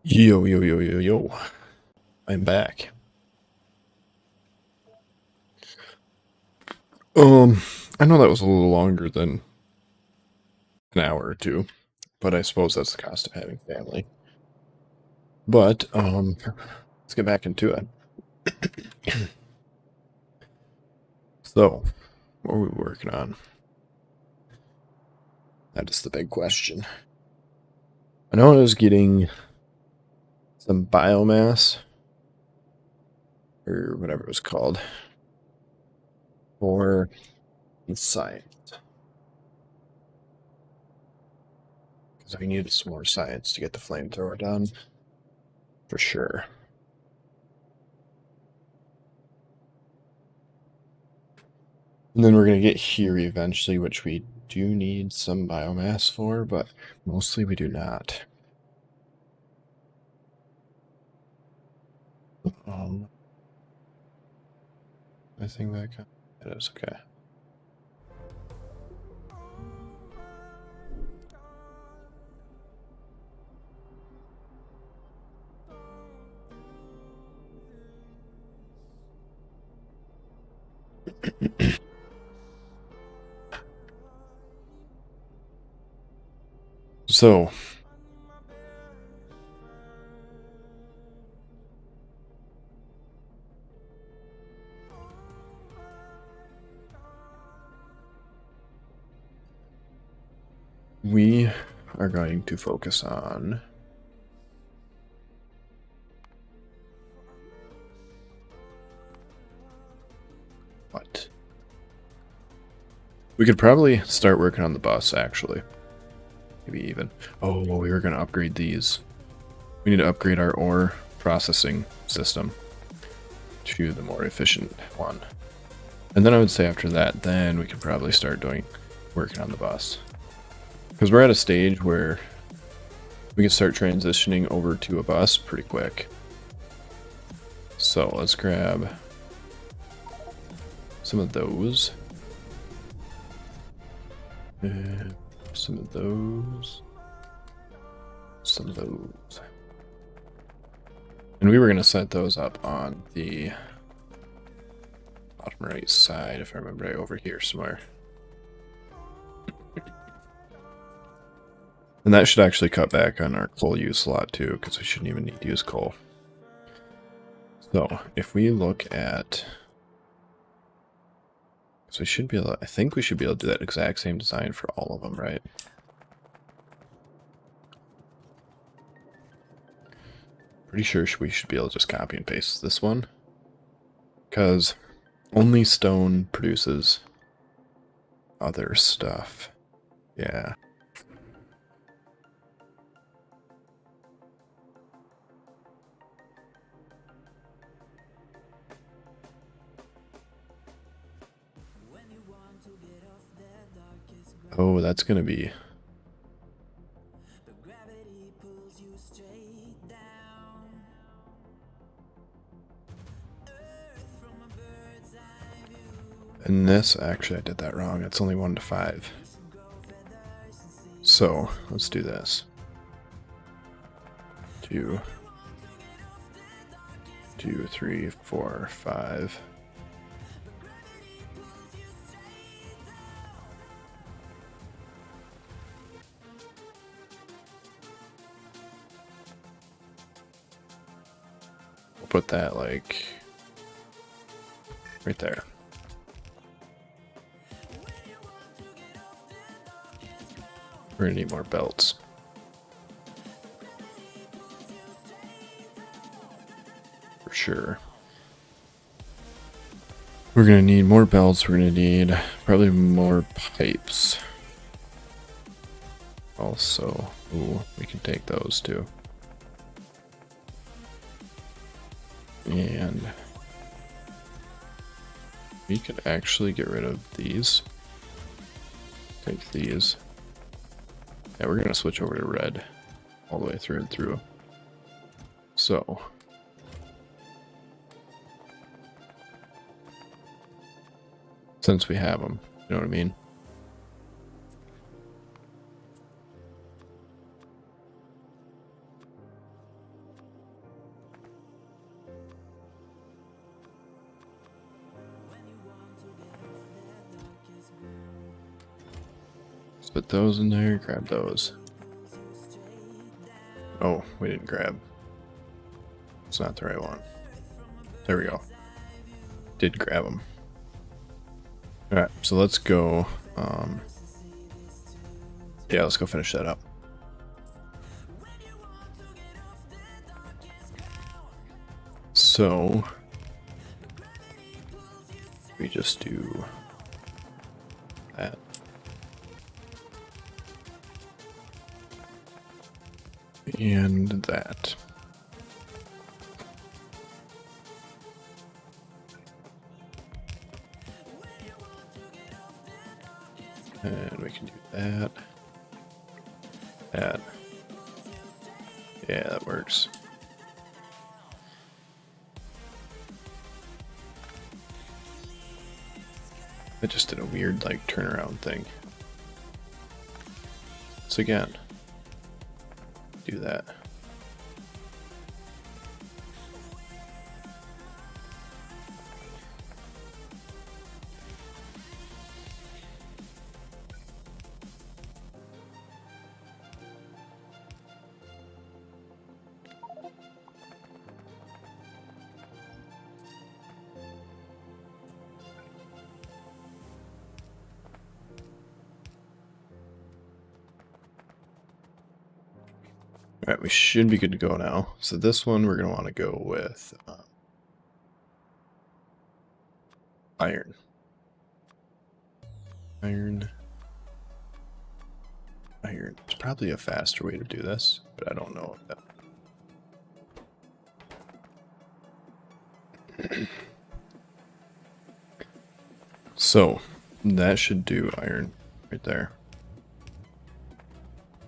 Yo, yo, yo, yo, yo. I'm back. Um, I know that was a little longer than an hour or two, but I suppose that's the cost of having family. But, let's get back into it. So, what are we working on? That is the big question. I know I was getting some biomass, or whatever it was called, for the science. Because I needed some more science to get the flamethrower done, for sure. And then we're going to get here eventually, which we do need some biomass for, but mostly we do not. Anything back up? It is okay. So, we are going to focus on what? We could probably start working on the bus, actually. Maybe even. Oh, we were going to upgrade these. We need to upgrade our ore processing system to the more efficient one. And then I would say after that, then we could probably start working on the bus. Because we're at a stage where we can start transitioning over to a bus pretty quick. So let's grab some of those. Some of those. Some of those. And we were going to set those up on the bottom right side, if I remember right, over here somewhere. And that should actually cut back on our coal use a lot too, because we shouldn't even need to use coal. So if we look at, so we should be able to, I think we should be able to do that exact same design for all of them, right? Pretty sure we should be able to just copy and paste this one, because only stone produces other stuff. Yeah. Oh, that's gonna be. And this, actually I did that wrong. It's only 1 to 5. So, let's do this. 2, 2, 3, 4, 5. We'll put that like right there. We're gonna need more belts. For sure. We're gonna need more belts, we're gonna need probably more pipes. Also, ooh, we can take those too. And we could actually get rid of these. Take these. Yeah, we're gonna switch over to red all the way through and through. So since we have them, you know what I mean? put those in there, grab those. Oh, we didn't grab. It's not the right one. There we go. Did grab them. Alright, so let's go. Yeah, let's go finish that up. So we just do that. And that. And we can do that. That. Yeah, that works. It just did a weird, like, turnaround thing. So again, do that. Alright, we should be good to go now. So this one we're going to want to go with iron. Iron. It's probably a faster way to do this, but I don't know that. So that should do iron right there.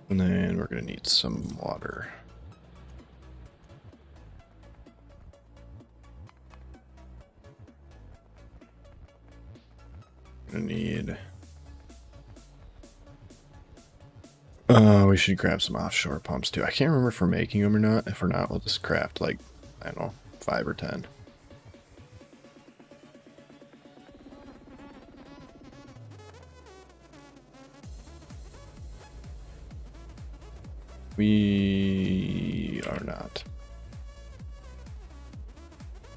And then we're going to need some water. Gonna need... we should grab some offshore pumps too. I can't remember if we're making them or not. If we're not, we'll just craft like, I don't know, 5 or 10. We are not.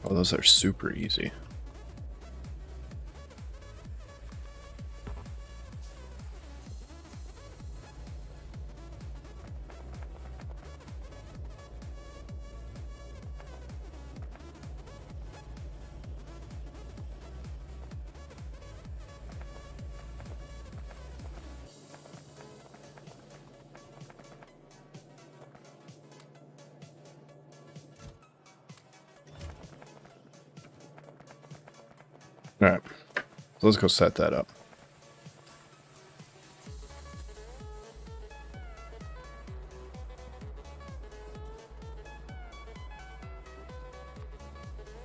Oh, those are super easy. Alright, so let's go set that up.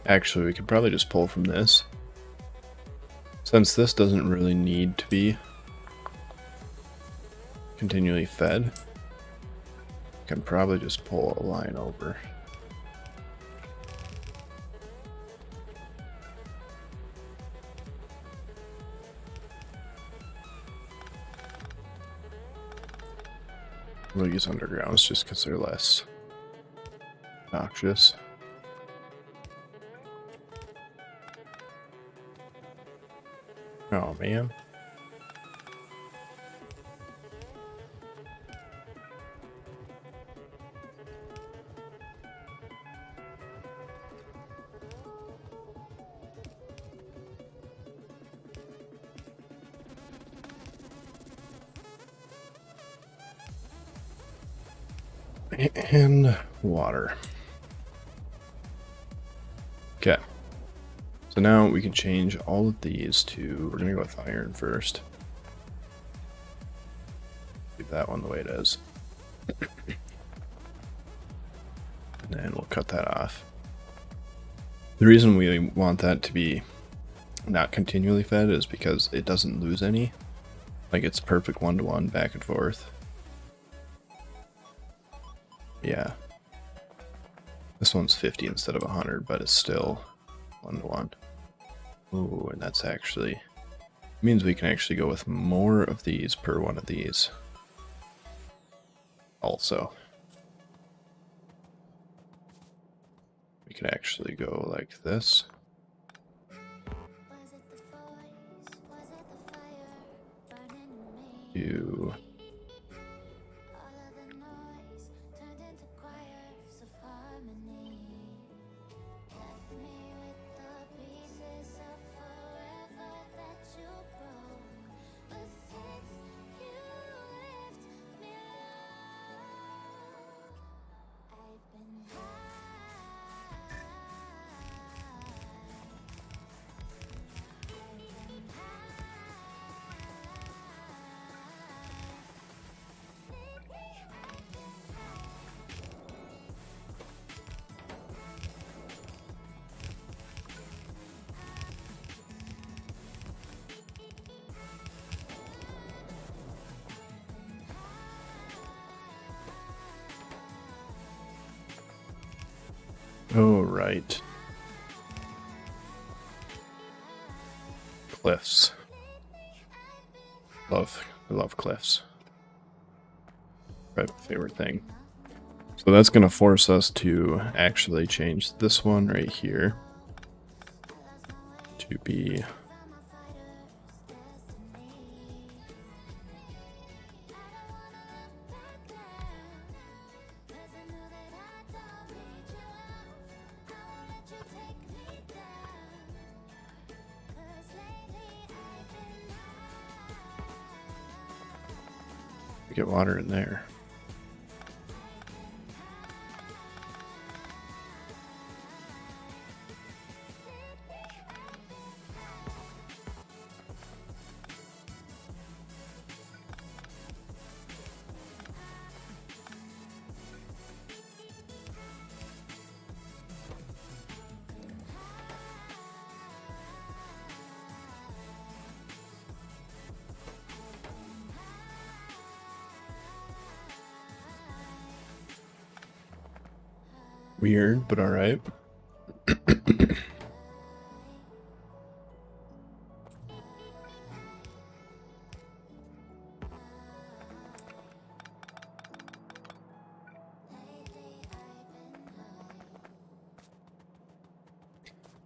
Actually, we could probably just pull from this. Since this doesn't really need to be continually fed, we can probably just pull a line over. We'll use undergrounds just because they're less noxious. Oh man. And water. Okay. So now we can change all of these to, we're going to go with iron first. Leave that one the way it is. And then we'll cut that off. The reason we want that to be not continually fed is because it doesn't lose any. Like it's perfect 1-to-1 back and forth. Yeah. This one's 50 instead of 100, but it's still 1-to-1. Ooh, and that's actually Means we can actually go with more of these per one of these. Also, we could actually go like this. Do oh, right. Cliffs. I love cliffs. My favorite thing. So that's going to force us to actually change this one right here to be get water in there. Weird, but all right.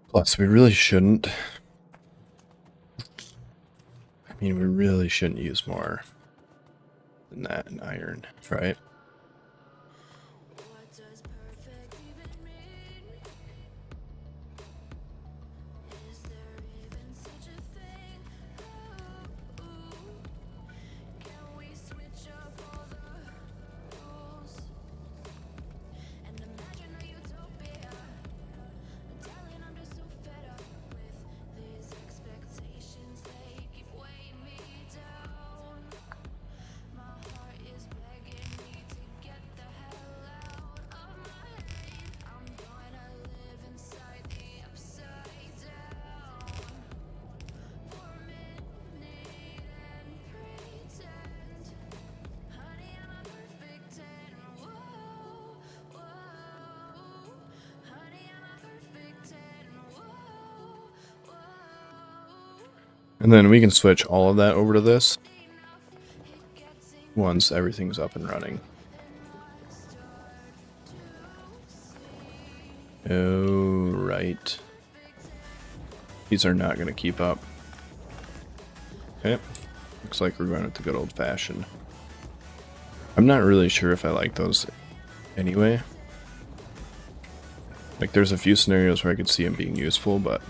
Plus, we really shouldn't. I mean, we really shouldn't use more than that in iron, right? And then we can switch all of that over to this once everything's up and running. Oh, right. These are not going to keep up. Okay. Looks like we're going with the good old fashioned. I'm not really sure if I like those anyway. Like, there's a few scenarios where I could see them being useful, but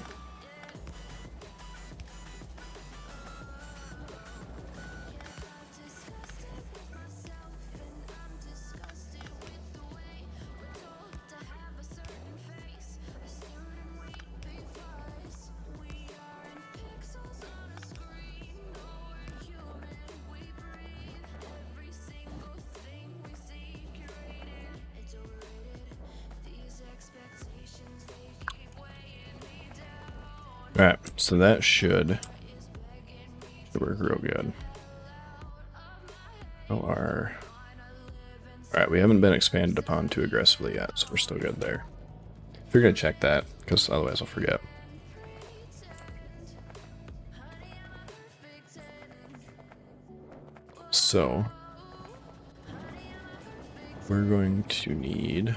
alright, so that should work real good. Alright, we haven't been expanded upon too aggressively yet, so we're still good there. We're gonna check that, because otherwise I'll forget. So we're going to need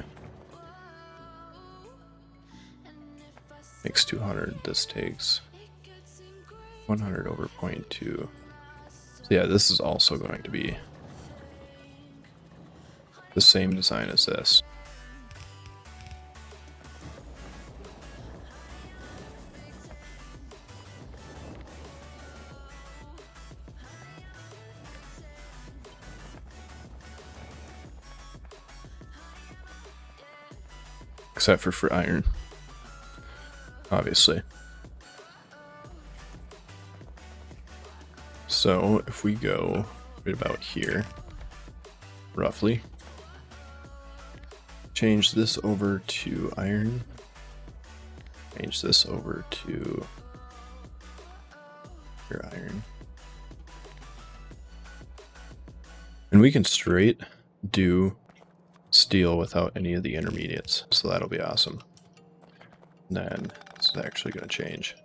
makes 200. This takes 100 over 0.2. So yeah, this is also going to be the same design as this. Except for iron, obviously. So if we go right about here, roughly, change this over to iron, change this over to your iron, and we can straight do steel without any of the intermediates, so that'll be awesome. And then this is actually going to change.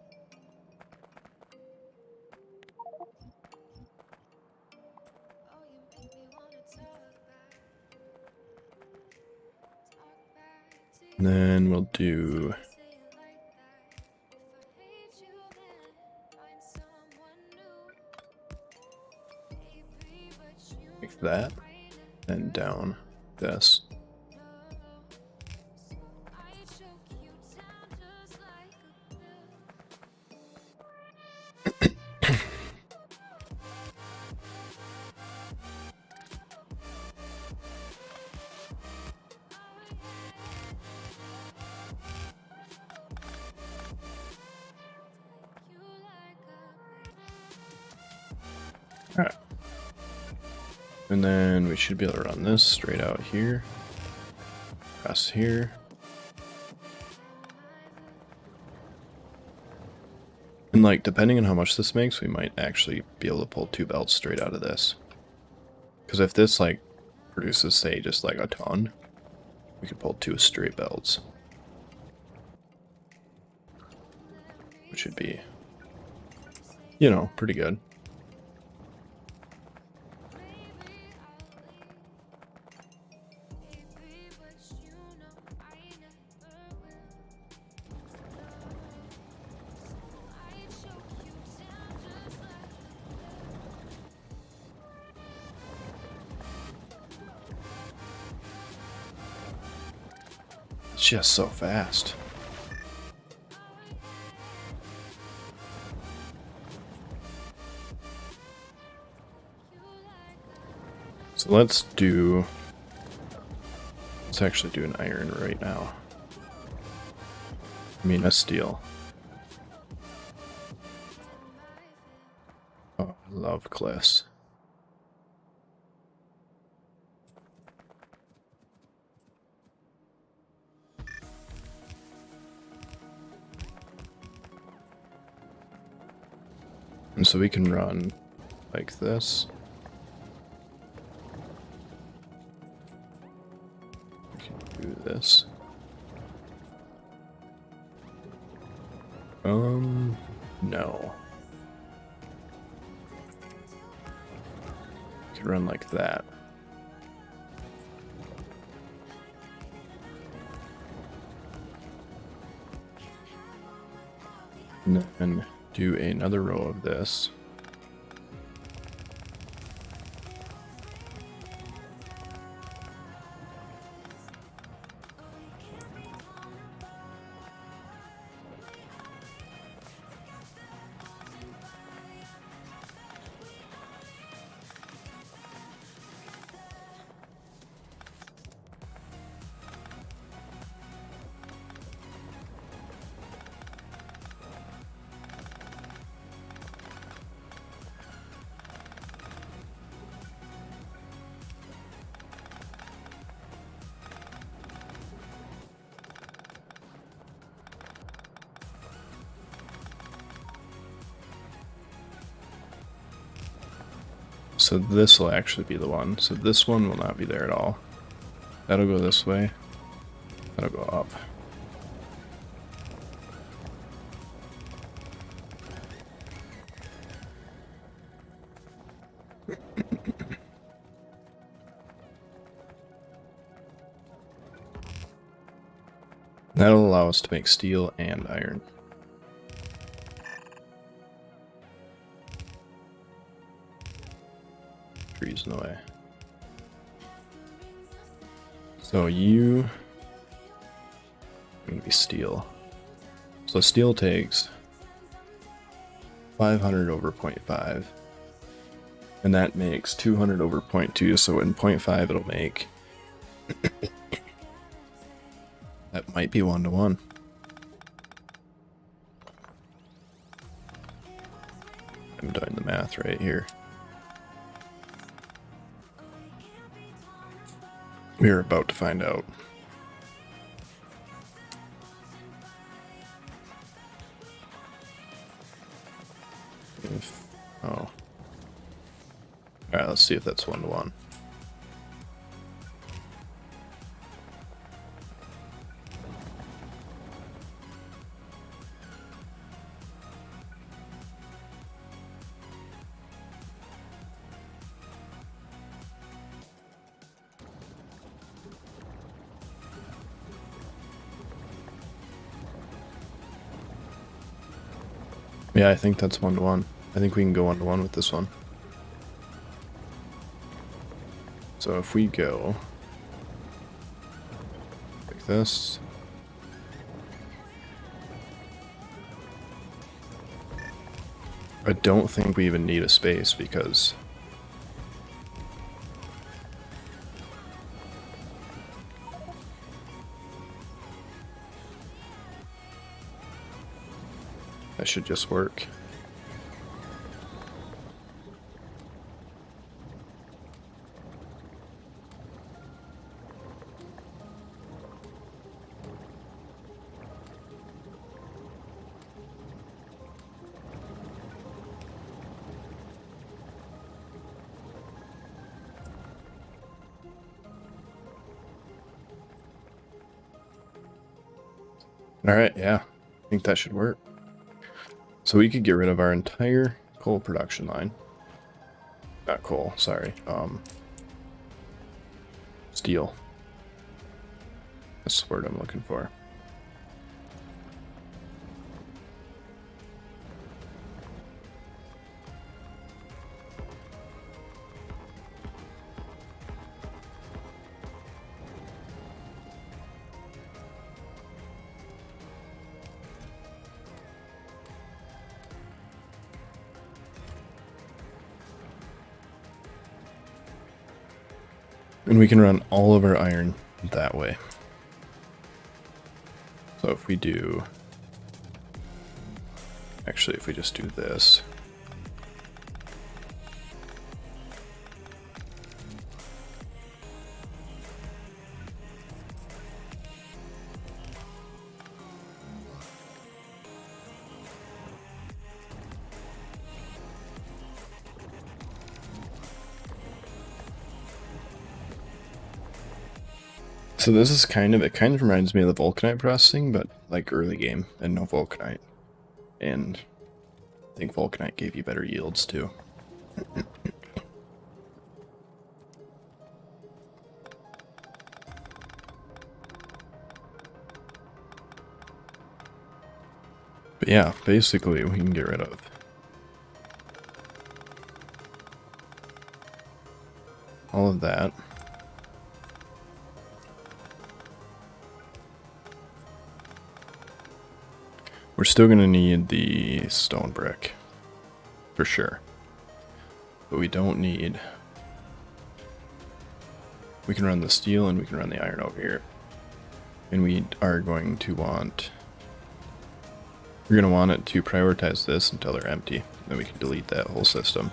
And then we'll do like that, and down this. Alright. And then we should be able to run this straight out here, across here. And like, depending on how much this makes, we might actually be able to pull 2 belts straight out of this. Because if this like produces, say, just like a ton, we could pull 2 straight belts. Which would be, you know, pretty good. It's just so fast. So let's actually do an iron right now. I mean a steel. Oh, I love cliffs. And so we can run like this. We can do this. No. We could run like that. And then do another row of this. So this will actually be the one. So this one will not be there at all. That'll go this way. That'll go up. That'll allow us to make steel and iron. Trees in the way. So you going to be steel. So steel takes 500 over 0.5. And that makes 200 over 0.2. So in 0.5 it'll make that might be 1-to-1. I'm doing the math right here. We're about to find out. Oh. Alright, let's see if that's 1-to-1. Yeah, I think that's 1-to-1. I think we can go 1-to-1 with this one. So if we go like this, I don't think we even need a space because that should just work. Alright, yeah, I think that should work. So we could get rid of our entire coal production line. Not coal, sorry. Steel. That's the word I'm looking for. And we can run all of our iron that way. So if we do, actually if we just do this, so this is it kind of reminds me of the vulcanite processing, but like early game and no vulcanite. And I think vulcanite gave you better yields too. But yeah, basically we can get rid of all of that. We're still going to need the stone brick, for sure. But we don't need... We can run the steel and we can run the iron over here. And we are going to want... We're going to want it to prioritize this until they're empty. Then we can delete that whole system.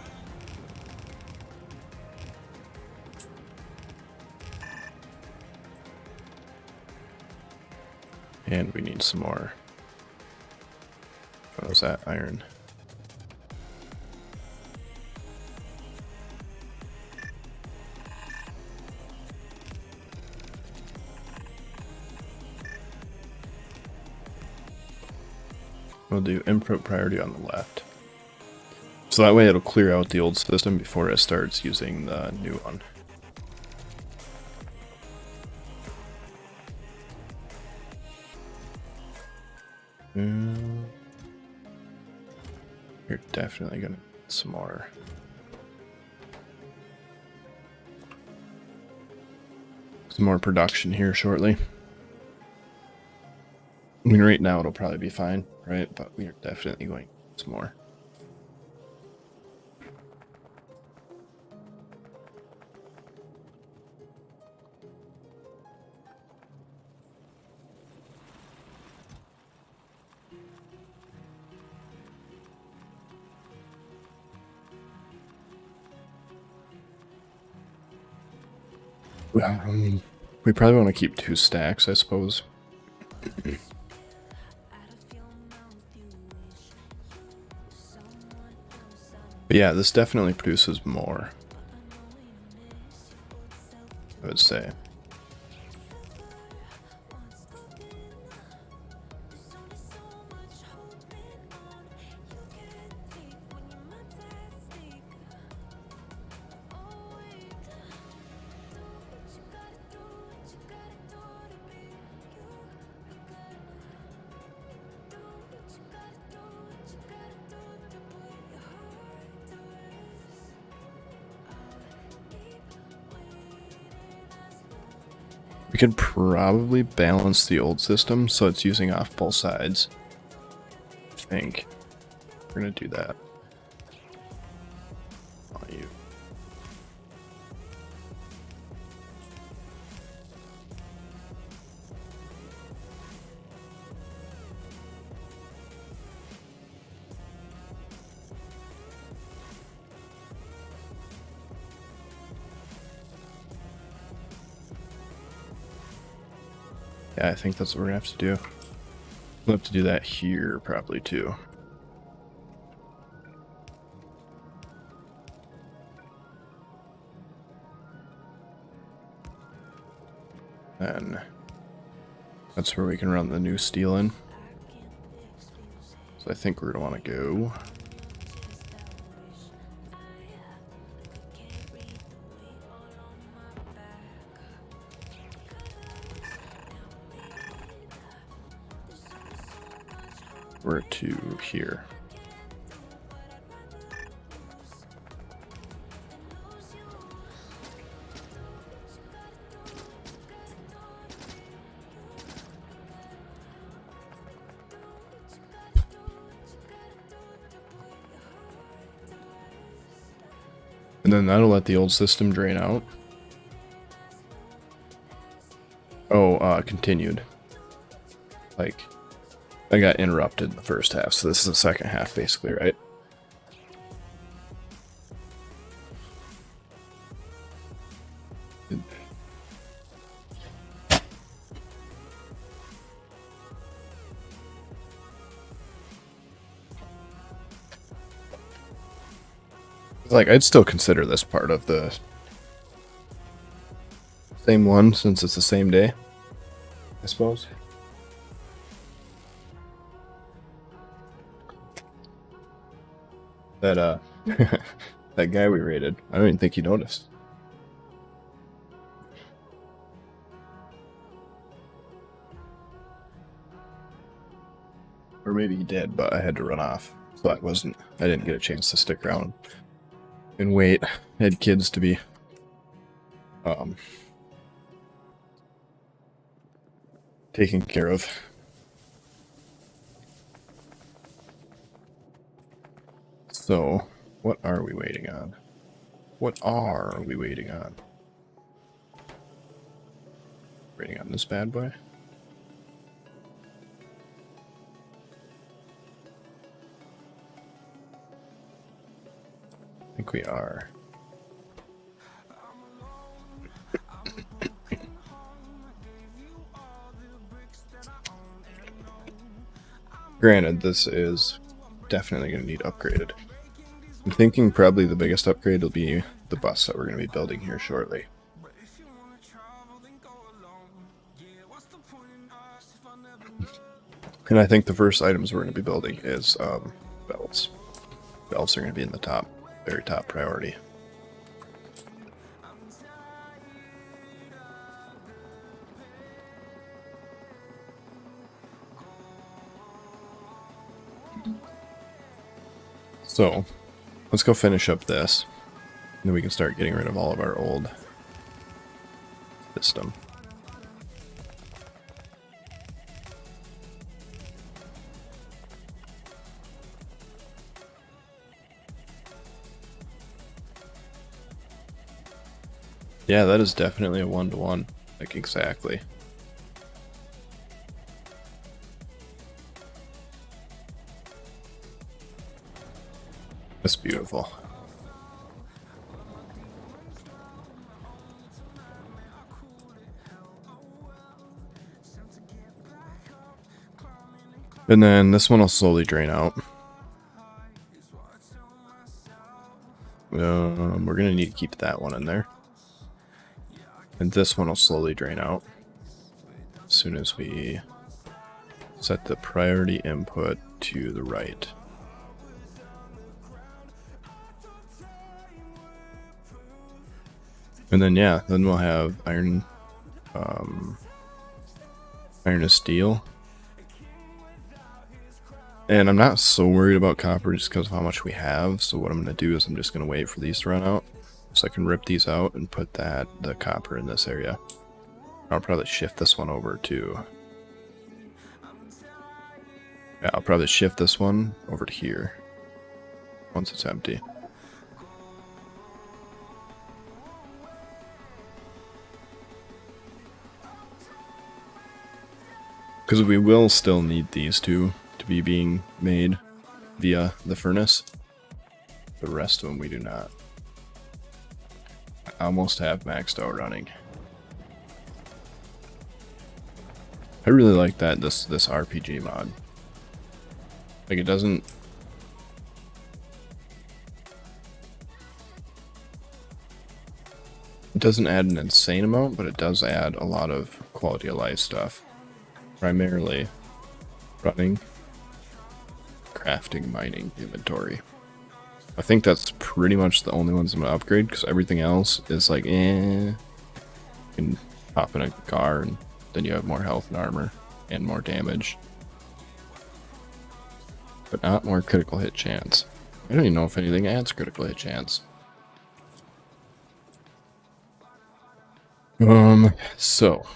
And we need some more. What was that? Iron. We'll do input priority on the left. So that way it'll clear out the old system before it starts using the new one. You're definitely gonna need some more production here shortly. I mean, right now it'll probably be fine, right? But we are definitely going to need some more. We probably want to keep 2 stacks, I suppose. But yeah, this definitely produces more, I would say. We could probably balance the old system so it's using off both sides. I think we're gonna do that. Oh, you. Yeah, I think that's what we're gonna have to do. We'll have to do that here probably too. And that's where we can run the new steel in. So I think we're gonna want to go. We're to here. And then that'll let the old system drain out. Oh, continued. Like, I got interrupted in the first half, so this is the second half basically, right? Like, I'd still consider this part of the same one since it's the same day, I suppose. That, that guy we raided, I don't even think he noticed. Or maybe he did, but I had to run off. So I didn't get a chance to stick around and wait. I had kids to be, taken care of. So, what are we waiting on? What are we waiting on? Waiting on this bad boy? I think we are. Granted, this is definitely going to need upgraded. I'm thinking probably the biggest upgrade will be the bus that we're going to be building here shortly. And I think the first items we're going to be building is belts. Belts are going to be in the very top priority. So, let's go finish up this. And then we can start getting rid of all of our old system. Yeah, that is definitely a 1-to-1. Like, exactly. That's beautiful. And then this one will slowly drain out. We're going to need to keep that one in there. And this one will slowly drain out as soon as we set the priority input to the right. And then, yeah, then we'll have iron to steel. And I'm not so worried about copper just because of how much we have. So what I'm going to do is I'm just going to wait for these to run out. So I can rip these out and put the copper in this area. I'll probably shift this one over to... Yeah, I'll probably shift this one over to here once it's empty. Because we will still need these two to be being made via the furnace. The rest of them we do not. I almost have maxed out running. I really like that this RPG mod. Like, it doesn't add an insane amount, but it does add a lot of quality of life stuff. Primarily running, crafting, mining, inventory. I think that's pretty much the only ones I'm gonna upgrade, because everything else is like, you can hop in a car and then you have more health and armor and more damage. But not more critical hit chance. I don't even know if anything adds critical hit chance. So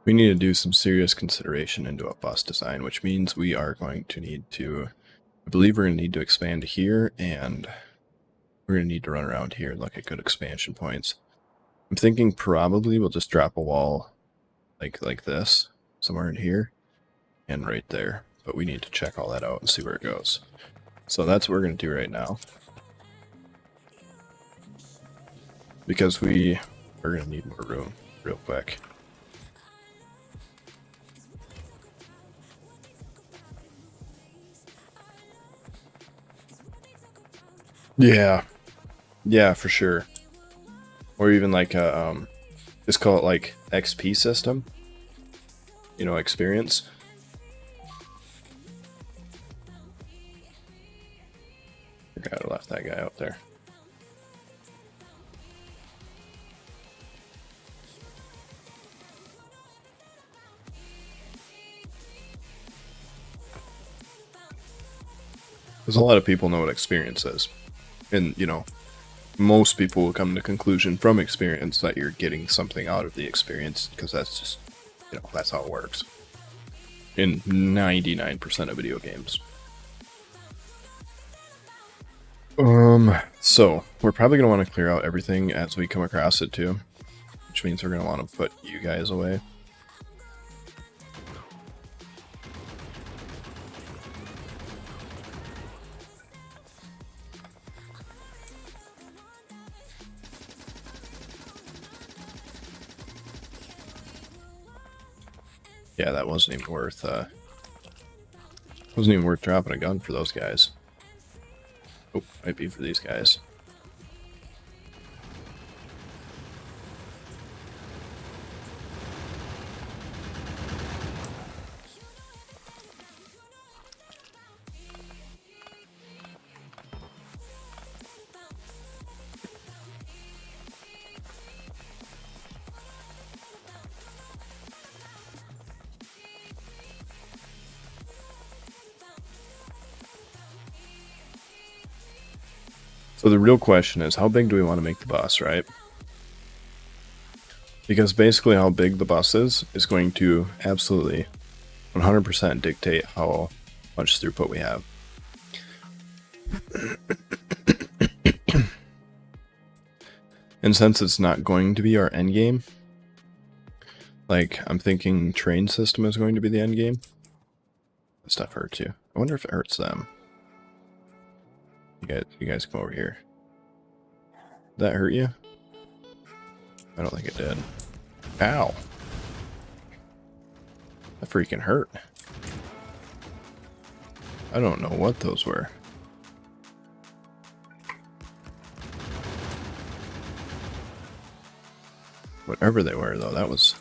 we need to do some serious consideration into a bus design, which means we are going to need to, I believe we're going to need to expand here, and we're going to need to run around here and look at good expansion points. I'm thinking probably we'll just drop a wall like this, somewhere in here, and right there. But we need to check all that out and see where it goes. So that's what we're going to do right now. Because we're going to need more room real quick. Yeah. Yeah, for sure. Or even like a, just call it like XP system. You know, experience. Forgot I left that guy out there. Because a lot of people know what experience is. And, you know, most people will come to the conclusion from experience that you're getting something out of the experience, because that's just, you know, that's how it works. In 99% of video games. So, we're probably going to want to clear out everything as we come across it too. Which means we're going to want to put you guys away. Yeah, that wasn't even worth dropping a gun for those guys. Oh, might be for these guys. So the real question is, how big do we want to make the bus, right? Because basically how big the bus is going to absolutely 100% dictate how much throughput we have. And since it's not going to be our end game, like I'm thinking train system is going to be the end game. That stuff hurts you. I wonder if it hurts them. You guys come over here. Did that hurt you? I don't think it did. Ow. That freaking hurt. I don't know what those were. Whatever they were, though, that was...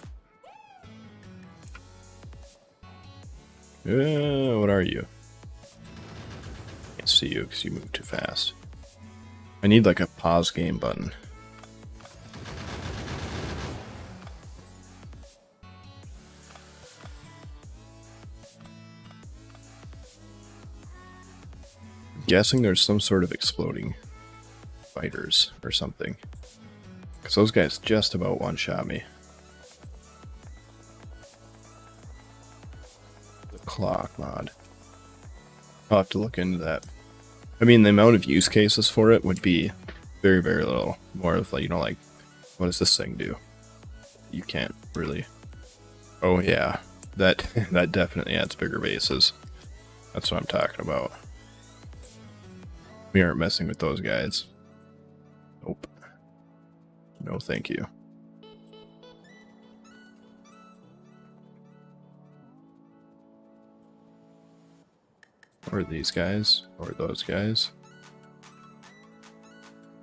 what are you? Can't see you because you move too fast. I need like a pause game button. I'm guessing there's some sort of exploding fighters or something. Because those guys just about one-shot me. The clock mod. I'll have to look into that. I mean, the amount of use cases for it would be very, very little. More of like, you know, like, what does this thing do? You can't really... Oh yeah, that definitely adds bigger bases. That's what I'm talking about. We aren't messing with those guys. Nope. No, thank you. Or these guys, or those guys.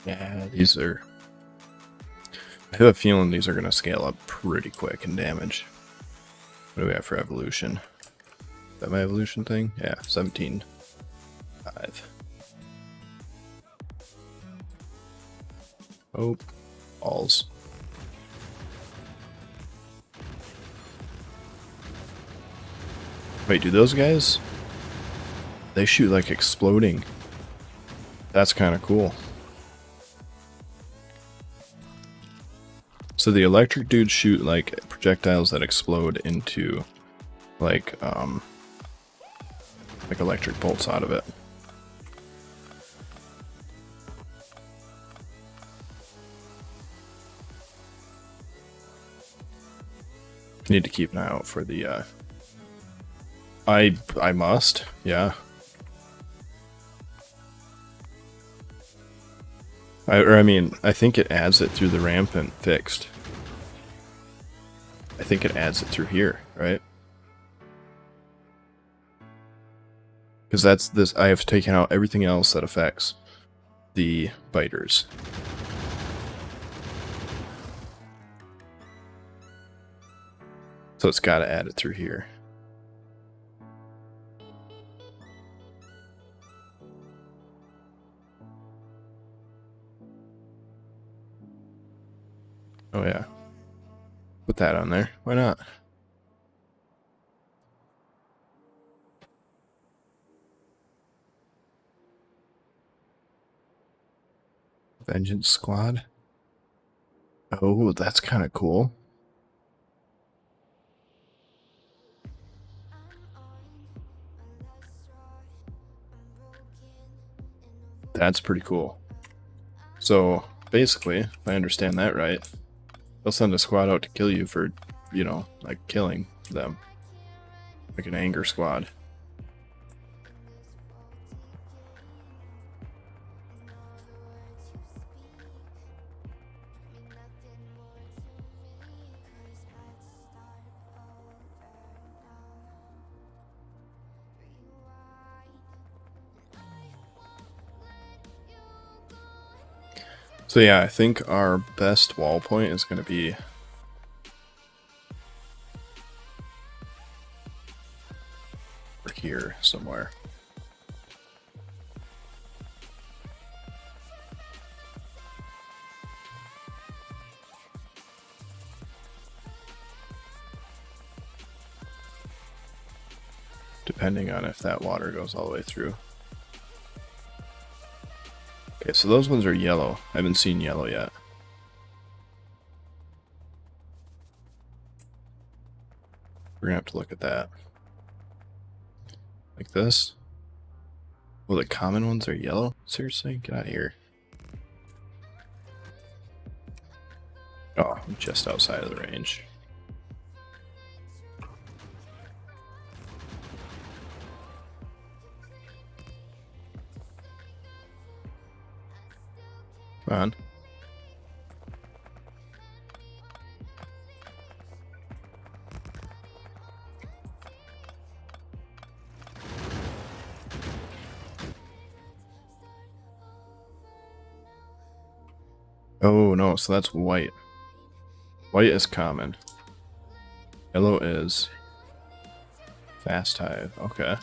Yeah, these are... I have a feeling these are going to scale up pretty quick in damage. What do we have for evolution? Is that my evolution thing? Yeah, 17. 5. Oh, balls. Wait, do those guys? They shoot like exploding. That's kind of cool. So the electric dudes shoot like projectiles that explode into like electric bolts out of it. Need to keep an eye out for the I must, yeah. I think it adds it through the rampant fixed. I think it adds it through here, right? Because that's this. I have taken out everything else that affects the biters. So it's got to add it through here. Oh yeah. Put that on there. Why not? Vengeance Squad. Oh, that's kind of cool. That's pretty cool. So basically, if I understand that right, they'll send a squad out to kill you for, you know, like killing them. Like an anger squad. So yeah, I think our best wall point is going to be over here somewhere. Depending on if that water goes all the way through. Okay, so those ones are yellow. I haven't seen yellow yet. We're gonna have to look at that. Like this. Well, the common ones are yellow? Seriously? Get out of here. Oh, I'm just outside of the range. Come on. Oh, no, so that's white. White is common. Yellow is fast hive. Okay.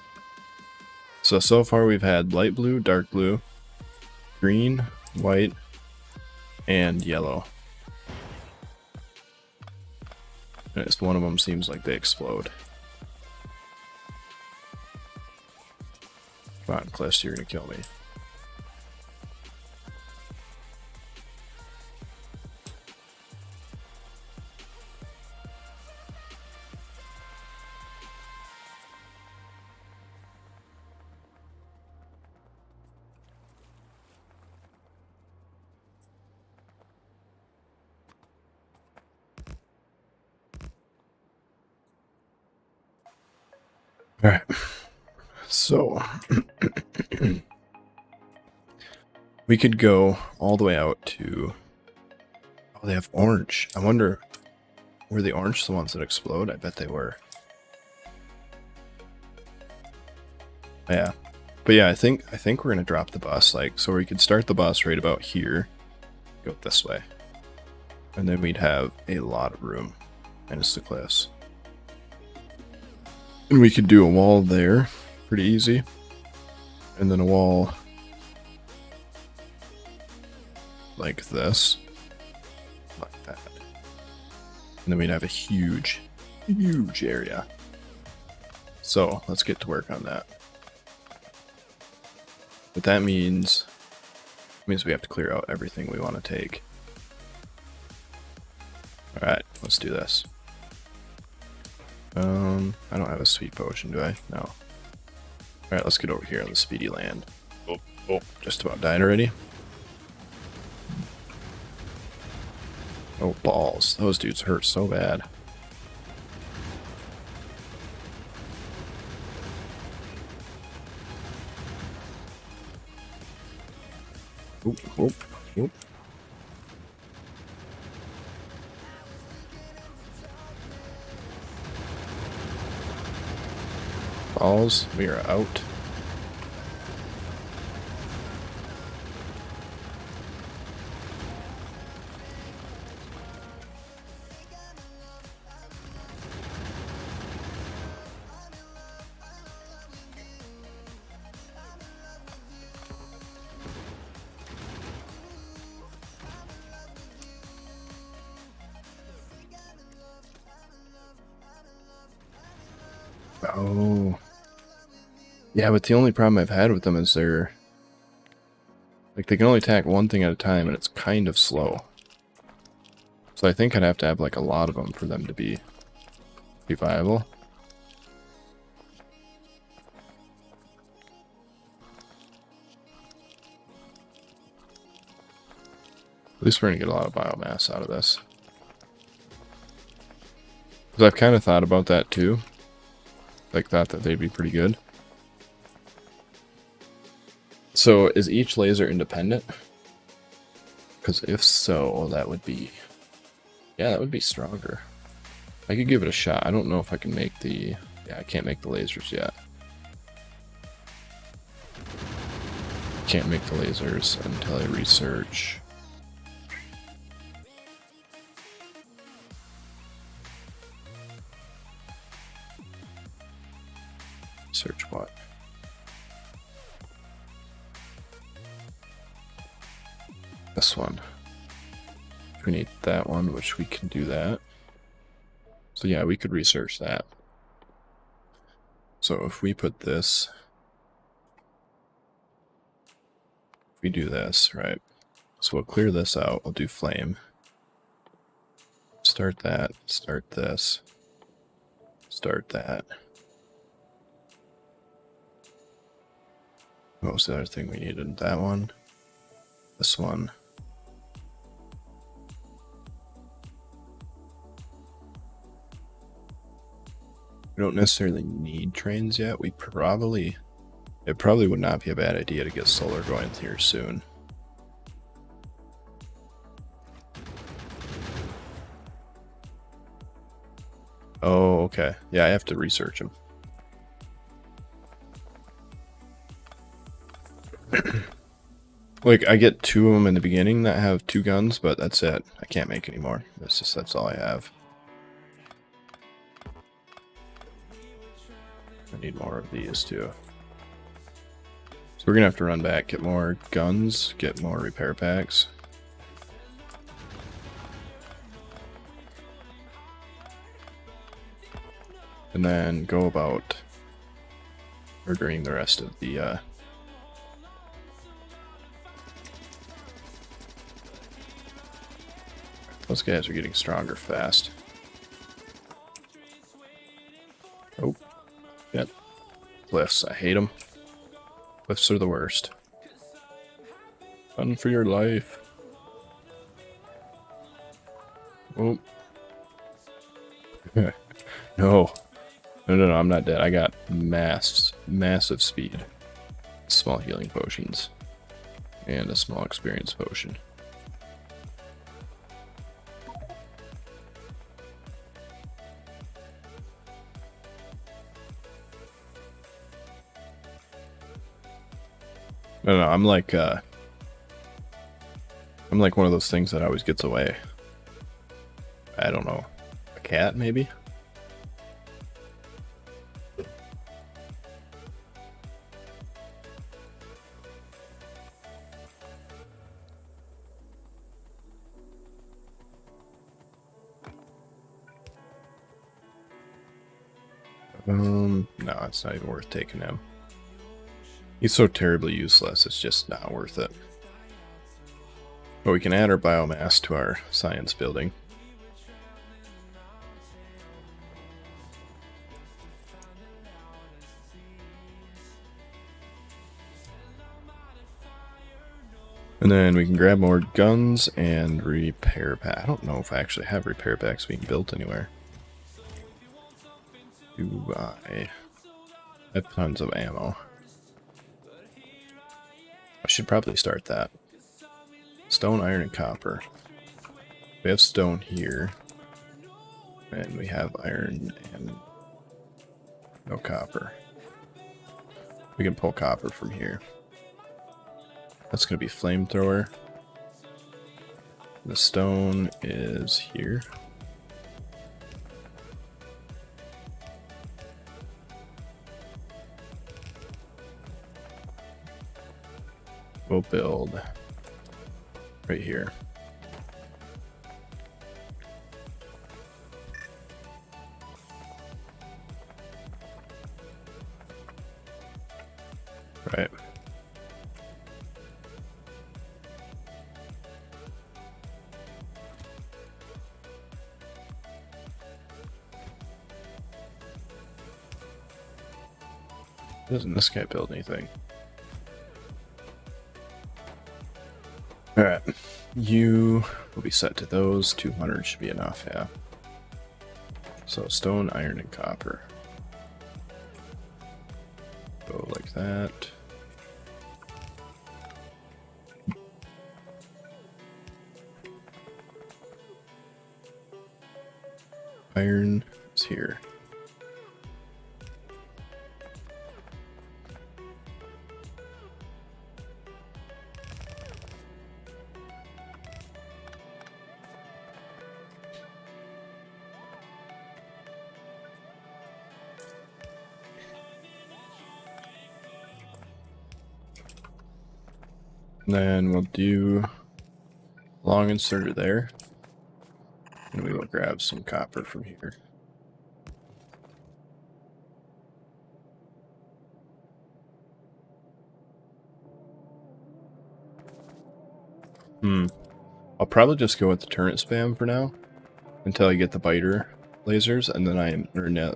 So far we've had light blue, dark blue, green, white, and yellow. And it's one of them seems like they explode. Come on, Cliss, you're gonna kill me. Alright. So we could go all the way out to... Oh, they have orange. I wonder, were the orange the ones that explode? I bet they were. Yeah. But yeah, I think we're gonna drop the bus, like, so we could start the bus right about here. Go this way. And then we'd have a lot of room. Minus the cliffs. And we could do a wall there. Pretty easy. And then a wall like this. Like that. And then we'd have a huge, huge area. So let's get to work on that. But that means we have to clear out everything we want to take. Alright, let's do this. I don't have a sweet potion, do I? No. Alright, let's get over here on the speedy land. Oh, just about died already. Oh, balls. Those dudes hurt so bad. Oop, oop, oop. Balls, we are out. Oh. Yeah, but the only problem I've had with them is they're... like, they can only attack one thing at a time, and it's kind of slow. So I think I'd have to have, like, a lot of them for them to be viable. At least we're going to get a lot of biomass out of this. Because I've kind of thought about that, too. Like, thought that they'd be pretty good. So, is each laser independent? Because if so, that would be... yeah, that would be stronger. I could give it a shot. I don't know if I can make the... yeah, I can't make the lasers yet. Can't make the lasers until I research. Search what? This one. We need that one, which we can do that. So yeah, we could research that. So if we put this... we do this, right? So we'll clear this out. We'll do flame. Start that. Start this. Start that. What was the other thing we needed? That one. This one. We don't necessarily need trains yet. It probably would not be a bad idea to get solar going here soon. Oh, okay. Yeah, I have to research them. Like, I get 2 of them in the beginning that have 2 guns, but that's it. I can't make any more. That's all I have. I need more of these too. So we're gonna have to run back, get more guns, get more repair packs. And then go about ordering the rest of the those guys are getting stronger fast. Oh, yep. Cliffs, I hate them. Cliffs are the worst. Run for your life. Oh. No. No, I'm not dead. I got massive speed. Small healing potions. And a small experience potion. No, I'm like one of those things that always gets away. I don't know. A cat, maybe? No, it's not even worth taking him. He's so terribly useless, it's just not worth it. But we can add our biomass to our science building. And then we can grab more guns and repair pack. I don't know if I actually have repair packs being built anywhere. Do I have tons of ammo? I should probably start that. Stone, iron, and copper. We have stone here. And we have iron and no copper. We can pull copper from here. That's going to be flamethrower. The stone is here. We'll build right here. Right. Doesn't this guy build anything? Alright. You will be set to those. 200 should be enough, yeah. So stone, iron, and copper. Go like that. Iron is here. And then we'll do long inserter there. And we will grab some copper from here. I'll probably just go with the turret spam for now until I get the biter lasers, and then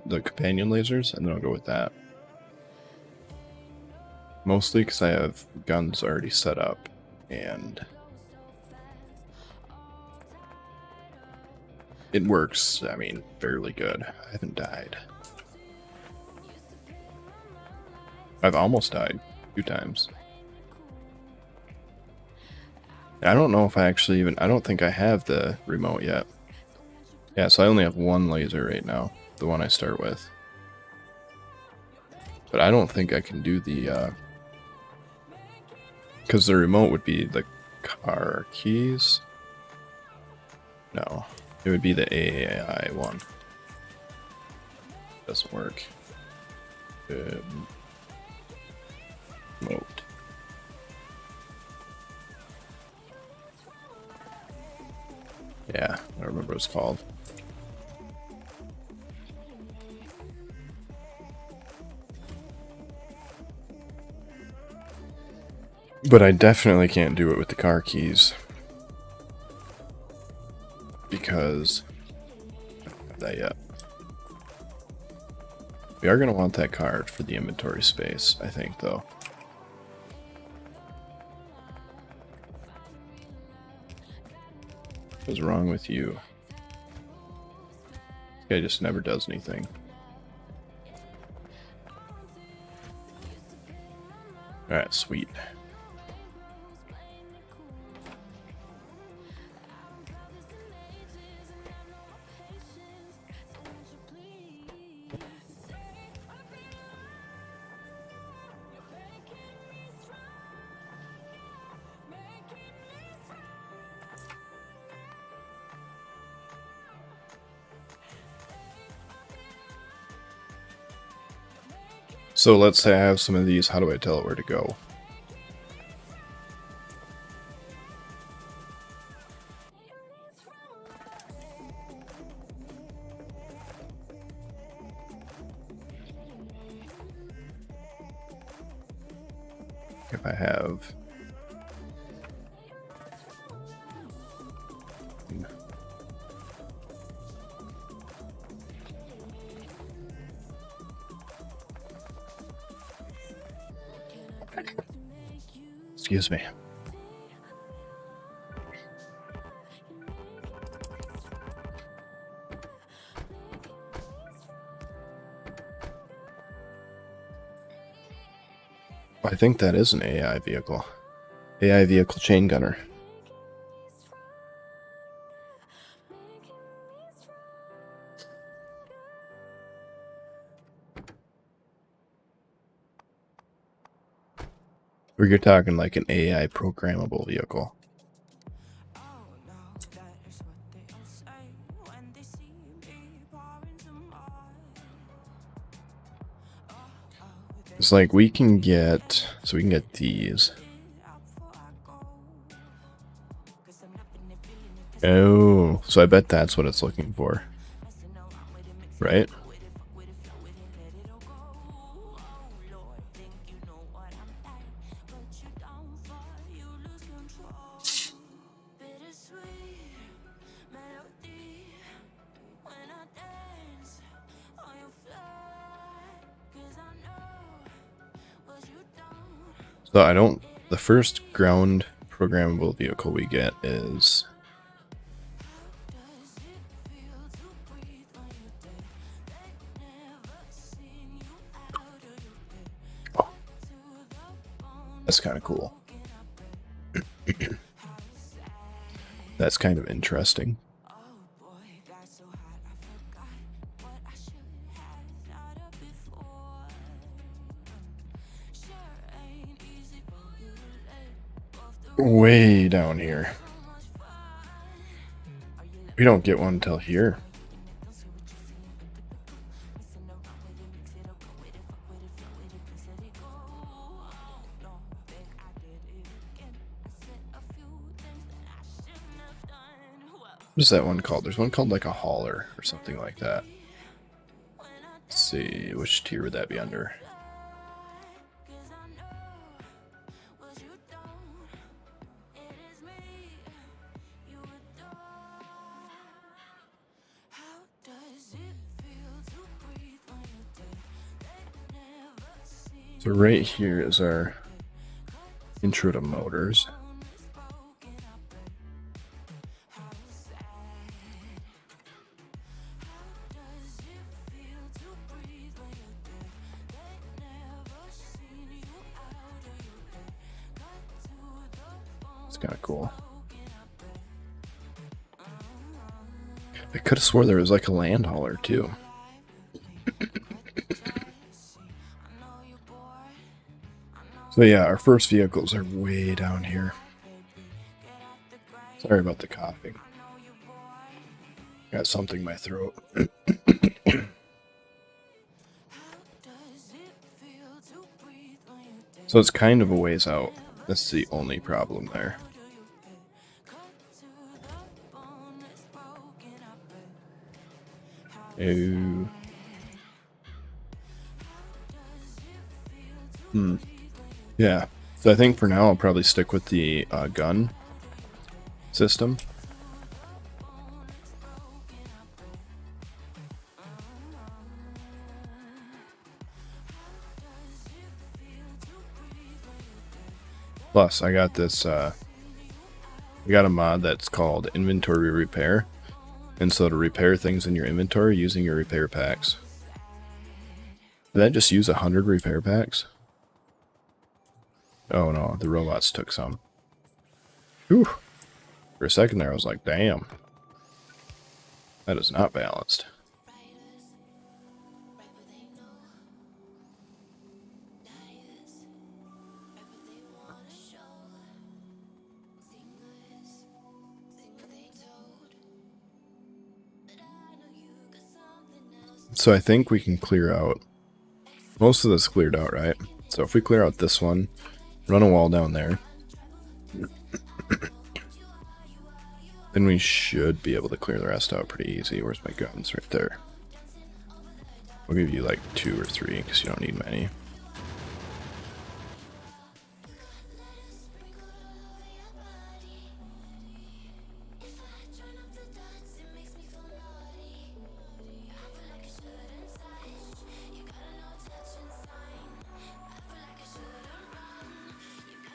the companion lasers, and then I'll go with that. Mostly because I have guns already set up, and it works, I mean, fairly good. I haven't died. I've almost died 2 times. I don't know if I actually I don't think I have the remote yet. Yeah, so I only have 1 laser right now, the one I start with. But I don't think I can do the, because the remote would be the car keys. No, it would be the AAI one. Doesn't work. Remote. Yeah, I don't remember what it's called. But I definitely can't do it with the car keys. Because I don't have that yet. We are going to want that card for the inventory space, I think, though. What's wrong with you? This guy just never does anything. Alright, sweet. So let's say I have some of these, how do I tell it where to go? If I have... Excuse me. I think that is an AI vehicle. AI vehicle chain gunner. Or you're talking like an AI programmable vehicle. It's like we can get, so we can get these. Oh, so I bet that's what it's looking for. Right? So I don't, the first ground programmable vehicle we get is... Oh. That's kind of cool. That's kind of interesting. Way down here. We don't get one until here. What is that one called? There's one called like a hauler or something like that. Let's see, which tier would that be under? So right here is our intro to motors. It's kind of cool. I could have swore there was like a land hauler too. So yeah, our first vehicles are way down here. Sorry about the coughing. Got something in my throat. So it's kind of a ways out. That's the only problem there. Oh. Yeah. So I think for now I'll probably stick with the gun system. Plus, I got this, we got a mod that's called Inventory Repair. And so to repair things in your inventory using your repair packs. Did that just use 100 repair packs? Oh no, the robots took some. Whew. For a second there I was like, damn. That is not balanced. So I think we can clear out, most of this cleared out, right? So if we clear out this one, run a wall down there, then we should be able to clear the rest out pretty easy. Where's my guns? Right there. I'll give you like 2 or 3 because you don't need many.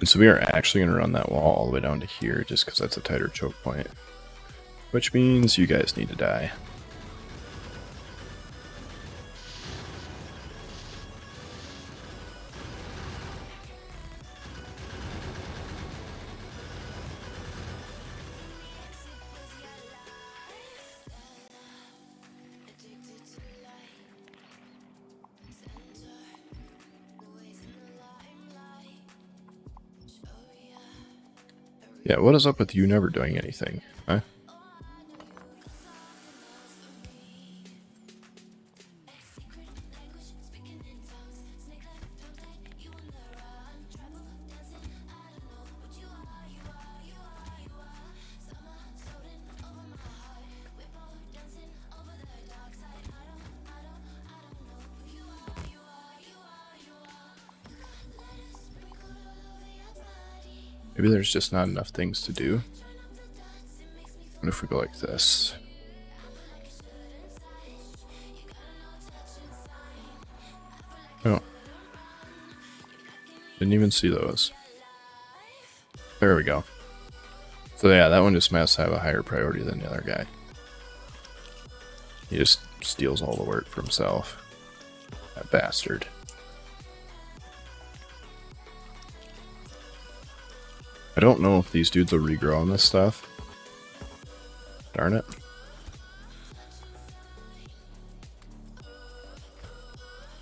And so we are actually going to run that wall all the way down to here just because that's a tighter choke point. Which means you guys need to die. Yeah, what is up with you never doing anything, huh? Maybe there's just not enough things to do. What if we go like this? Oh. Didn't even see those. There we go. So yeah, that one just must have a higher priority than the other guy. He just steals all the work for himself. That bastard. I don't know if these dudes will regrow on this stuff. Darn it.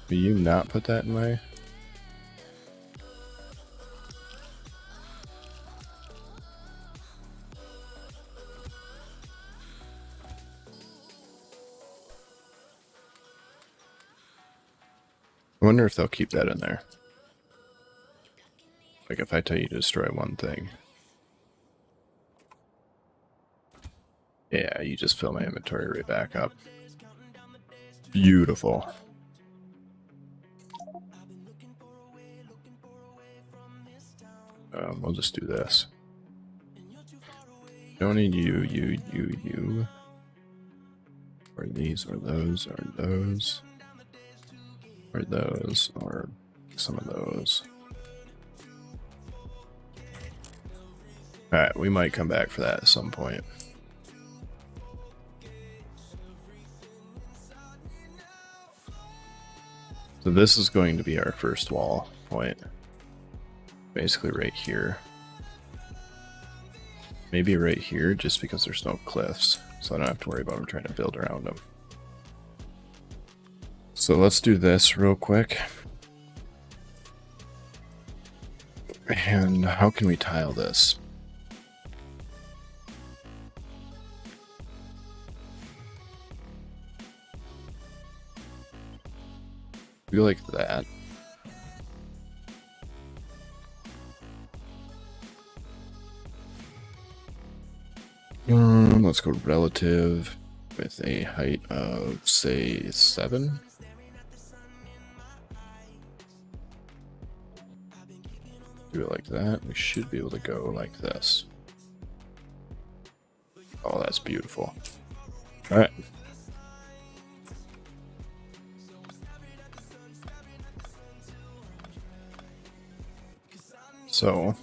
Will you not put that in my... I wonder if they'll keep that in there. Like if I tell you to destroy one thing. Yeah, you just fill my inventory right back up. Beautiful. We'll just do this. Don't need you. Or these, or those, or those. Or those, or some of those. Alright, we might come back for that at some point. So this is going to be our first wall point. Basically right here. Maybe right here, just because there's no cliffs. So I don't have to worry about them trying to build around them. So let's do this real quick. And how can we tile this? We go like that. Let's go relative with a height of, say, 7. Do it like that. We should be able to go like this. Oh, that's beautiful. All right. So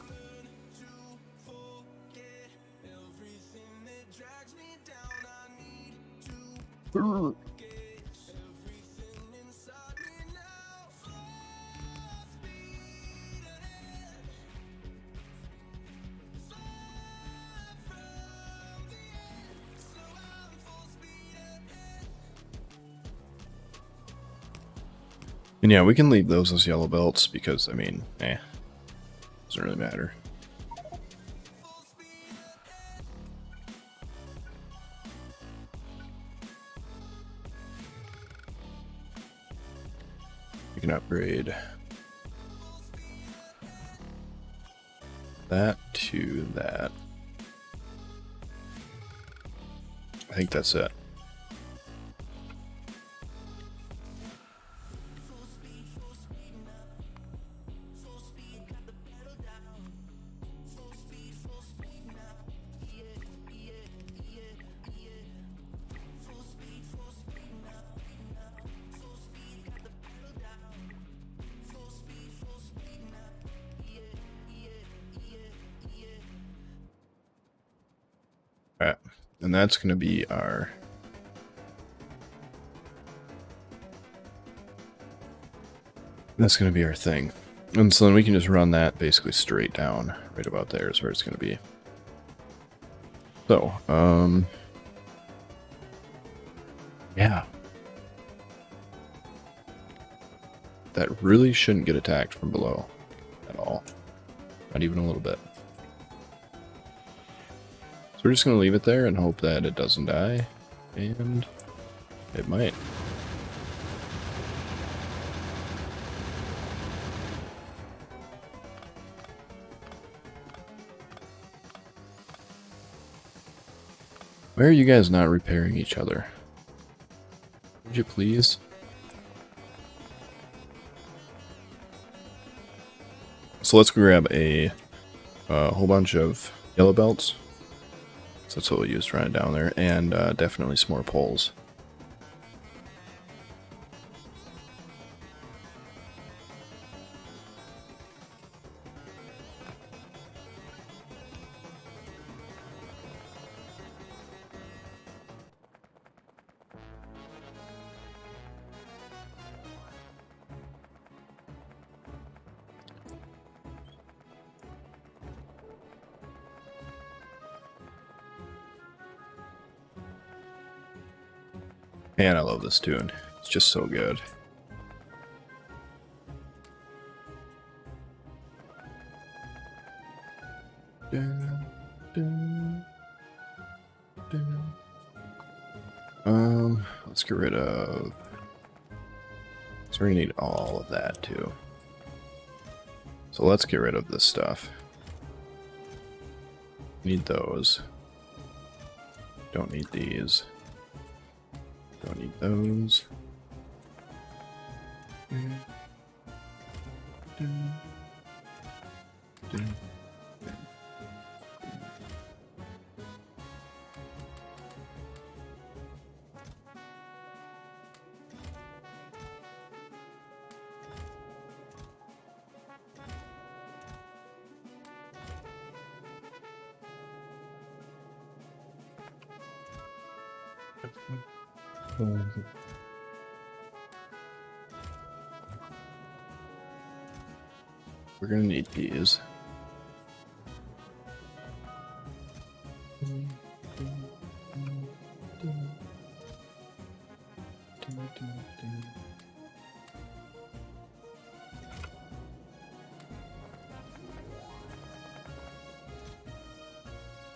and yeah, we can leave those as yellow belts because, I mean, doesn't really matter. We can upgrade that to that. I think that's it. Alright, and that's going to be our thing. And so then we can just run that basically straight down. Right about there is where it's going to be. So, yeah. That really shouldn't get attacked from below at all. Not even a little bit. So we're just going to leave it there and hope that it doesn't die. And it might. Why are you guys not repairing each other? Would you please? So let's grab a whole bunch of yellow belts. So that's what we'll use to run it down there. And definitely some more poles. Man, I love this tune. It's just so good. Dun, dun, dun. Let's get rid of... So we're gonna need all of that too. So let's get rid of this stuff. Need those. Don't need these. Don't need those. We're gonna need these.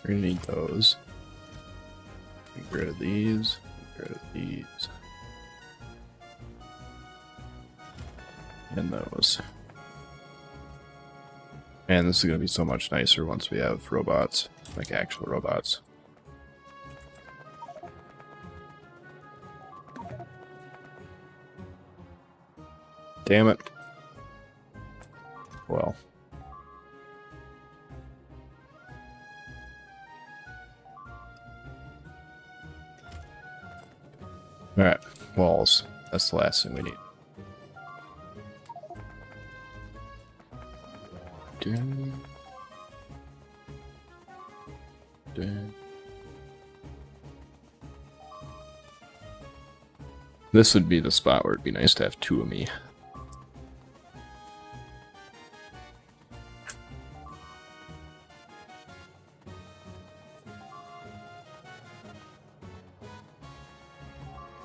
We're gonna need those. Get rid of these. Get rid of these. And those. And this is gonna be so much nicer once we have robots, like actual robots. Damn it. Well. Alright, walls. That's the last thing we need. This would be the spot where it'd be nice to have two of me.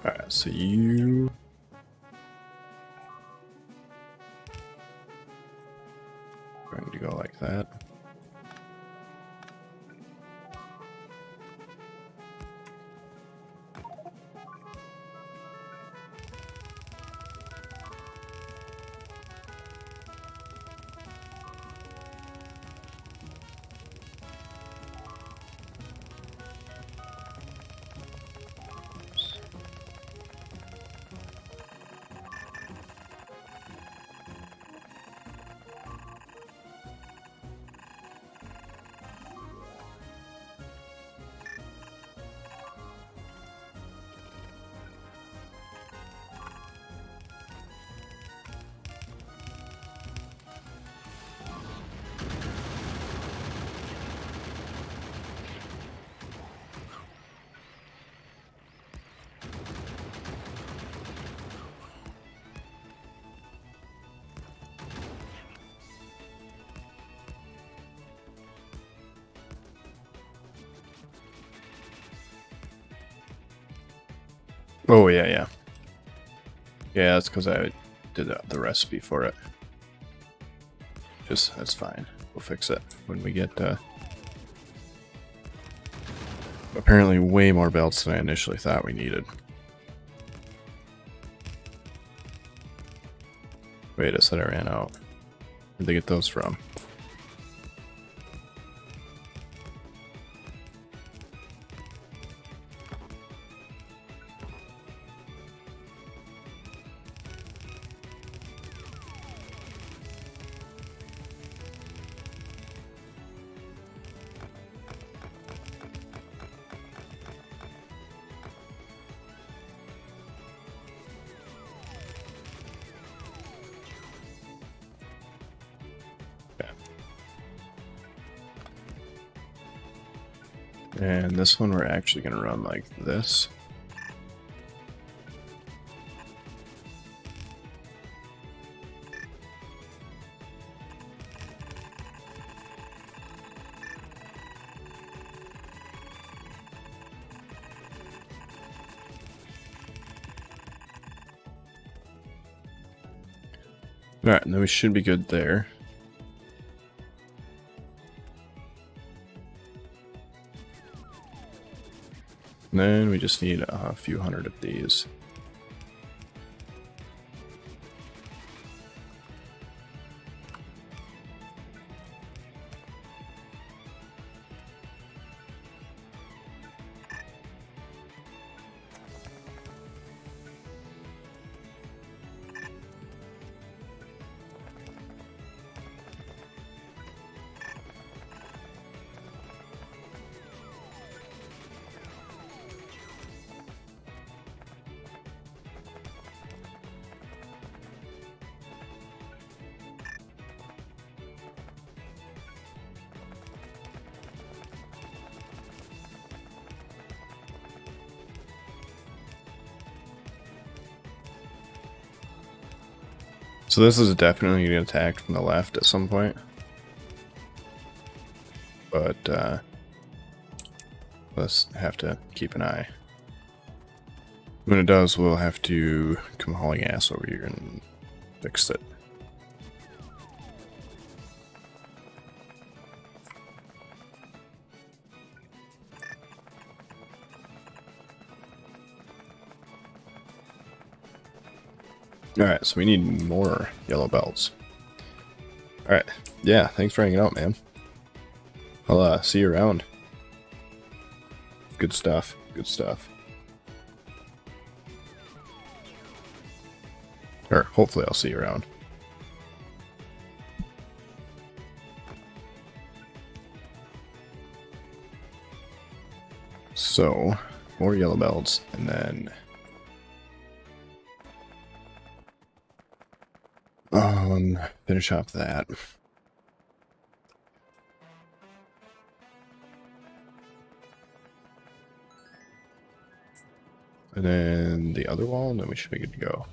Alright, so you... going to go like that. Oh, yeah, yeah. Yeah, that's because I did the recipe for it. That's fine. We'll fix it when we get, apparently way more belts than I initially thought we needed. Wait, I said I ran out. Where'd they get those from? And this one we're actually going to run like this. Alright, and then we should be good there. And then we just need a few hundred of these. So this is definitely going to get attacked from the left at some point. But let's have to keep an eye. When it does, we'll have to come hauling ass over here and fix it. Alright, so we need more yellow belts. Alright, yeah, thanks for hanging out, man. I'll see you around. Good stuff, good stuff. Or hopefully I'll see you around. So, more yellow belts, and then finish off that. And then the other wall, and then we should be good to go.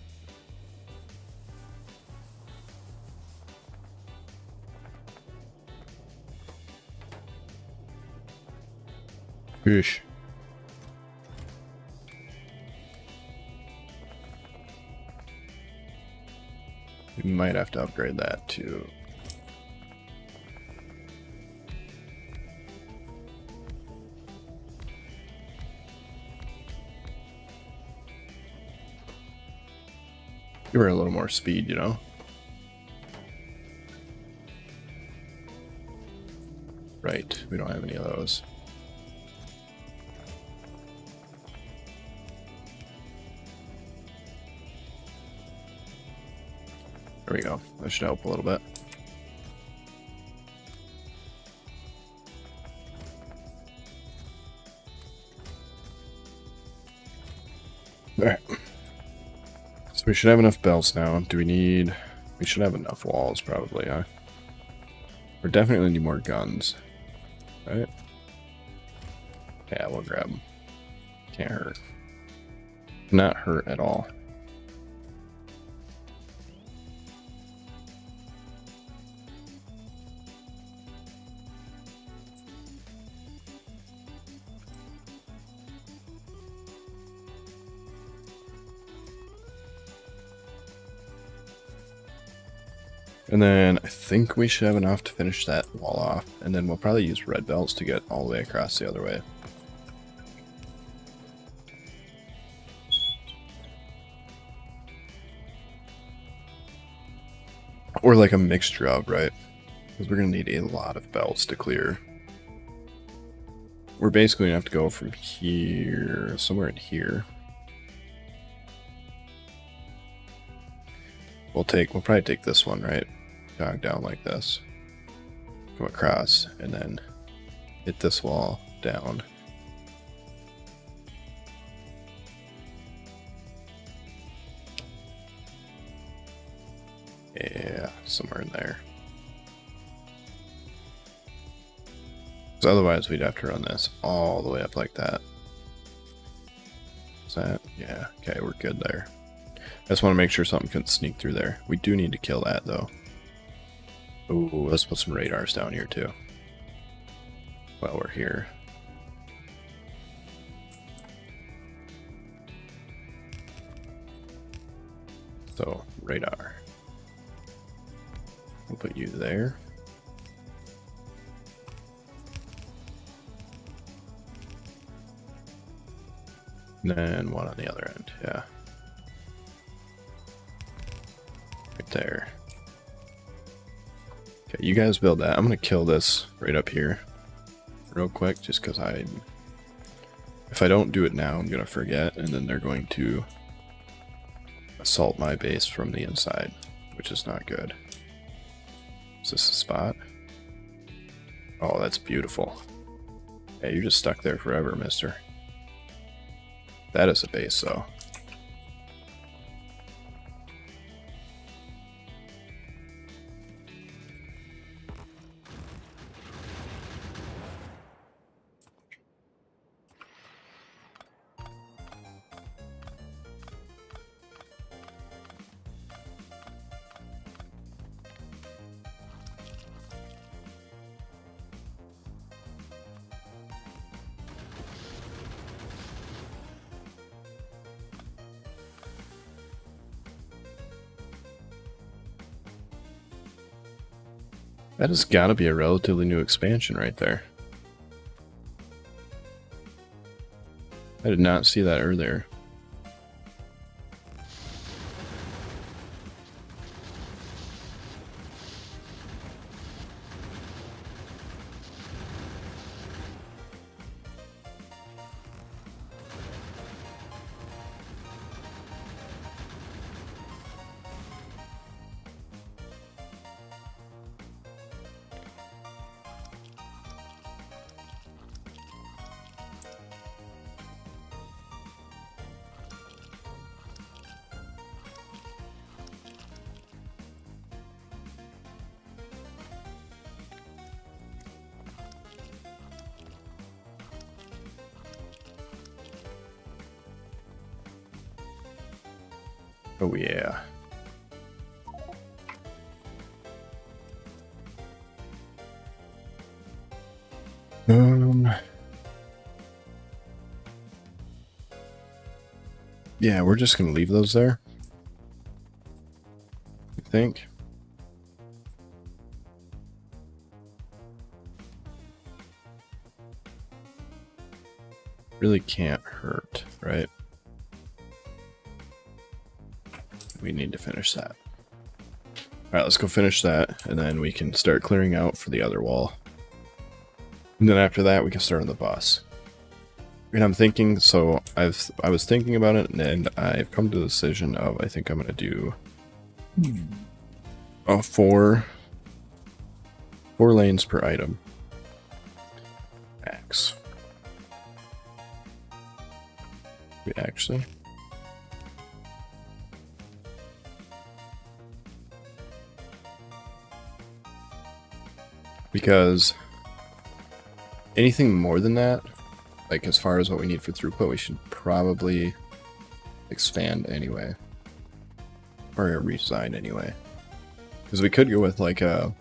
Whoosh. We might have to upgrade that too. Give her a little more speed, you know? Right, we don't have any of those. There we go. That should help a little bit. Alright. So we should have enough belts now. Do we need... We should have enough walls, probably, huh? We definitely need more guns. Right? Yeah, we'll grab them. Can't hurt. Not hurt at all. And then I think we should have enough to finish that wall off. And then we'll probably use red belts to get all the way across the other way. Or like a mixture of, right? Because we're going to need a lot of belts to clear. We're basically going to have to go from here, somewhere in here. We'll probably take this one, right? Jog down like this. Go across, and then hit this wall down. Yeah, somewhere in there. Because otherwise we'd have to run this all the way up like that. Is that? Yeah, okay, we're good there. I just want to make sure something couldn't sneak through there. We do need to kill that, though. Ooh, let's put some radars down here, too. While we're here. So, radar. We'll put you there. And then one on the other end, yeah. Right there. Okay, you guys build that. I'm gonna kill this right up here real quick, just because if I don't do it now, I'm gonna forget, and then they're going to assault my base from the inside, which is not good. Is this a spot? Oh, that's beautiful. Hey, you're just stuck there forever, mister. That is a base, though. That has got to be a relatively new expansion right there. I did not see that earlier. Oh yeah. Yeah, we're just gonna leave those there. I think. Really can't hurt, right? We need to finish that. Alright, let's go finish that, and then we can start clearing out for the other wall. And then after that, we can start on the bus. And I'm thinking, so I was thinking about it, and I've come to the decision of I think I'm gonna do four lanes per item. Max. We actually. Because anything more than that, like as far as what we need for throughput, we should probably expand anyway. Or redesign anyway. Because we could go with like a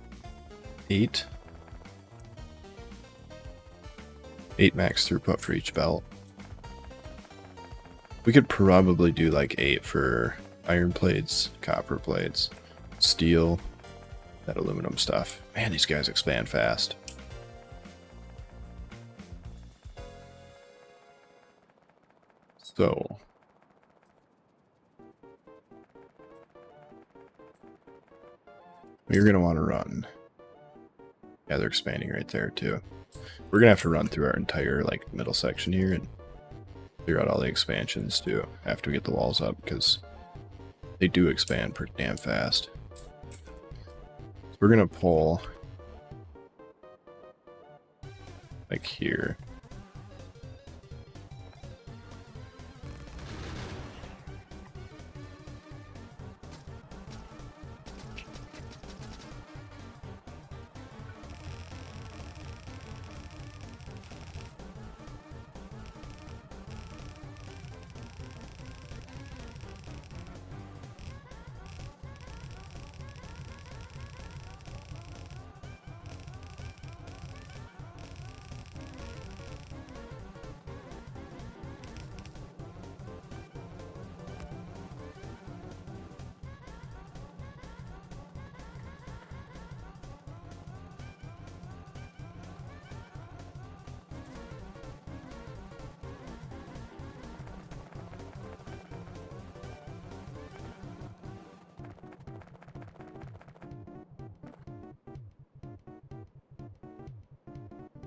8 max throughput for each belt. We could probably do like 8 for iron plates, copper plates, steel, that aluminum stuff. Man, these guys expand fast. So you're going to want to run. Yeah, they're expanding right there too. We're going to have to run through our entire like middle section here and figure out all the expansions too after we get the walls up, because they do expand pretty damn fast. So we're going to pull like here.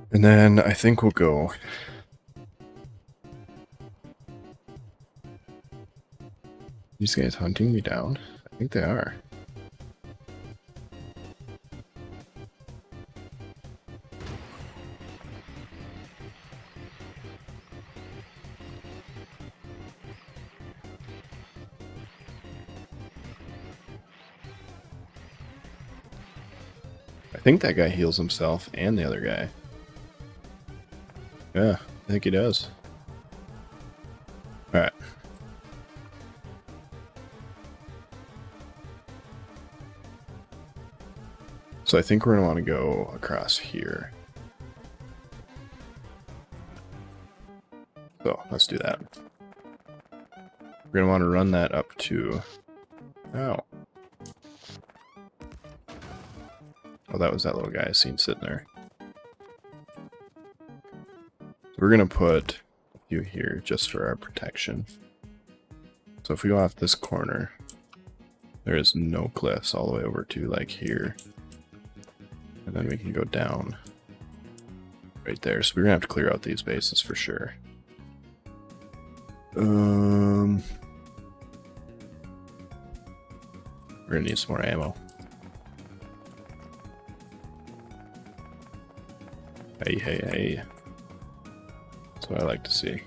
And then I think we'll go. These guys hunting me down? I think they are. I think that guy heals himself and the other guy. Yeah, I think he does. Alright. So I think we're going to want to go across here. So let's do that. We're going to want to run that up to... Oh. Oh, that was that little guy I seen sitting there. We're going to put a few here just for our protection. So if we go off this corner, there is no cliffs all the way over to like here. And then we can go down right there. So we're going to have to clear out these bases for sure. We're going to need some more ammo. Hey, hey, hey. That's what I like to see.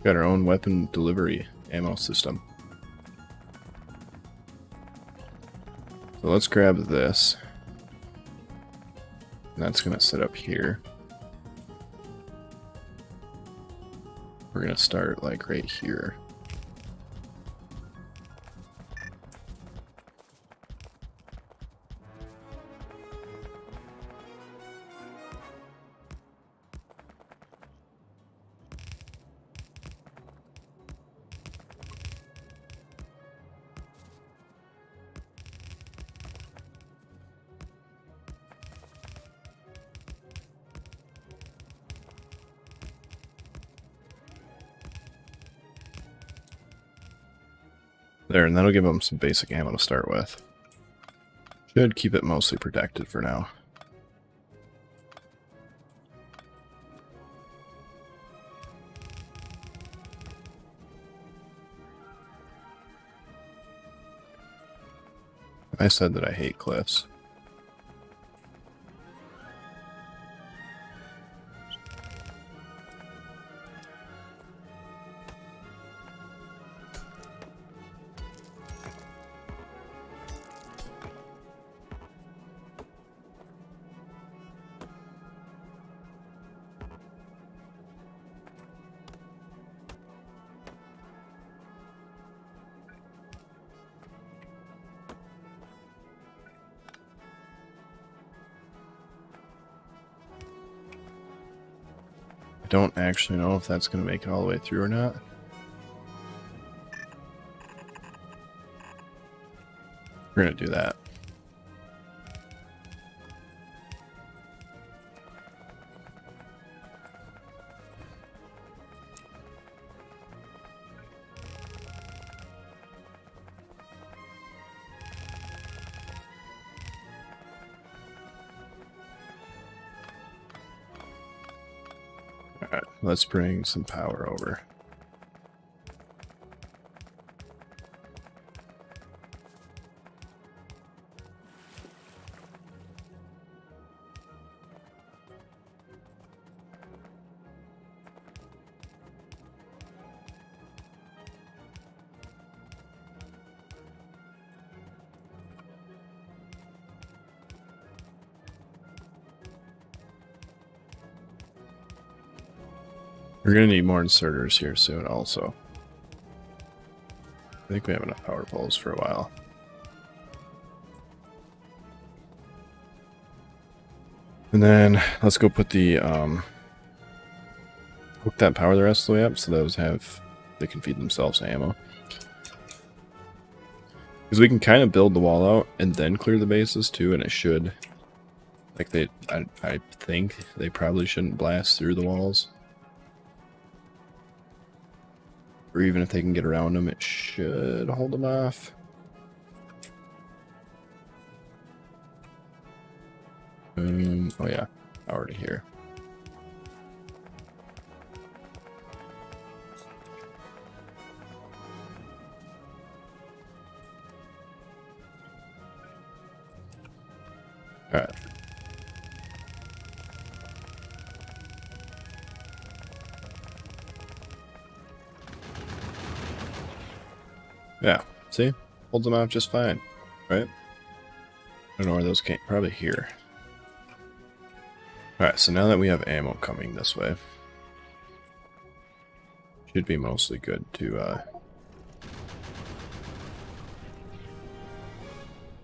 Got our own weapon delivery ammo system. So let's grab this. And that's going to sit up here. We're going to start like right here. There, and that'll give them some basic ammo to start with. Should keep it mostly protected for now. I said that I hate cliffs. I don't actually know if that's going to make it all the way through or not. We're going to do that. Alright, let's bring some power over. We're going to need more inserters here soon also. I think we have enough power poles for a while. And then let's go put the hook that power the rest of the way up so those they can feed themselves ammo. Because we can kind of build the wall out and then clear the bases too, and it should, like I think they probably shouldn't blast through the walls. Or even if they can get around them, it should hold them off. Oh yeah, already here. All right. Yeah, see? Holds them out just fine, right? I don't know where those came. Probably here. Alright, so now that we have ammo coming this way, should be mostly good to,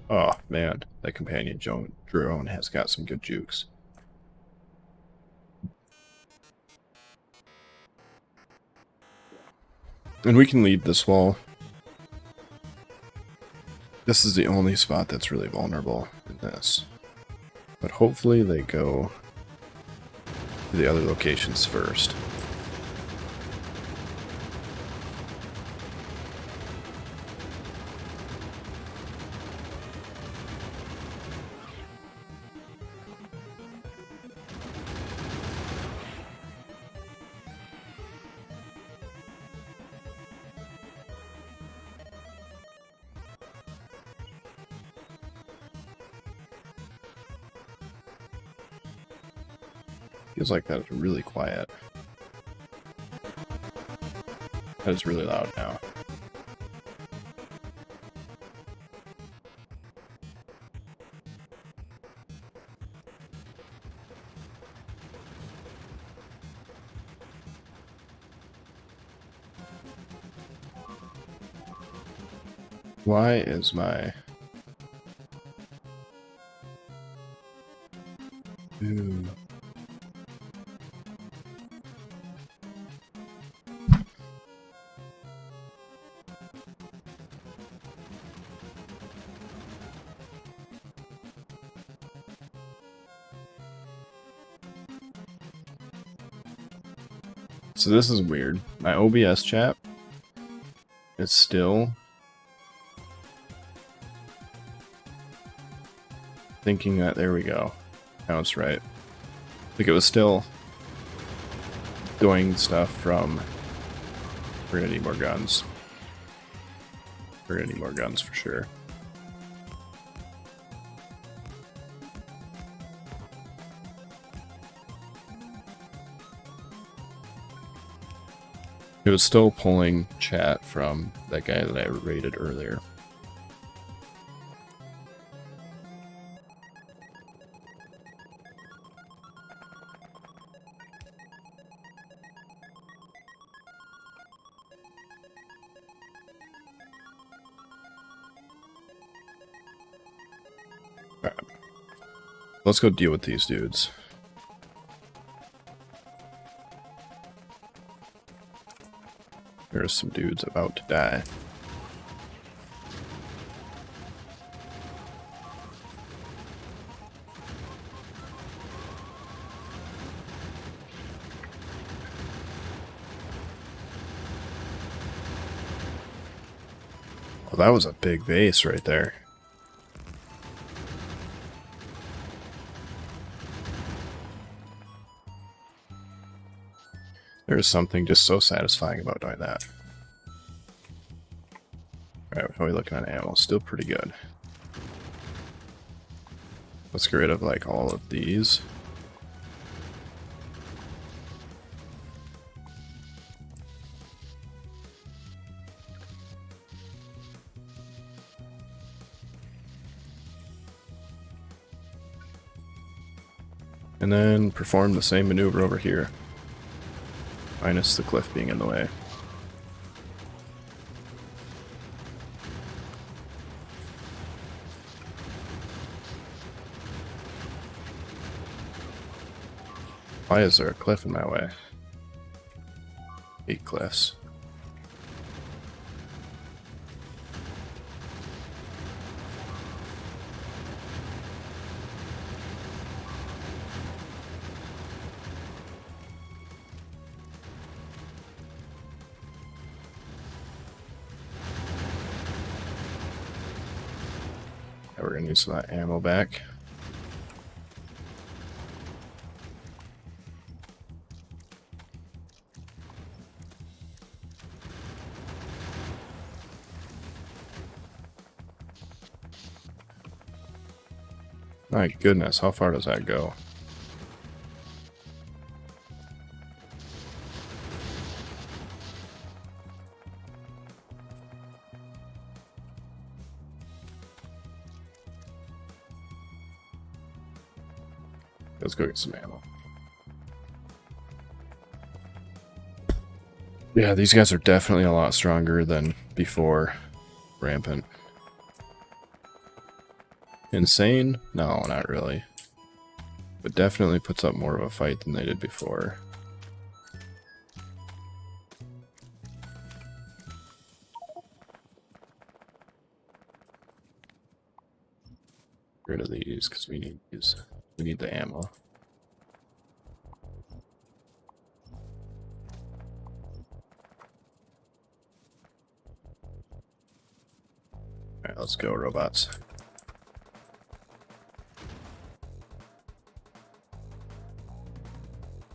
Oh, man. That companion drone has got some good jukes. And we can leave this wall. This is the only spot that's really vulnerable in this. But hopefully they go to the other locations first. Feels like that is really quiet. That is really loud now. Why is my... Ooh. So this is weird. My OBS chat is still thinking that, there we go. Now it's right. Like it was still doing stuff from, we're gonna need more guns. We're gonna need more guns for sure. It was still pulling chat from that guy that I raided earlier. Alright. Let's go deal with these dudes. There's some dudes about to die. Well, that was a big base right there. There's something just so satisfying about doing that. Alright, how are we looking at ammo? Still pretty good. Let's get rid of like all of these. And then perform the same maneuver over here. Minus the cliff being in the way. Why is there a cliff in my way? 8 cliffs. We're gonna use some of that ammo back. My goodness, how far does that go? Let's go get some ammo. Yeah, these guys are definitely a lot stronger than before Rampant. Insane? No, not really. But definitely puts up more of a fight than they did before. Get rid of these because we need these. We need the ammo. Alright, let's go, robots.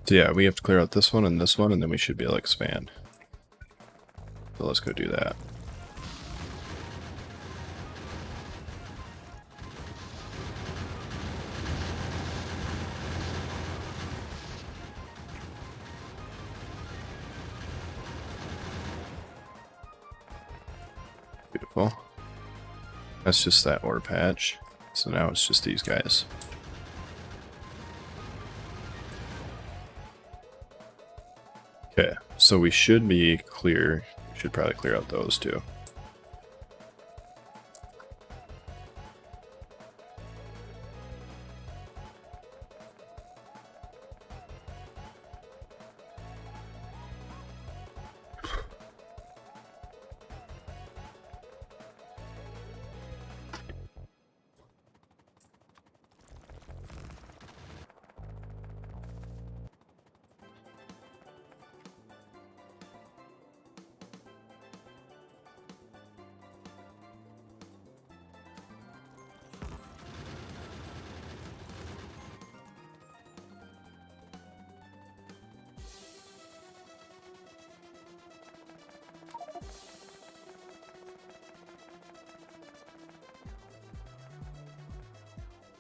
So yeah, we have to clear out this one, and then we should be able to expand. So let's go do that. Beautiful. That's just that ore patch. So now it's just these guys. Okay, so we should be clear. We should probably clear out those two.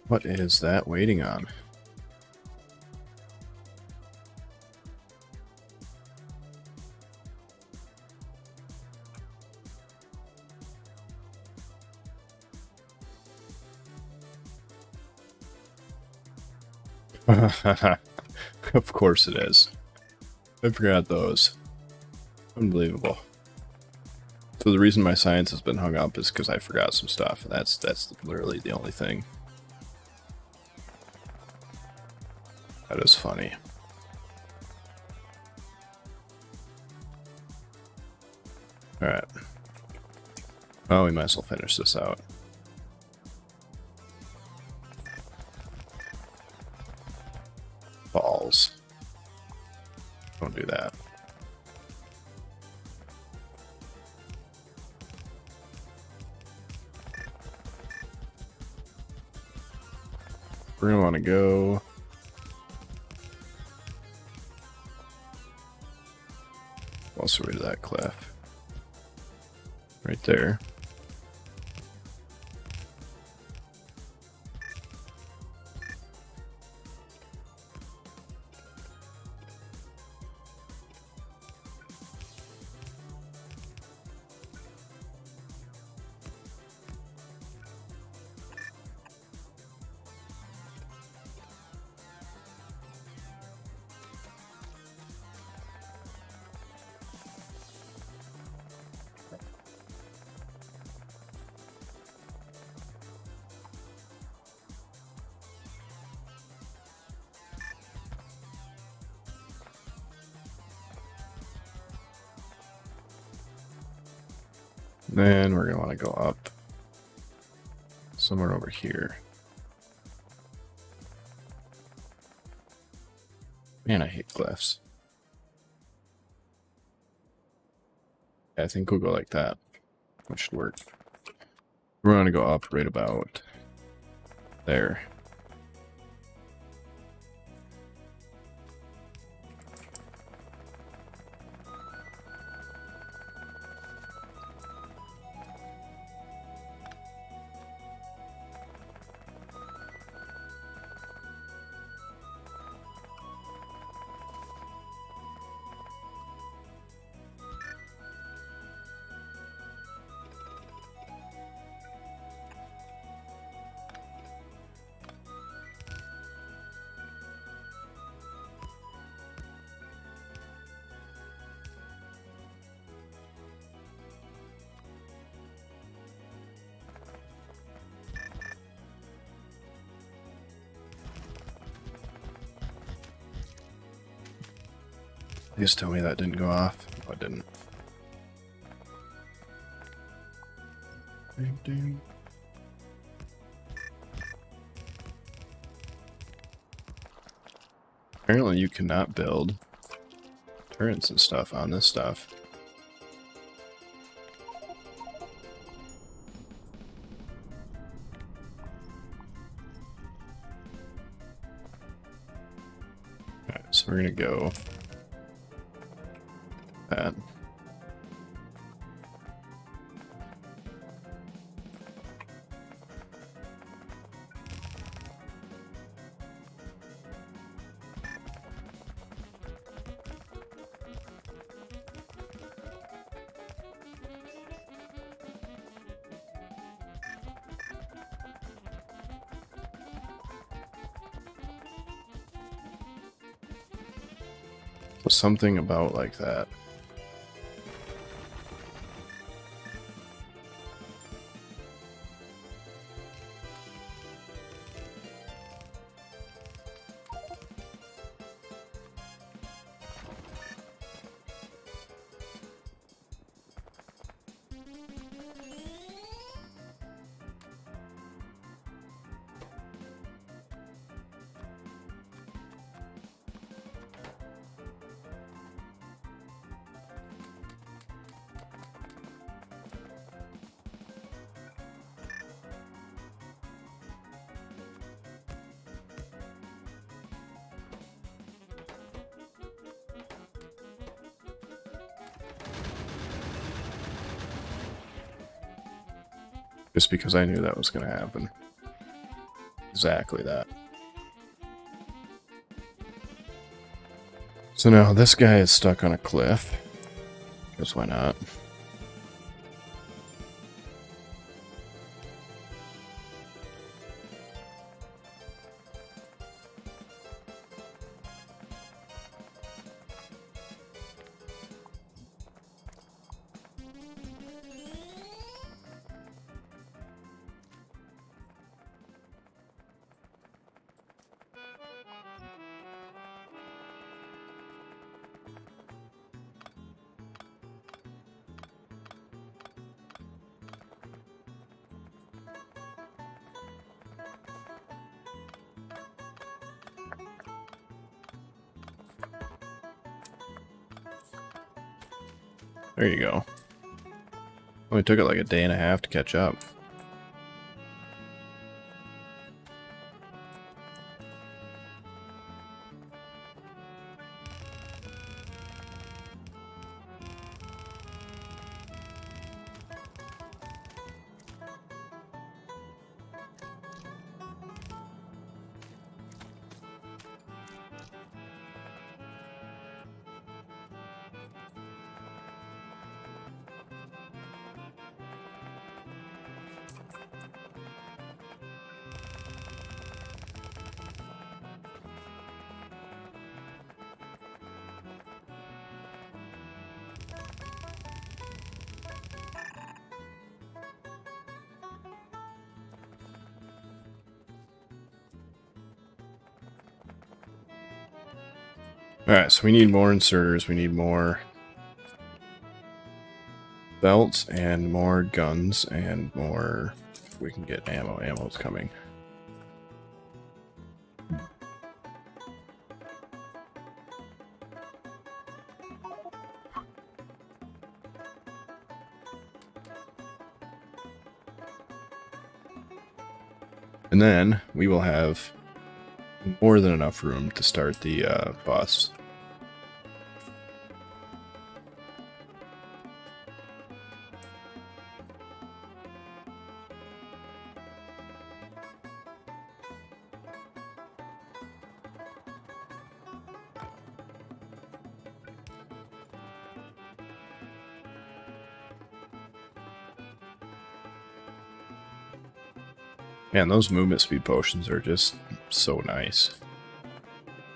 What is that waiting on? Of course it is. I forgot those. Unbelievable. So the reason my science has been hung up is because I forgot some stuff. That's literally the only thing. That is funny. Alright. Oh, we might as well finish this out. Balls. Don't do that. We're gonna want to go. Also, way to that cliff. Right there. Then we're gonna want to go up somewhere over here. Man, I hate cliffs. I think we'll go like that. That should work. We're gonna go up right about there. Please tell me that didn't go off. No, it didn't. Ding, ding. Apparently you cannot build turrets and stuff on this stuff. Alright, so we're gonna go that. Something about like that. Just because I knew that was going to happen. Exactly that. So now this guy is stuck on a cliff. Because why not? There you go. Only took it like a day and a half to catch up. Alright, so we need more inserters, we need more belts, and more guns, and more... We can get ammo. Ammo's coming. And then we will have more than enough room to start the bus. Man, those movement speed potions are just so nice.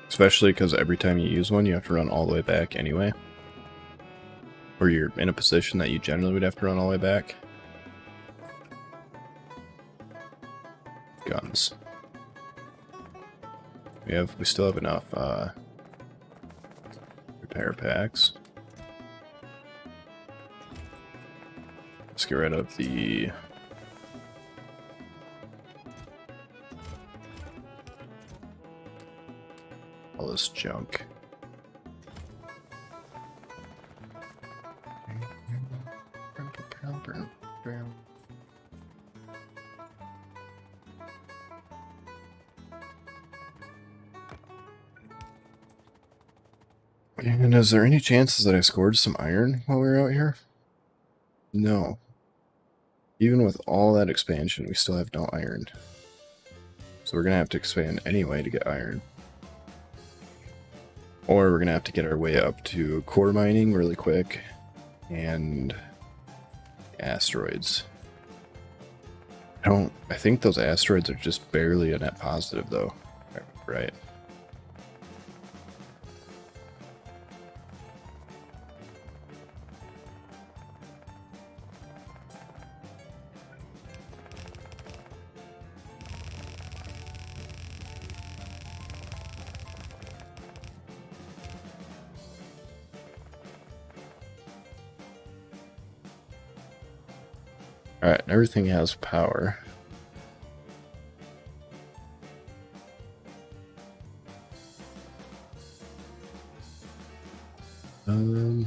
Especially because every time you use one, you have to run all the way back anyway. Or you're in a position that you generally would have to run all the way back. Guns. We still have enough repair packs. Let's get rid of the... all this junk. And is there any chances that I scored some iron while we were out here? No. Even with all that expansion, we still have no iron. So we're going to have to expand anyway to get iron. Or we're going to have to get our way up to core mining really quick. And asteroids. I think those asteroids are just barely a net positive though. Right. Alright, everything has power.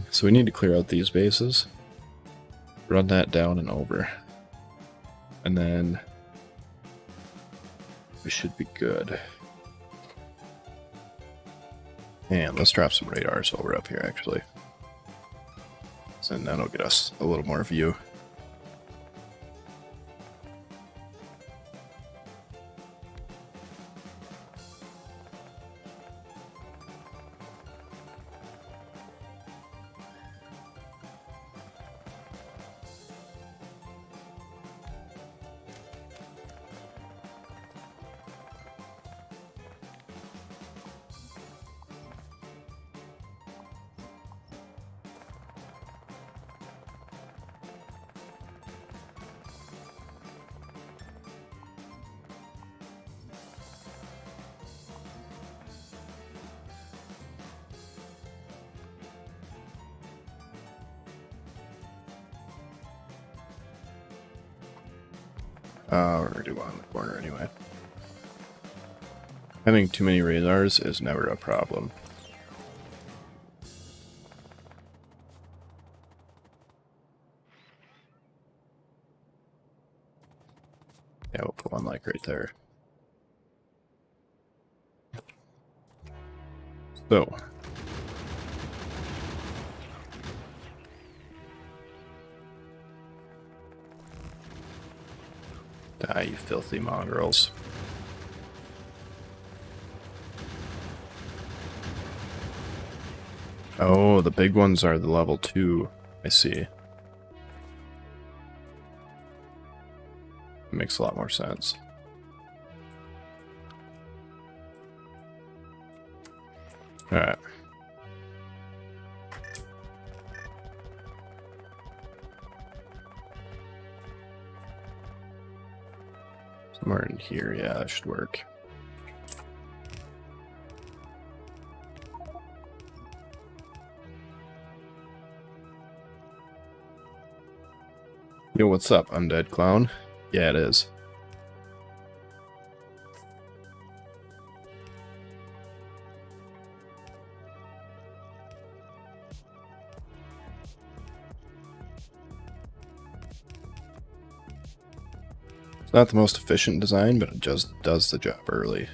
So we need to clear out these bases. Run that down and over. And then we should be good. And let's drop some radars while we're up here actually. And that'll get us a little more view. We're gonna do one in the corner anyway. Having too many radars is never a problem. Yeah, we'll put one like right there. So. Die, you filthy mongrels. Oh, the big ones are the level 2. I see. It makes a lot more sense. Alright. Somewhere in here, yeah, that should work. Yo, what's up, undead clown? Yeah, it is. It's not the most efficient design, but it just does the job early.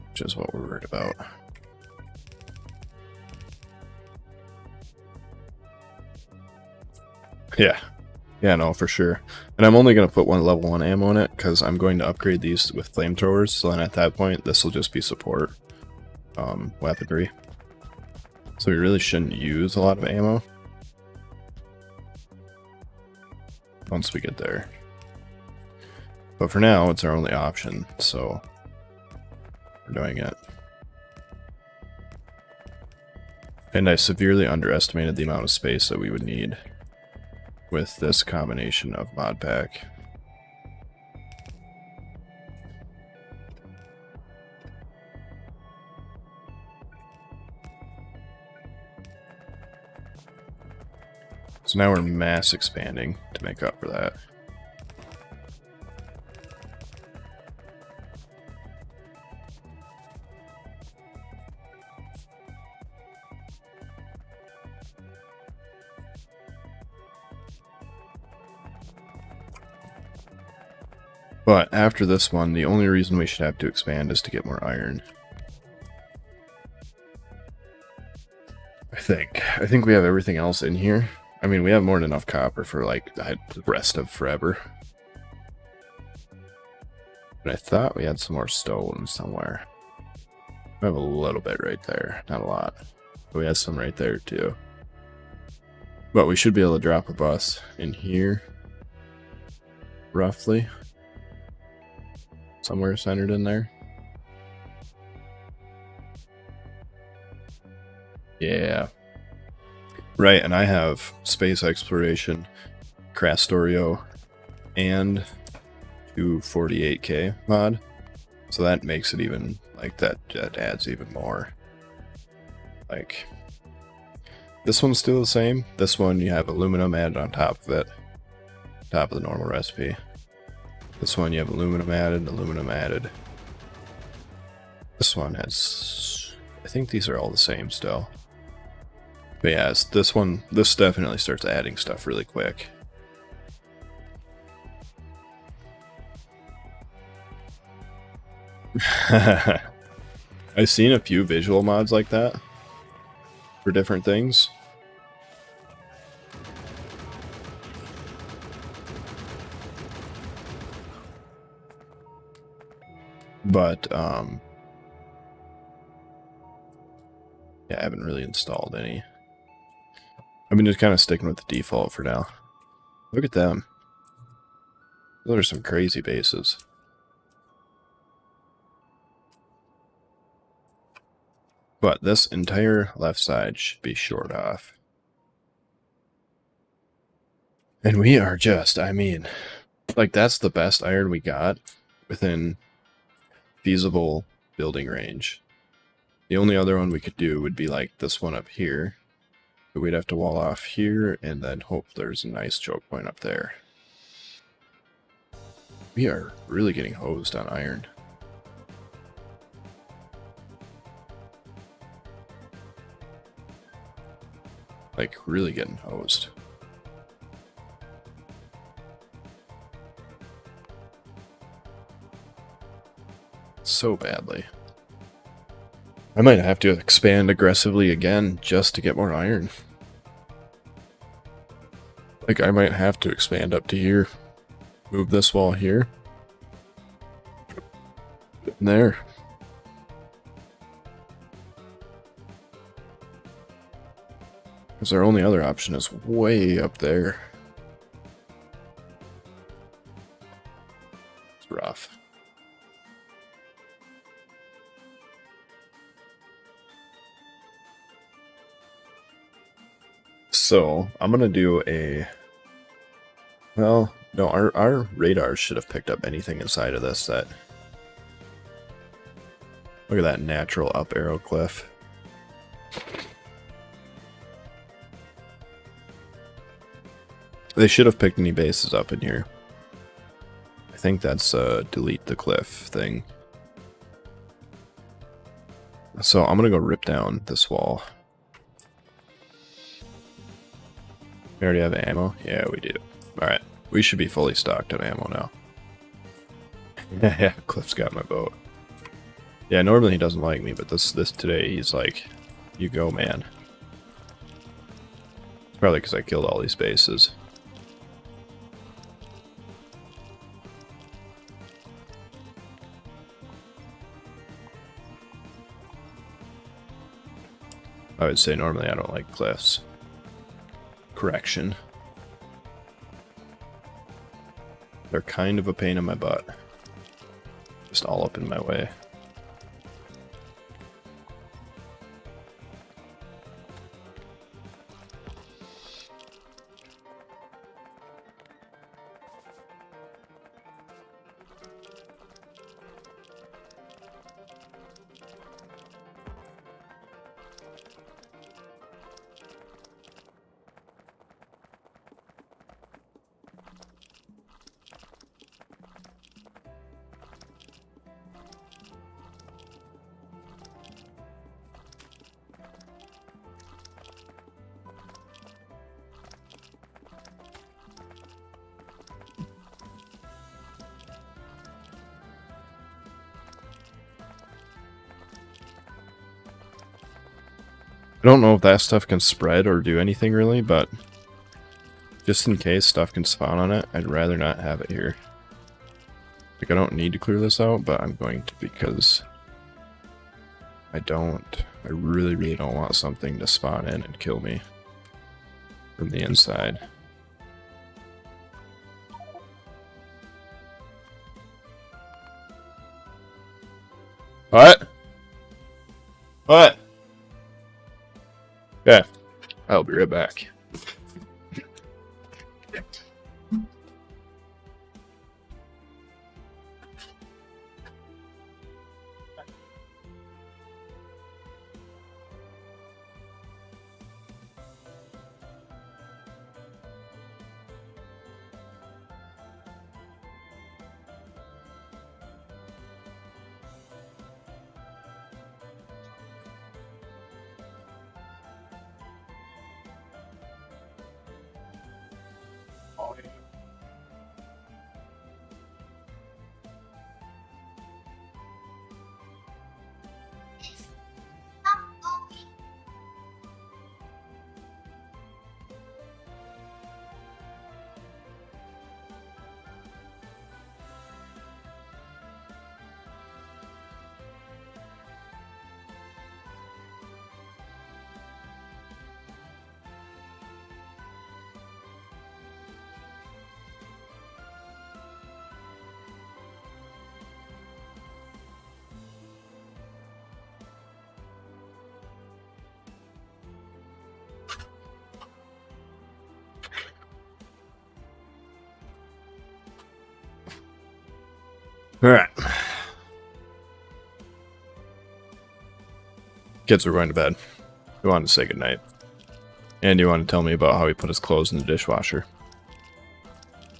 Which is what we're worried about. Yeah. Yeah, no, for sure. And I'm only going to put one level 1 ammo in it, because I'm going to upgrade these with flamethrowers, so then at that point, this will just be support weaponry. So we really shouldn't use a lot of ammo once we get there. But for now, it's our only option, so we're doing it. And I severely underestimated the amount of space that we would need with this combination of mod pack. So now we're mass expanding to make up for that. But after this one, the only reason we should have to expand is to get more iron. I think we have everything else in here. I mean, we have more than enough copper for, like, the rest of forever. But I thought we had some more stone somewhere. We have a little bit right there. Not a lot. But we have some right there, too. But we should be able to drop a bus in here. Roughly. Somewhere centered in there. Yeah. Right, and I have Space Exploration, Krastorio, and 248k mod. So that makes it even, like, that adds even more. Like, this one's still the same. This one, you have aluminum added on top of it. Top of the normal recipe. This one, you have aluminum added, aluminum added. This one has... I think these are all the same still. But yeah, this one, this definitely starts adding stuff really quick. I've seen a few visual mods like that for different things. But, yeah, I haven't really installed any. I've been just kind of sticking with the default for now. Look at them. Those are some crazy bases. But this entire left side should be shored off. And we are just, I mean, like, that's the best iron we got within feasible building range. The only other one we could do would be like this one up here. But we'd have to wall off here and then hope there's a nice choke point up there. We are really getting hosed on iron. Like, really getting hosed. So badly. I might have to expand aggressively again just to get more iron. Like, I might have to expand up to here. Move this wall here. And there. Because our only other option is way up there. It's rough. So, I'm going to do a... Well, no, our radar should have picked up anything inside of this that... Look at that natural up arrow cliff. They should have picked any bases up in here. I think that's delete the cliff thing. So I'm going to go rip down this wall. We already have ammo? Yeah, we do. Alright, we should be fully stocked on ammo now. Yeah, Cliff's got my boat. Yeah, normally he doesn't like me, but this today he's like, you go, man. It's probably because I killed all these bases. I would say normally I don't like cliffs. Correction. They're kind of a pain in my butt. Just all up in my way. I don't know if that stuff can spread or do anything really, but just in case stuff can spawn on it, I'd rather not have it here. Like, I don't need to clear this out, but I'm going to because I really, really don't want something to spawn in and kill me from the inside. What? What? Yeah, I'll be right back. Alright. Kids are going to bed. We wanted to say goodnight. And you want to tell me about how he put his clothes in the dishwasher.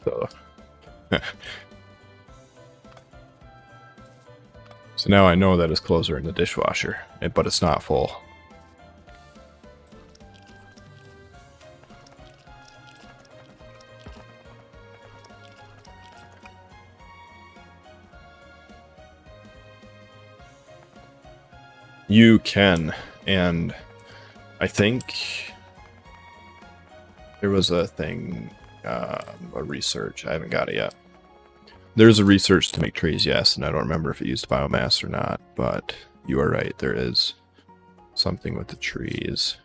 So, so now I know that his clothes are in the dishwasher, but it's not full. You can, and I think there was a thing, a research. I haven't got it yet. There's a research to make trees, yes, and I don't remember if it used biomass or not, but you are right, there is something with the trees.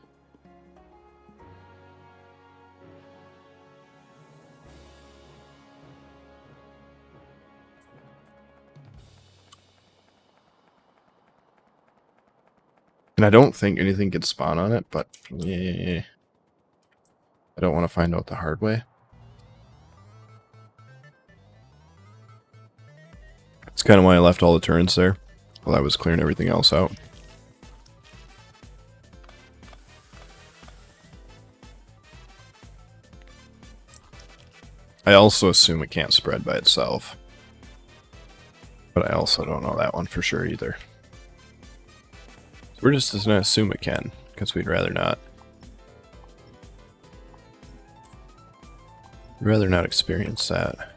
And I don't think anything can spawn on it, but yeah, I don't want to find out the hard way. That's kind of why I left all the turns there while I was clearing everything else out. I also assume it can't spread by itself, but I also don't know that one for sure either. So we're just going to assume it can, because we'd rather not. We'd rather not experience that.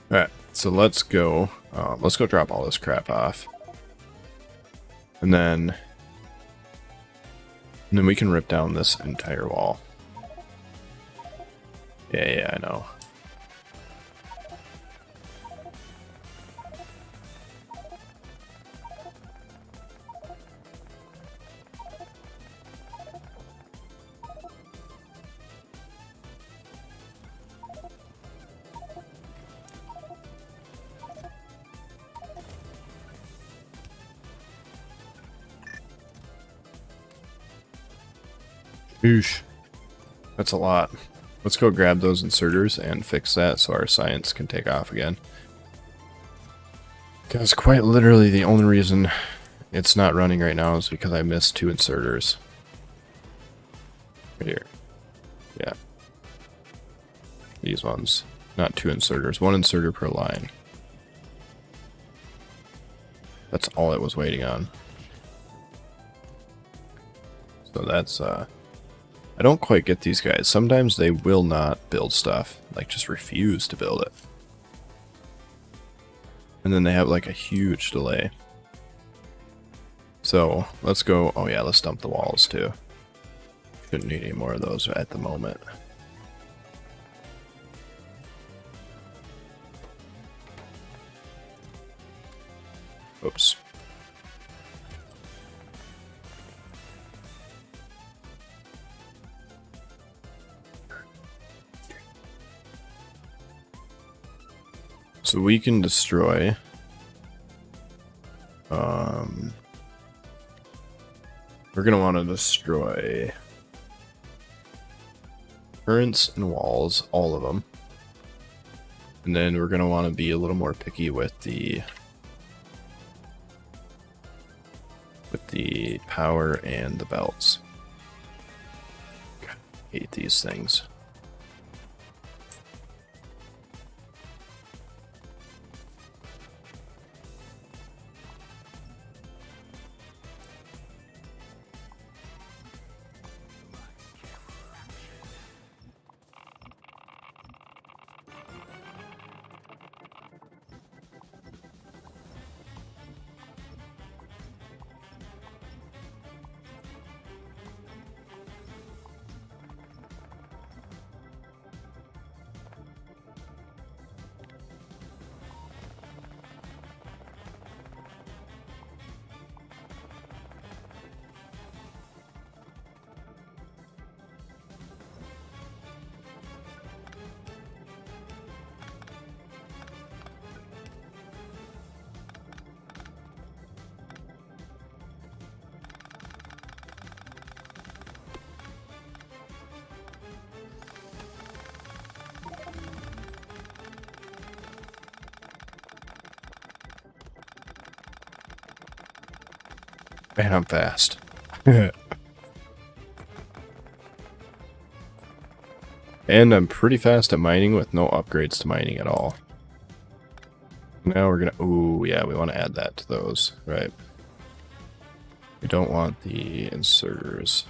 Alright, so let's go drop all this crap off. And then we can rip down this entire wall. Yeah, I know. Oosh. That's a lot. Let's go grab those inserters and fix that so our science can take off again. Because quite literally the only reason it's not running right now is because I missed 2 inserters. Right here. Yeah. These ones. Not 2 inserters. 1 inserter per line. That's all it was waiting on. So that's, I don't quite get these guys. Sometimes they will not build stuff. Like, just refuse to build it. And then they have like a huge delay. So let's go. Oh yeah, let's dump the walls too. Shouldn't need any more of those at the moment. Oops. So we can destroy we're gonna want to destroy turrets and walls, all of them. And then we're gonna want to be a little more picky with the power and the belts. God, I hate these things. Man, I'm fast. And I'm pretty fast at mining with no upgrades to mining at all. Now we're gonna... Ooh, yeah, we want to add that to those, right? We don't want the inserters.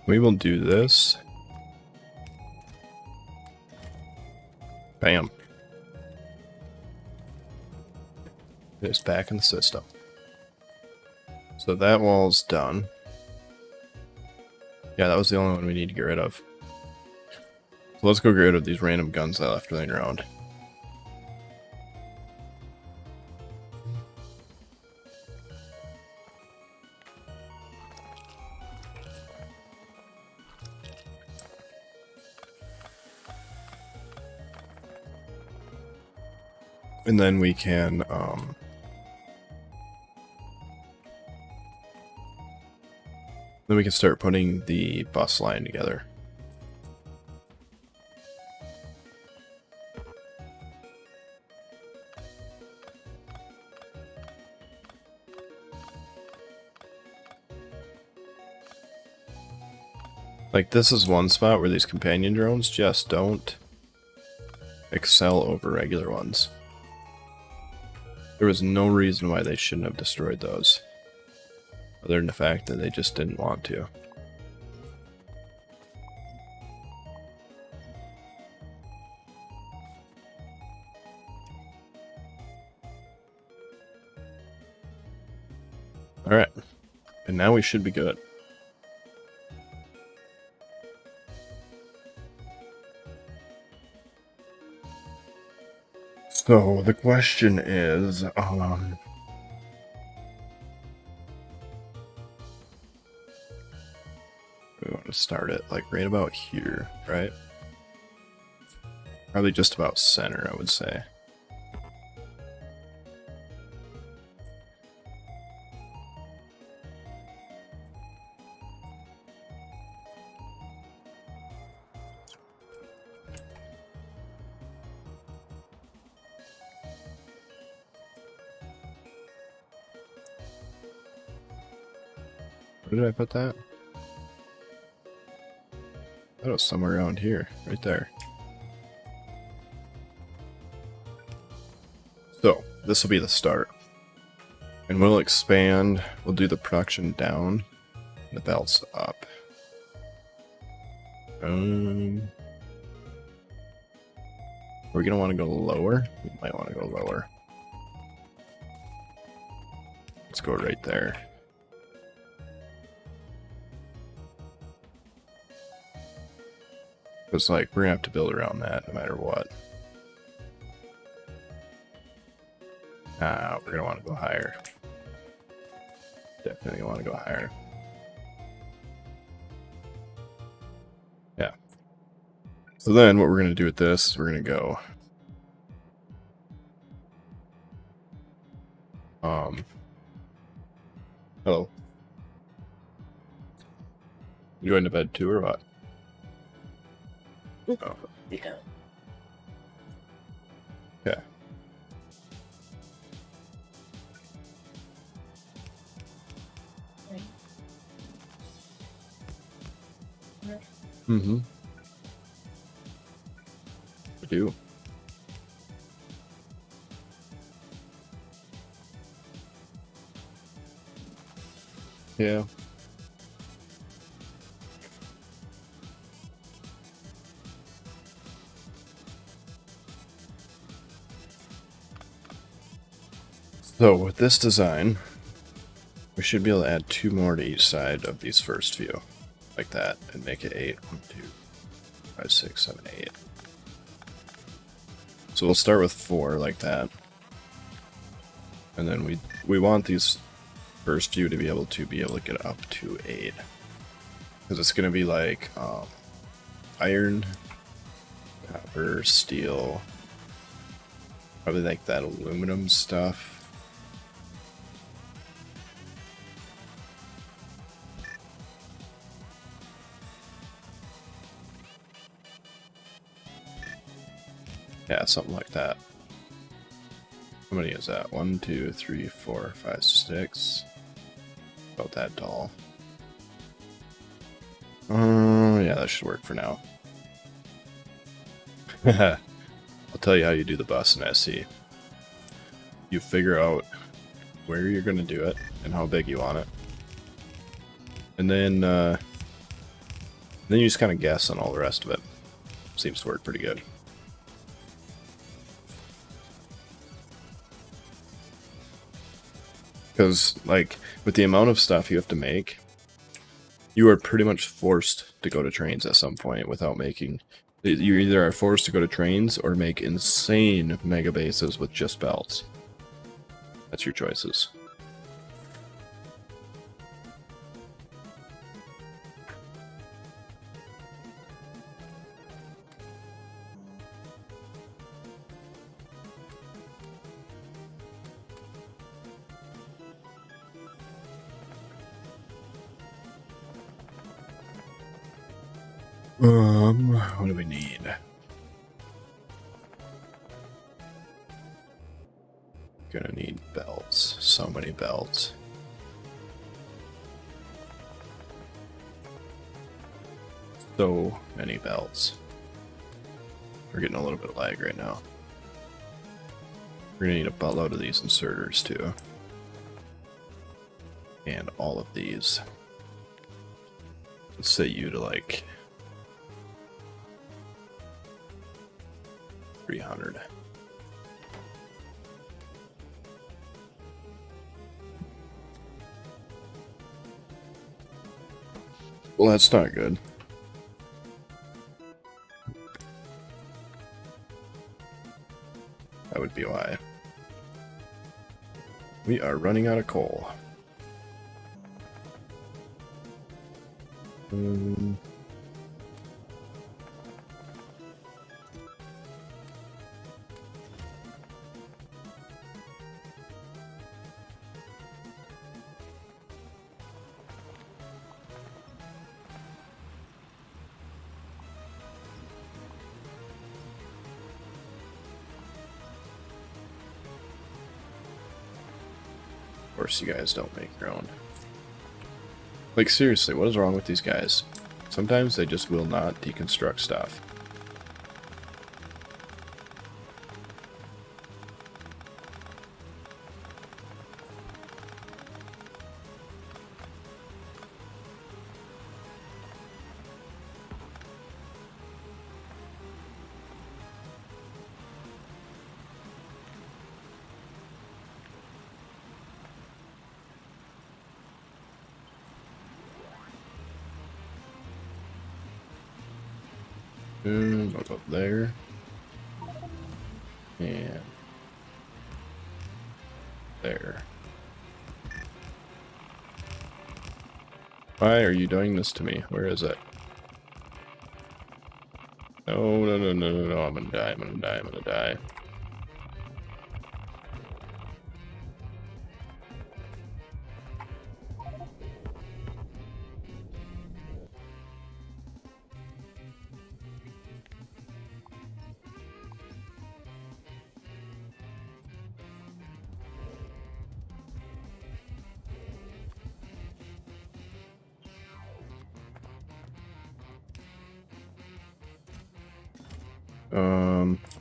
We will do this. Bam. It's back in the system. So that wall's done. Yeah, that was the only one we need to get rid of. So let's go get rid of these random guns that I left laying around. And then we can, then we can start putting the bus line together. Like, this is one spot where these companion drones just don't excel over regular ones. There was no reason why they shouldn't have destroyed those, other than the fact that they just didn't want to. Alright, and now we should be good. So the question is, we want to start it like right about here, right? Probably just about center, I would say. Where did I put that? That was somewhere around here, right there. So, this will be the start. And we'll expand, we'll do the production down, and the belts up. We're gonna want to go lower? We might want to go lower. Let's go right there. It's like, we're gonna have to build around that no matter what. We're gonna want to go higher. Definitely want to go higher. Yeah. So then what we're gonna do with this, we're gonna go hello. You going to bed too or what? Oh. Yeah. Yeah. Mm-hmm. I do. Yeah. So with this design, we should be able to add 2 more to each side of these first few. Like that, and make it 8. 1, 2, 5, 6, 7, 8. So we'll start with 4 like that. And then we want these first few to be able to get up to 8. Because it's going to be like iron, copper, steel, probably like that aluminum stuff. Yeah, something like that. How many is that? 1, 2, 3, 4, 5, 6. About that tall. Yeah, that should work for now. I'll tell you how you do the bus in SC. You figure out where you're going to do it and how big you want it. And then you just kind of guess on all the rest of it. Seems to work pretty good. Because, like, with the amount of stuff you have to make, you are pretty much forced to go to trains at some point without making... You either are forced to go to trains or make insane mega bases with just belts. That's your choices. What do we need? Gonna need belts. So many belts. So many belts. We're getting a little bit of lag right now. We're gonna need a buttload of these inserters too. And all of these. Let's set you to like 300. Well, that's not good. That would be why. We are running out of coal. Of course, you guys don't make your own. Like, seriously, what is wrong with these guys? Sometimes they just will not deconstruct stuff. I'll go there. And there. Why are you doing this to me? Where is it? No, no, no, no, no, no. I'm gonna die, I'm gonna die, I'm gonna die.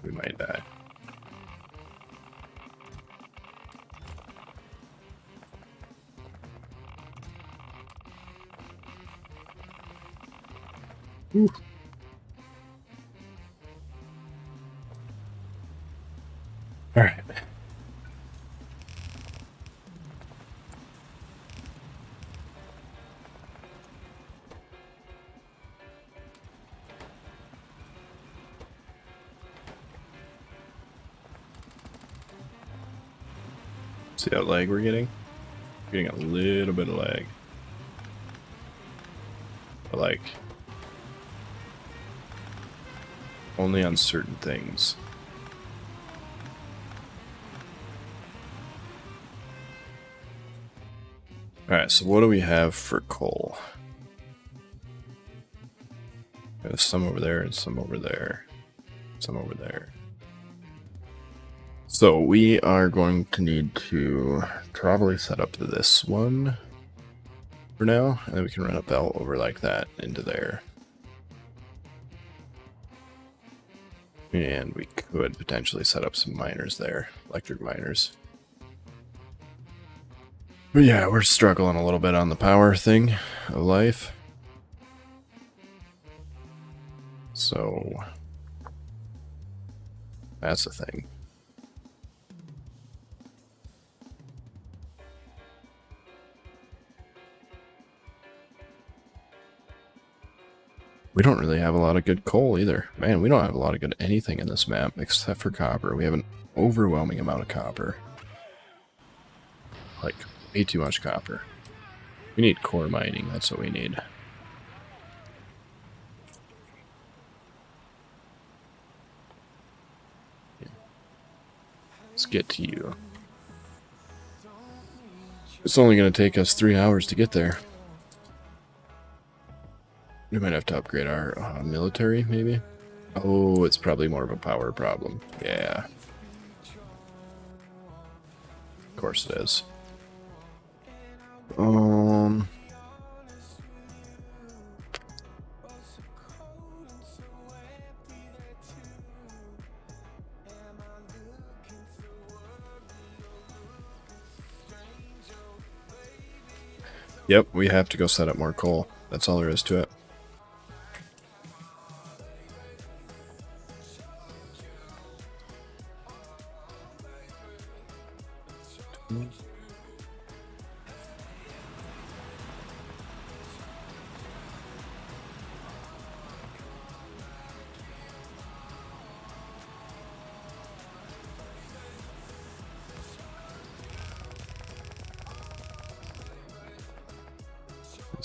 We might die. Ooh. All right. See that lag we're getting? We're getting a little bit of lag. But like, only on certain things. Alright, so what do we have for coal? We have some over there and some over there. Some over there. So we are going to need to probably set up this one for now, and then we can run a belt over like that into there. And we could potentially set up some miners there, electric miners. But yeah, we're struggling a little bit on the power thing of life. So that's the thing. We don't really have a lot of good coal either. Man, we don't have a lot of good anything in this map except for copper. We have an overwhelming amount of copper. Like, way too much copper. We need core mining, that's what we need. Yeah. Let's get to you. It's only going to take us 3 hours to get there. We might have to upgrade our military, maybe? Oh, it's probably more of a power problem. Yeah. Of course it is. Yep, we have to go set up more coal. That's all there is to it.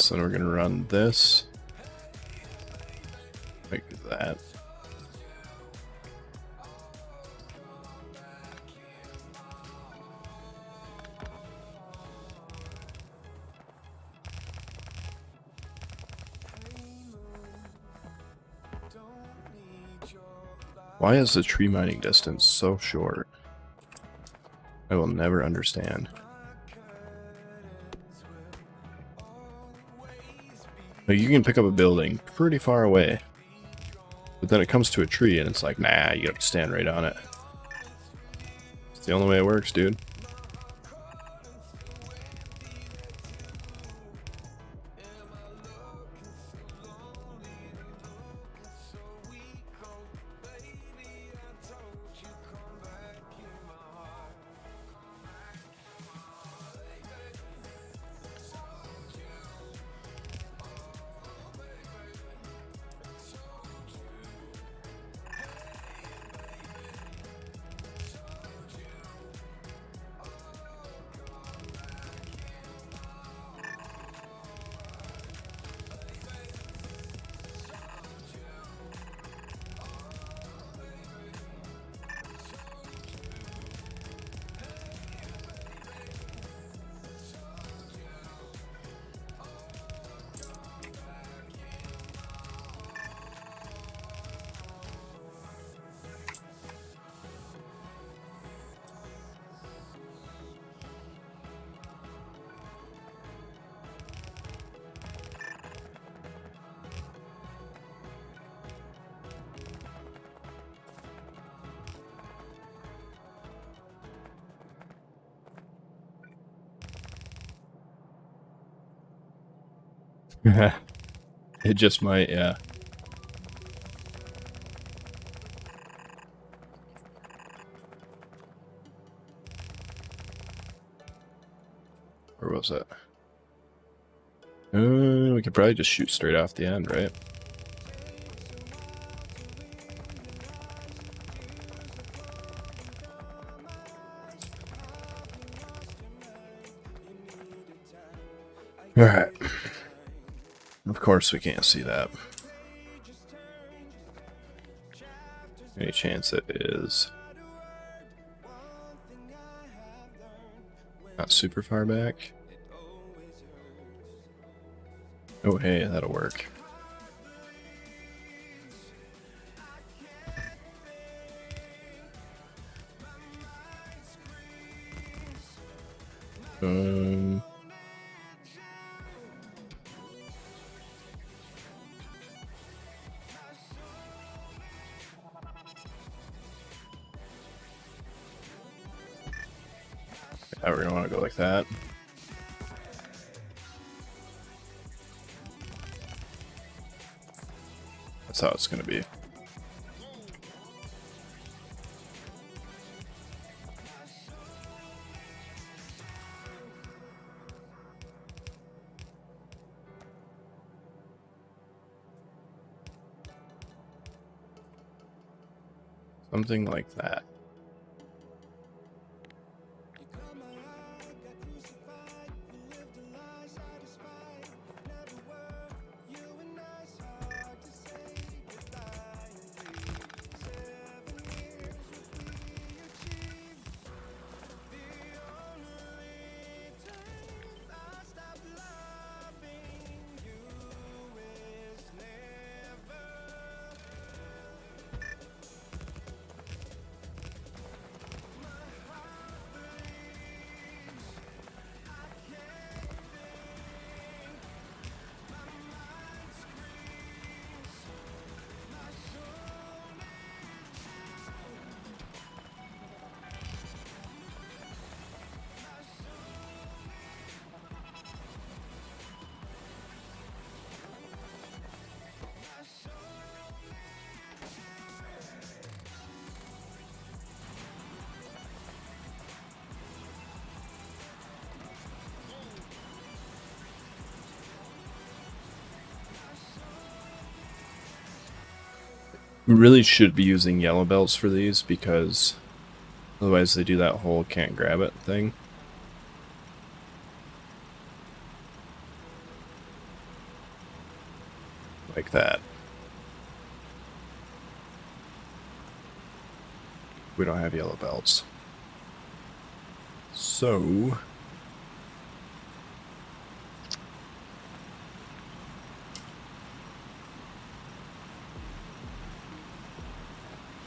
So we're gonna run this like that. Why is the tree mining distance so short? I will never understand. Like, you can pick up a building pretty far away, but then it comes to a tree and it's like, nah, you have to stand right on it. It's the only way it works, dude. It just might, yeah. Where was that? We could probably just shoot straight off the end, right? Alright. Of course we can't see that. Any chance it is not super far back? Oh, hey, that'll work. Yeah, we're gonna want to go like that. That's how it's gonna be. Something like that. We really should be using yellow belts for these because otherwise they do that whole can't grab it thing. Like that. We don't have yellow belts. So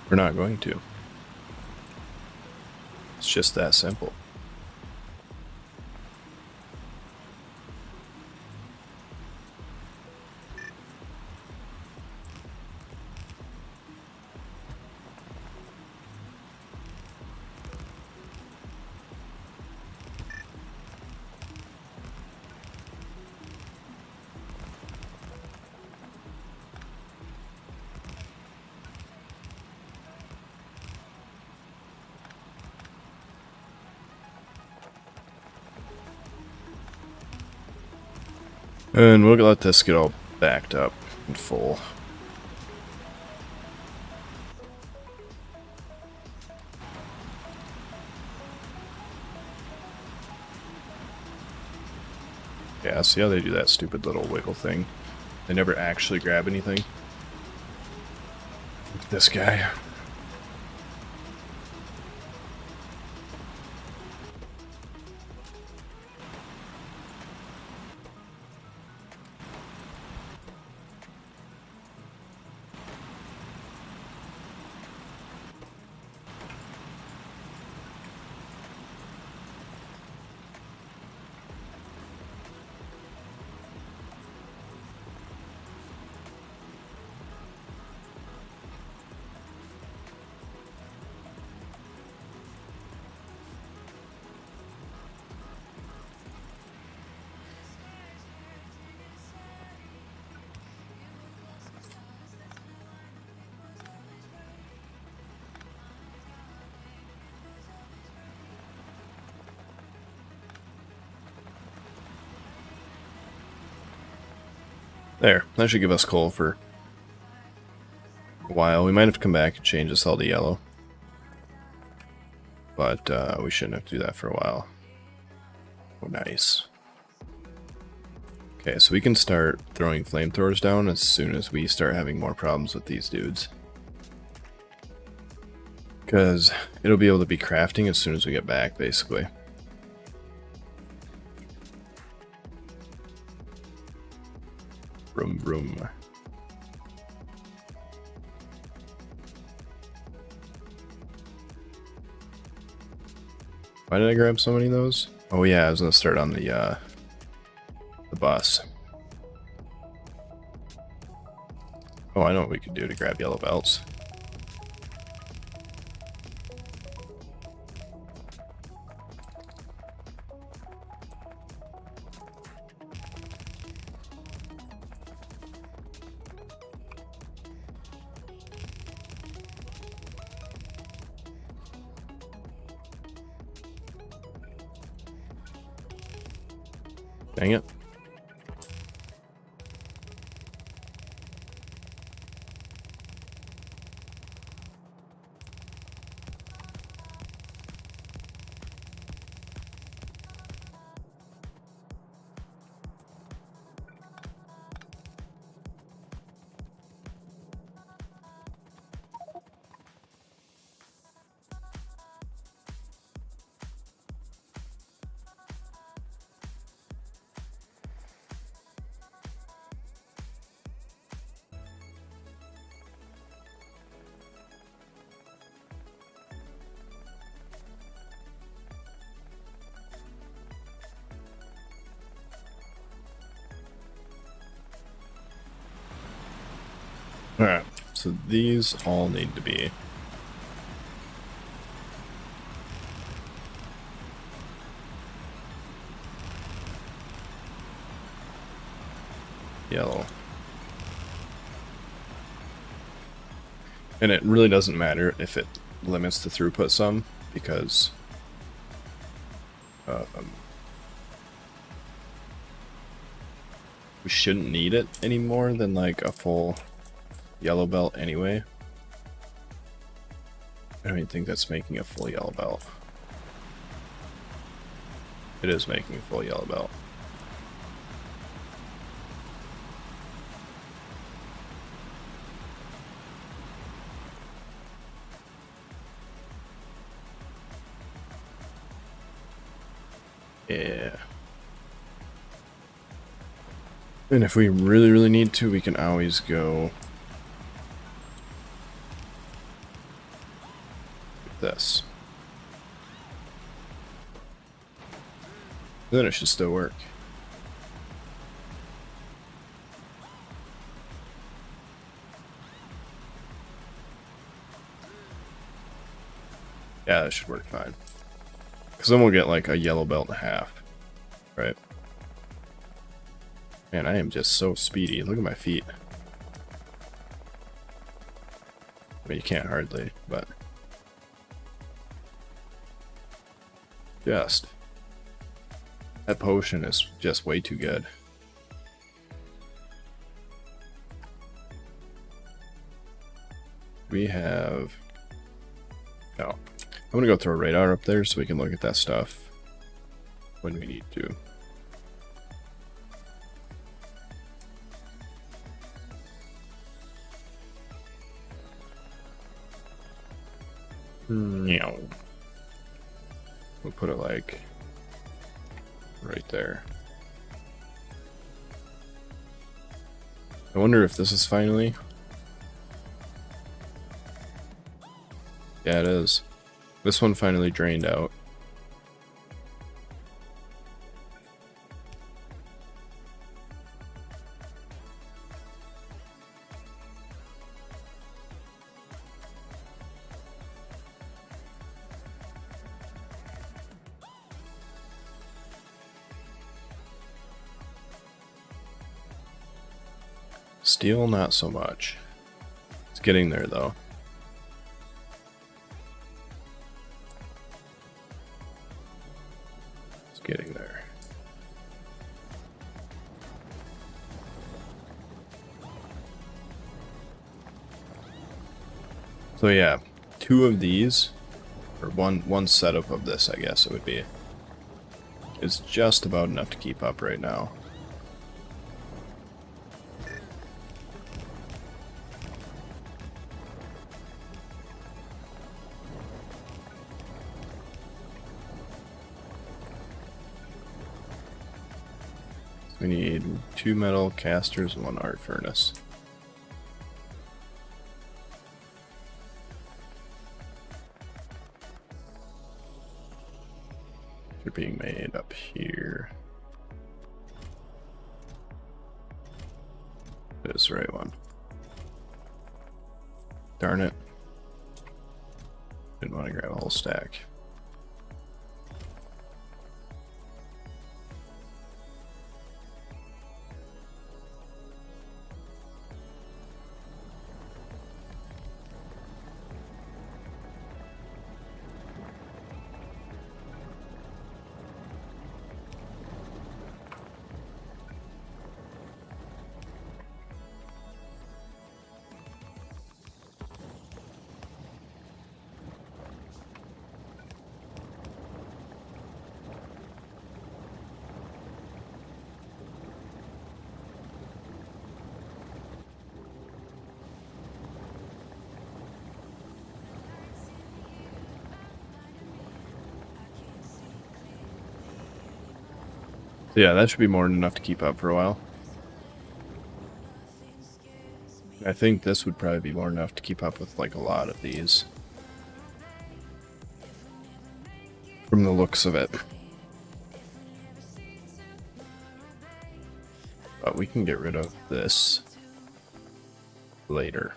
we're not going to. It's just that simple. And we'll let this get all backed up and full. Yeah, see how they do that stupid little wiggle thing? They never actually grab anything. Look at this guy. There, that should give us coal for a while. We might have to come back and change this all to yellow. But we shouldn't have to do that for a while. Oh, nice. Okay, so we can start throwing flamethrowers down as soon as we start having more problems with these dudes. Because it'll be able to be crafting as soon as we get back, basically. Vroom, vroom. Why did I grab so many of those? Oh yeah, I was gonna start on the bus. Oh, I know what we could do to grab yellow belts. Dang it. Alright, so these all need to be yellow. And it really doesn't matter if it limits the throughput some, because we shouldn't need it any more than like a full yellow belt anyway. I don't even think that's making a full yellow belt. It is making a full yellow belt. Yeah. And if we really, really need to, we can always go with this. Then it should still work. Yeah, that should work fine. Because then we'll get like a yellow belt and a half. Right? Man, I am just so speedy. Look at my feet. I mean, you can't hardly, but... Just. That potion is just way too good. We have... Oh, I'm gonna go throw a radar up there so we can look at that stuff when we need to. No. We'll put it like right there. I wonder if this is finally... Yeah, it is. This one finally drained out. Steel, not so much. It's getting there, though. It's getting there. So yeah, 2 of these, or one setup of this, I guess it would be, is just about enough to keep up right now. We need 2 metal casters and 1 art furnace. They're being made up here. This is the right one. Darn it. Didn't want to grab a whole stack. So yeah, that should be more than enough to keep up for a while. I think this would probably be more than enough to keep up with like a lot of these. From the looks of it. But we can get rid of this later.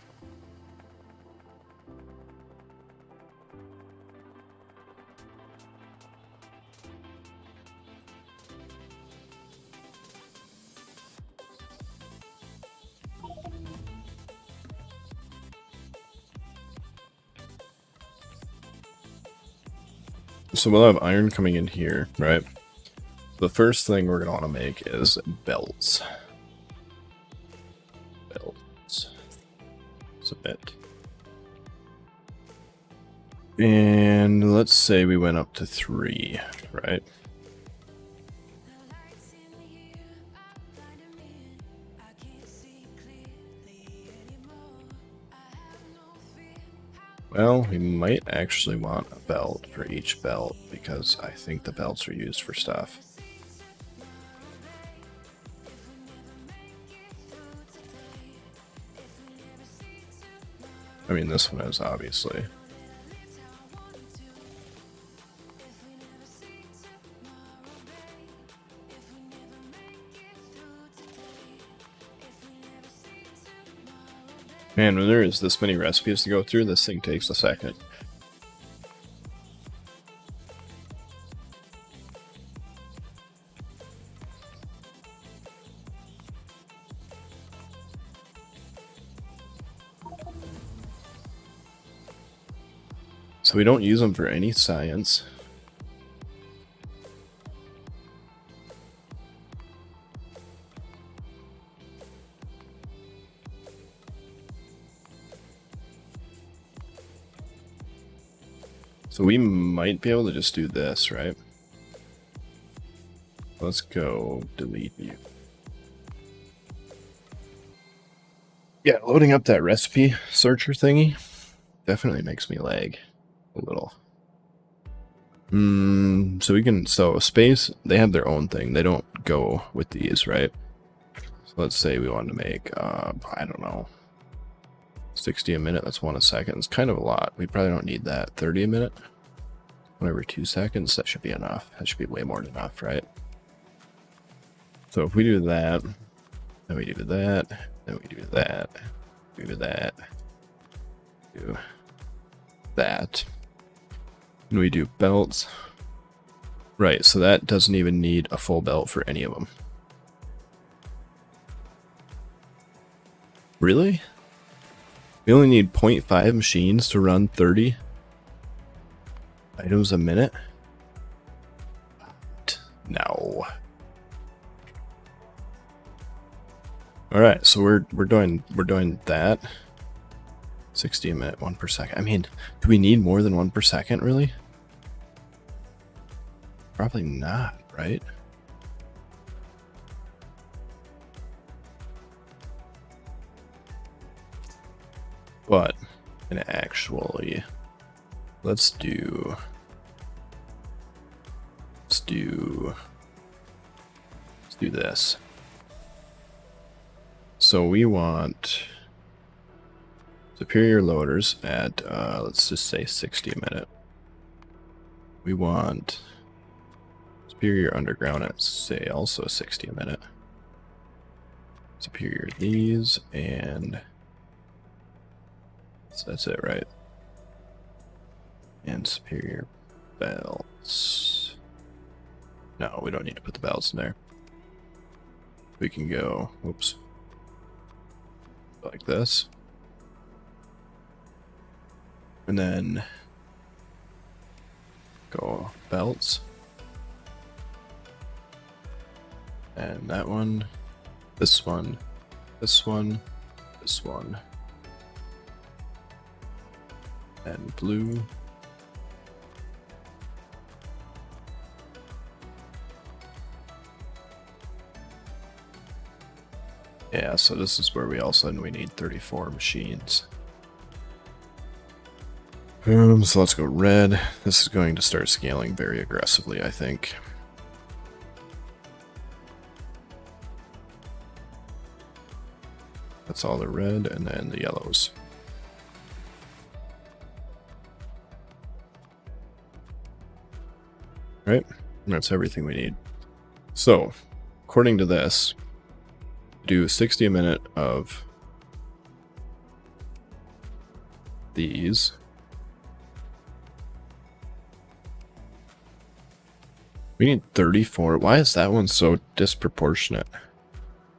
So we'll have iron coming in here, right? The first thing we're going to want to make is belts. Belts. Submit. And let's say we went up to 3, right? Well, we might actually want a belt for each belt, because I think the belts are used for stuff. I mean, this one is, obviously. Man, when there is this many recipes to go through, this thing takes a second. So we don't use them for any science. So we might be able to just do this, right? Let's go delete you. Yeah, loading up that recipe searcher thingy definitely makes me lag a little. So we can, so space, they have their own thing. They don't go with these, right? So let's say we wanted to make, I don't know, 60 a minute. That's 1 a second. It's kind of a lot. We probably don't need that. 30 a minute, 1 every 2 seconds. That should be enough. That should be way more than enough, right? So if we do that, then we do that, then we do that, we do that, do that, and we do belts. Right, so that doesn't even need a full belt for any of them. Really? We only need 0.5 machines to run 30 items a minute? No. Alright, so we're doing that. 60 a minute, 1 per second. I mean, do we need more than 1 per second, really? Probably not, right? But, and actually, let's do this. So we want superior loaders at, let's just say 60 a minute. We want superior underground at, say, also 60 a minute. Superior these, and so that's it, right? And superior belts. No, we don't need to put the belts in there. We can go, whoops, like this. And then go belts. And that one, this one, this one, this one. And blue. Yeah, so this is where we all of a sudden we need 34 machines. So let's go red. This is going to start scaling very aggressively, I think. That's all the red, and then the yellows. Right? That's everything we need. So, according to this, do 60 a minute of these. We need 34. Why is that one so disproportionate?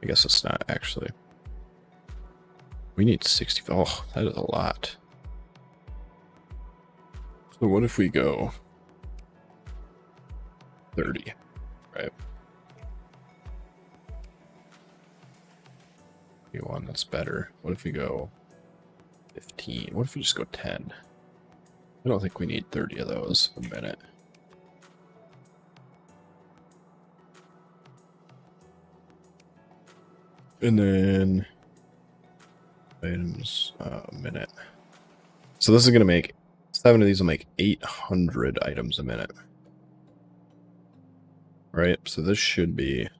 I guess it's not actually. We need 60. Oh, that is a lot. So what if we go 30, right? One that's better. What if we go 15? What if we just go 10? I don't think we need 30 of those a minute. And then items a minute. So this is going to make 7 of these will make 800 items a minute. Right? So this should be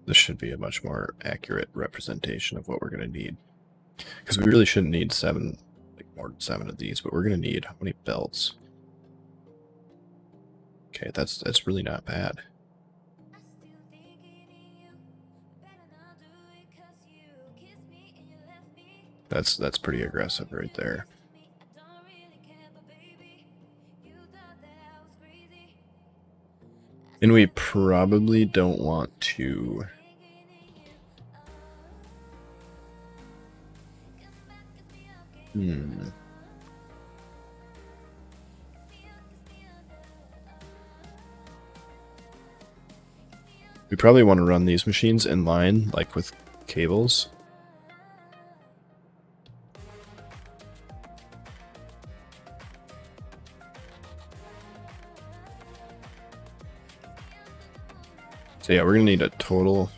a much more accurate representation of what we're going to need. Because we really shouldn't need 7, like more than 7 of these, but we're going to need how many belts? Okay, that's really not bad. That's pretty aggressive right there. And we probably don't want to we probably want to run these machines in line, like with cables. So yeah, we're gonna need a total.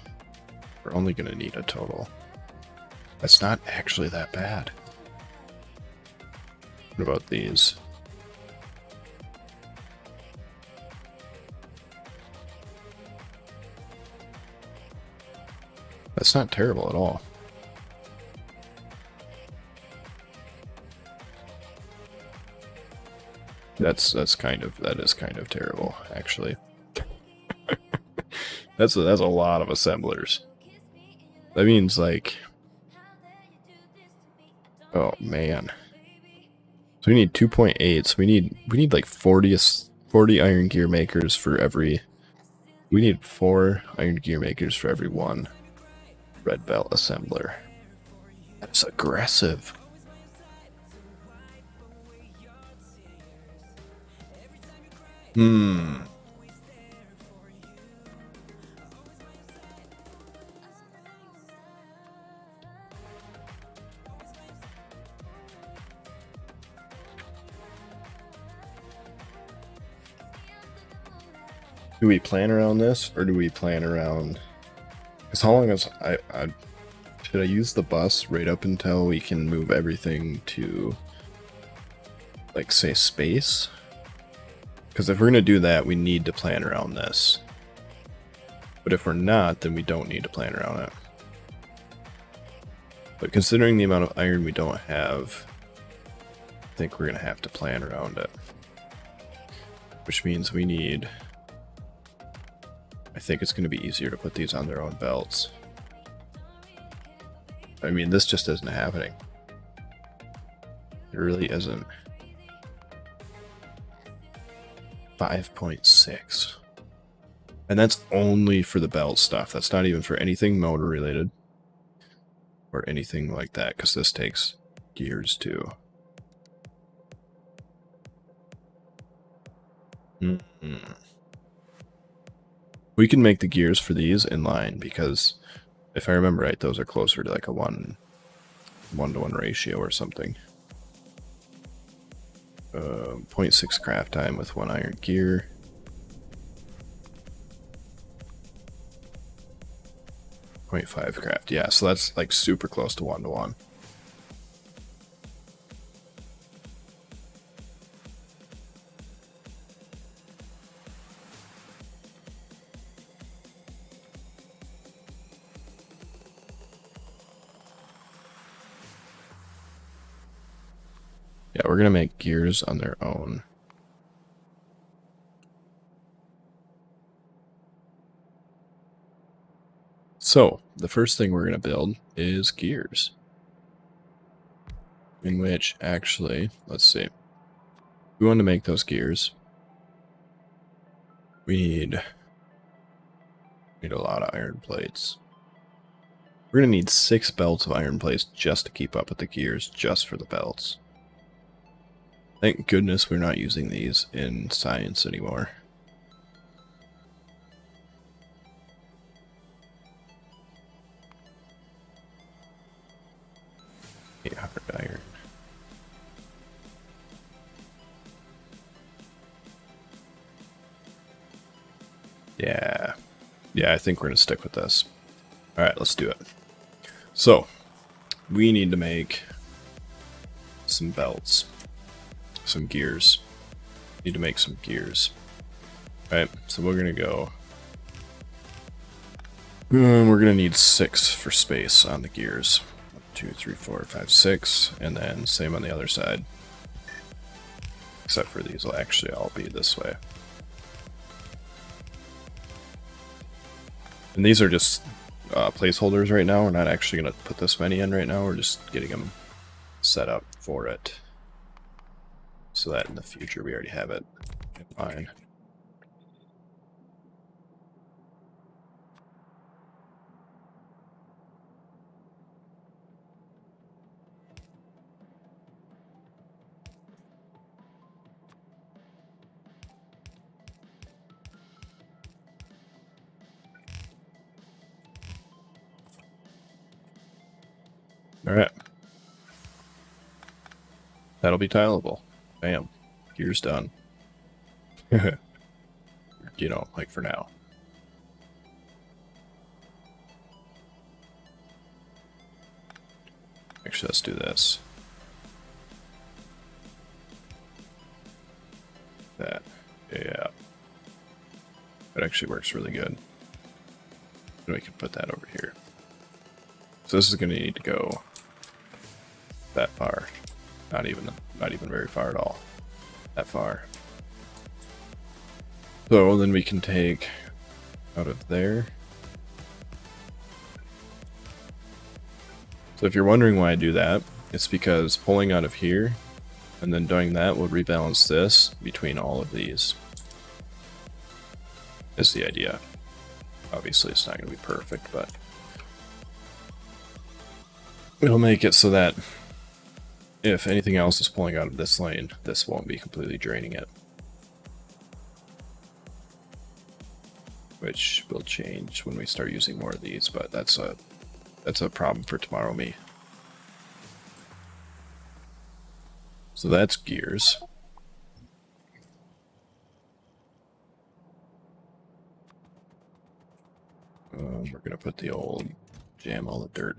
We're only gonna need a total. That's not actually that bad. What about these? That's not terrible at all. That is kind of terrible, actually. that's a lot of assemblers. That means like, oh man. So we need 2.8. So we need like 40 iron gear makers for every. We need 4 iron gear makers for every 1 red belt assembler. That's aggressive. Hmm. Do we plan around this, or do we plan around? Because how long is should I use the bus right up until we can move everything to, like, say, space? Because if we're gonna do that, we need to plan around this. But if we're not, then we don't need to plan around it. But considering the amount of iron we don't have, I think we're gonna have to plan around it. Which means we need. I think it's going to be easier to put these on their own belts. I mean, this just isn't happening. It really isn't. 5.6. And that's only for the belt stuff. That's not even for anything motor related. Or anything like that, because this takes gears too. We can make the gears for these in line, because if I remember right, those are closer to like a 1-to-1 ratio or something. 0.6 craft time with 1 iron gear. .5 craft. Yeah, so that's like super close to 1-to-1. Yeah, we're gonna make gears on their own. So, the first thing we're going to build is gears. In which, actually, let's see. We want to make those gears. We need a lot of iron plates. We're going to need 6 belts of iron plates just to keep up with the gears, just for the belts. Thank goodness we're not using these in science anymore. 800 iron. Yeah, I think we're going to stick with this. Alright, let's do it. So, we need to make some belts. Some gears. Need to make some gears. Alright, so we're going to go... we're going to need 6 for space on the gears. 1, 2, 3, 4, 5, 6. And then same on the other side. Except for these will actually all be this way. And these are just placeholders right now. We're not actually going to put this many in right now. We're just getting them set up for it. So that in the future we already have it in mind. Alright. That'll be tileable. Bam. Gear's done. You know, like for now. Actually, let's do this. That. Yeah. That actually works really good. And we can put that over here. So this is going to need to go that far. Not even very far at all. That far. So then we can take out of there. So if you're wondering why I do that, it's because pulling out of here and then doing that will rebalance this between all of these. Is the idea. Obviously it's not going to be perfect, but it'll make it so that if anything else is pulling out of this lane, this won't be completely draining it. Which will change when we start using more of these, but that's a problem for tomorrow me. So that's gears. We're gonna put the old jam all the dirt.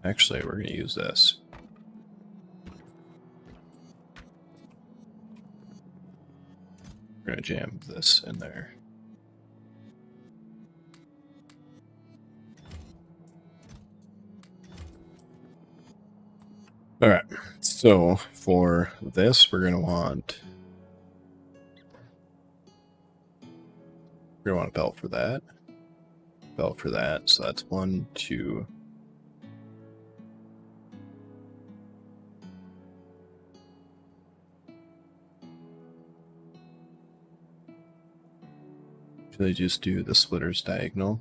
Actually, we're gonna use this. We're gonna jam this in there. All right, so for this, we're gonna want a belt for that. Belt for that. So that's 1, 2. Should I just do the splitters diagonal?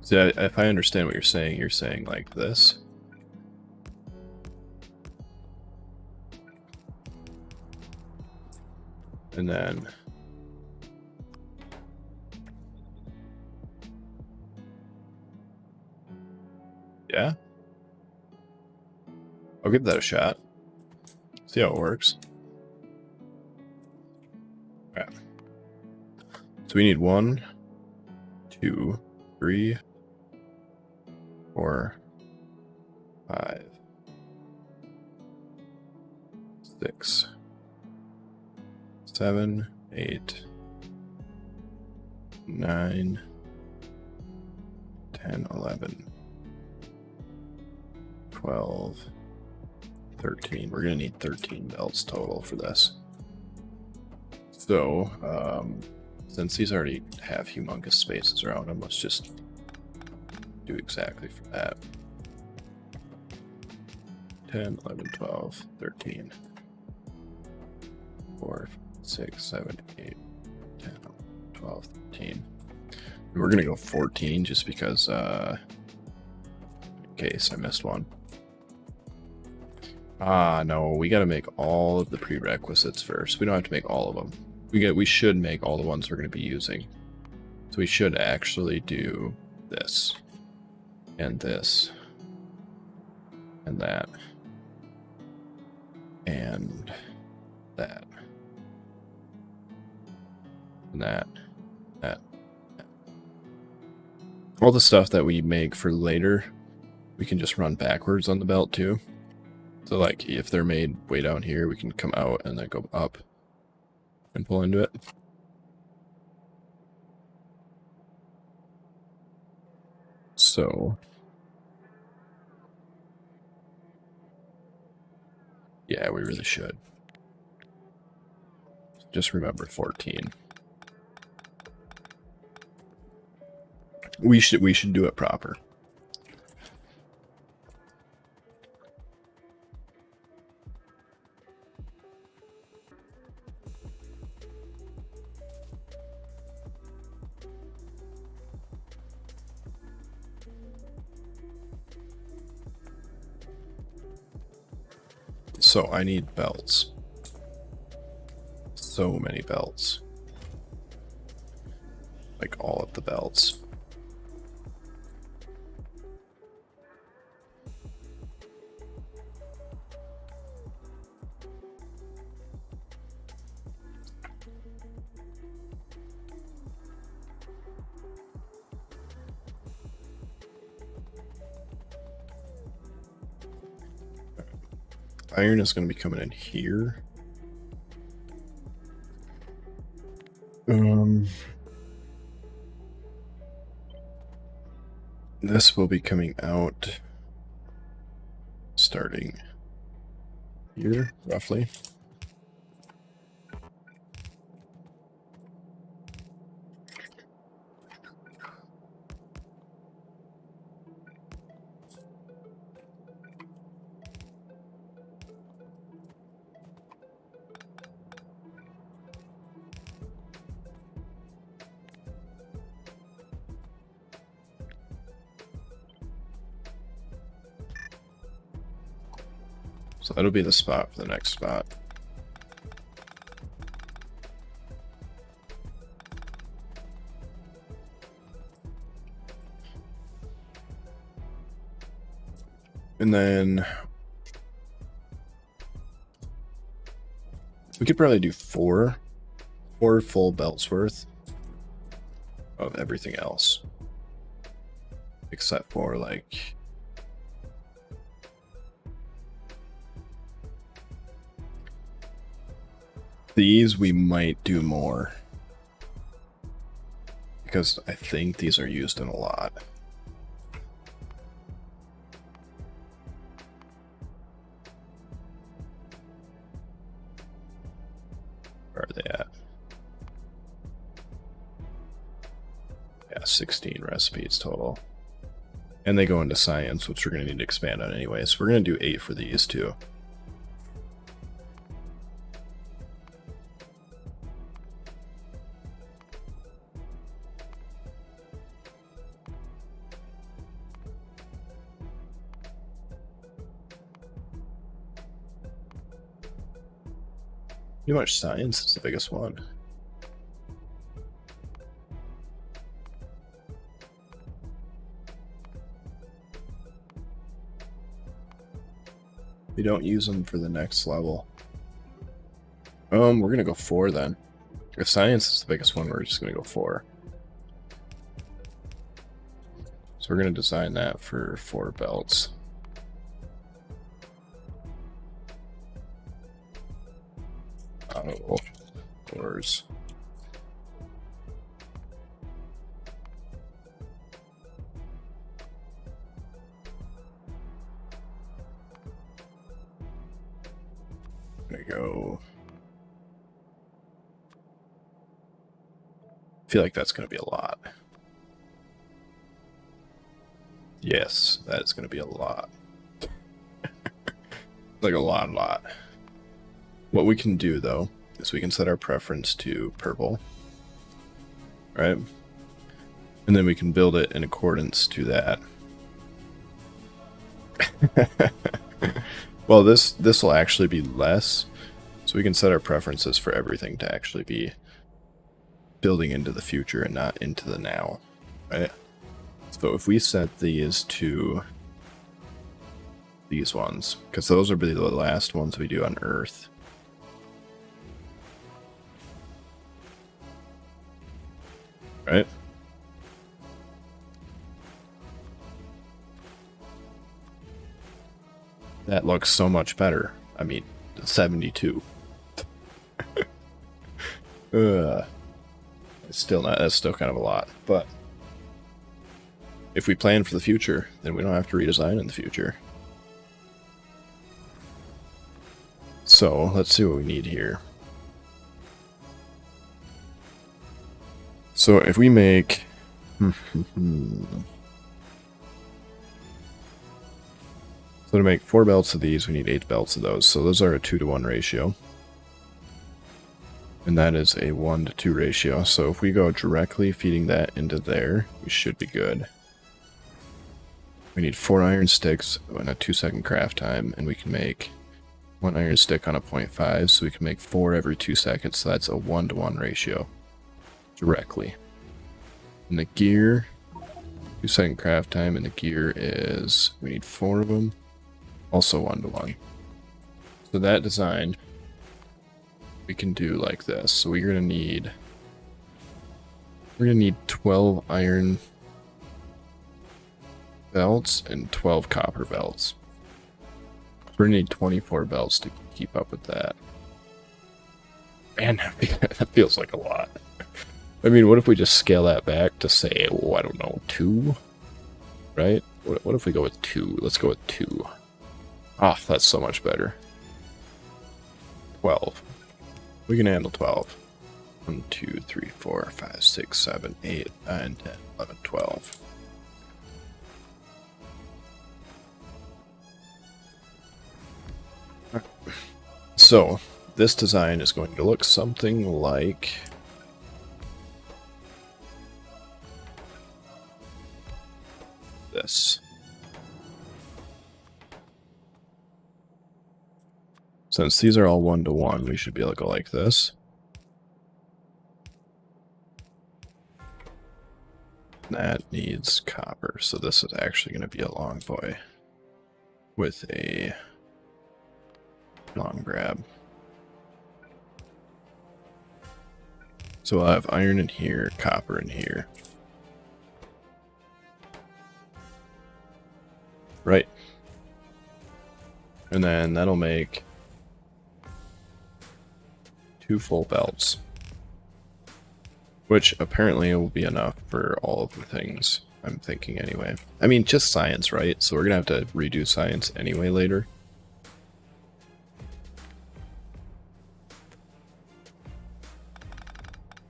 See, if I understand what you're saying like this. And then yeah, I'll give that a shot. See how it works. Okay. So we need 1, 2, 3, 4, 5, 6, 7, 8, 9, 10, 11, 12, 13. We're gonna need 13 belts total for this. So, since these already have humongous spaces around them, let's just do exactly for that. 10, 11, 12, 13, 4, 6, 7, 8, 10, 12, 13. We're gonna go 14 just because, in case I missed one. No, we gotta make all of the prerequisites first. We don't have to make all of them. We should make all the ones we're gonna be using. So we should actually do this. And this. And that. And that. And that. That. All the stuff that we make for later, we can just run backwards on the belt too. So like if they're made way down here, we can come out and then go up and pull into it. So yeah, we really should. Just remember 14. We should do it proper. So I need belts. So many belts. Like all of the belts. Iron is going to be coming in here. This will be coming out starting here, roughly. So that'll be the spot for the next spot. And then we could probably do four full belts worth of everything else. Except for like these, we might do more. Because I think these are used in a lot. Where are they at? Yeah, 16 recipes total. And they go into science, which we're going to need to expand on anyway. So we're going to do 8 for these too. Pretty much science is the biggest one. We don't use them for the next level. We're gonna go 4 then. If science is the biggest one, we're just gonna go 4. So we're gonna design that for 4 belts. Auto doors. Gonna go. I feel like that's gonna be a lot. Yes, that is gonna be a lot. Like a lot. What we can do though is we can set our preference to purple, right? And then we can build it in accordance to that. Well, this will actually be less, so we can set our preferences for everything to actually be building into the future and not into the now, right? So if we set these to these ones, because those will be the last ones we do on Earth. Right? That looks so much better. I mean, 72. It's still not, that's still kind of a lot, but if we plan for the future, then we don't have to redesign in the future. So let's see what we need here. So if we make so to make 4 belts of these, we need 8 belts of those. So those are a 2-to-1 ratio. And that is a 1-to-2 ratio. So if we go directly feeding that into there, we should be good. We need 4 iron sticks and a 2-second craft time, and we can make 1 iron stick on a 0.5, so we can make 4 every 2 seconds. So that's a 1-to-1 ratio directly. And the gear, 2-second craft time, and the gear is, we need 4 of them, also 1-to-1. So that design we can do like this. So we're gonna need 12 iron belts and 12 copper belts. So We're gonna need 24 belts to keep up with that. Man, that feels like a lot. I mean, what if we just scale that back to say, oh, I don't know, 2? Right? What if we go with 2? Let's go with 2. Ah, that's so much better. 12. We can handle 12. 1, 2, 3, 4, 5, 6, 7, 8, 9, 10, 11, 12. So, this design is going to look something like this. Since these are all 1-to-1, we should be able to go like this. That needs copper, so this is actually going to be a long boy with a long grab. So I'll have iron in here, copper in here. Right. And then that'll make 2 full belts. Which apparently will be enough for all of the things, I'm thinking anyway. I mean, just science, right? So we're going to have to redo science anyway later.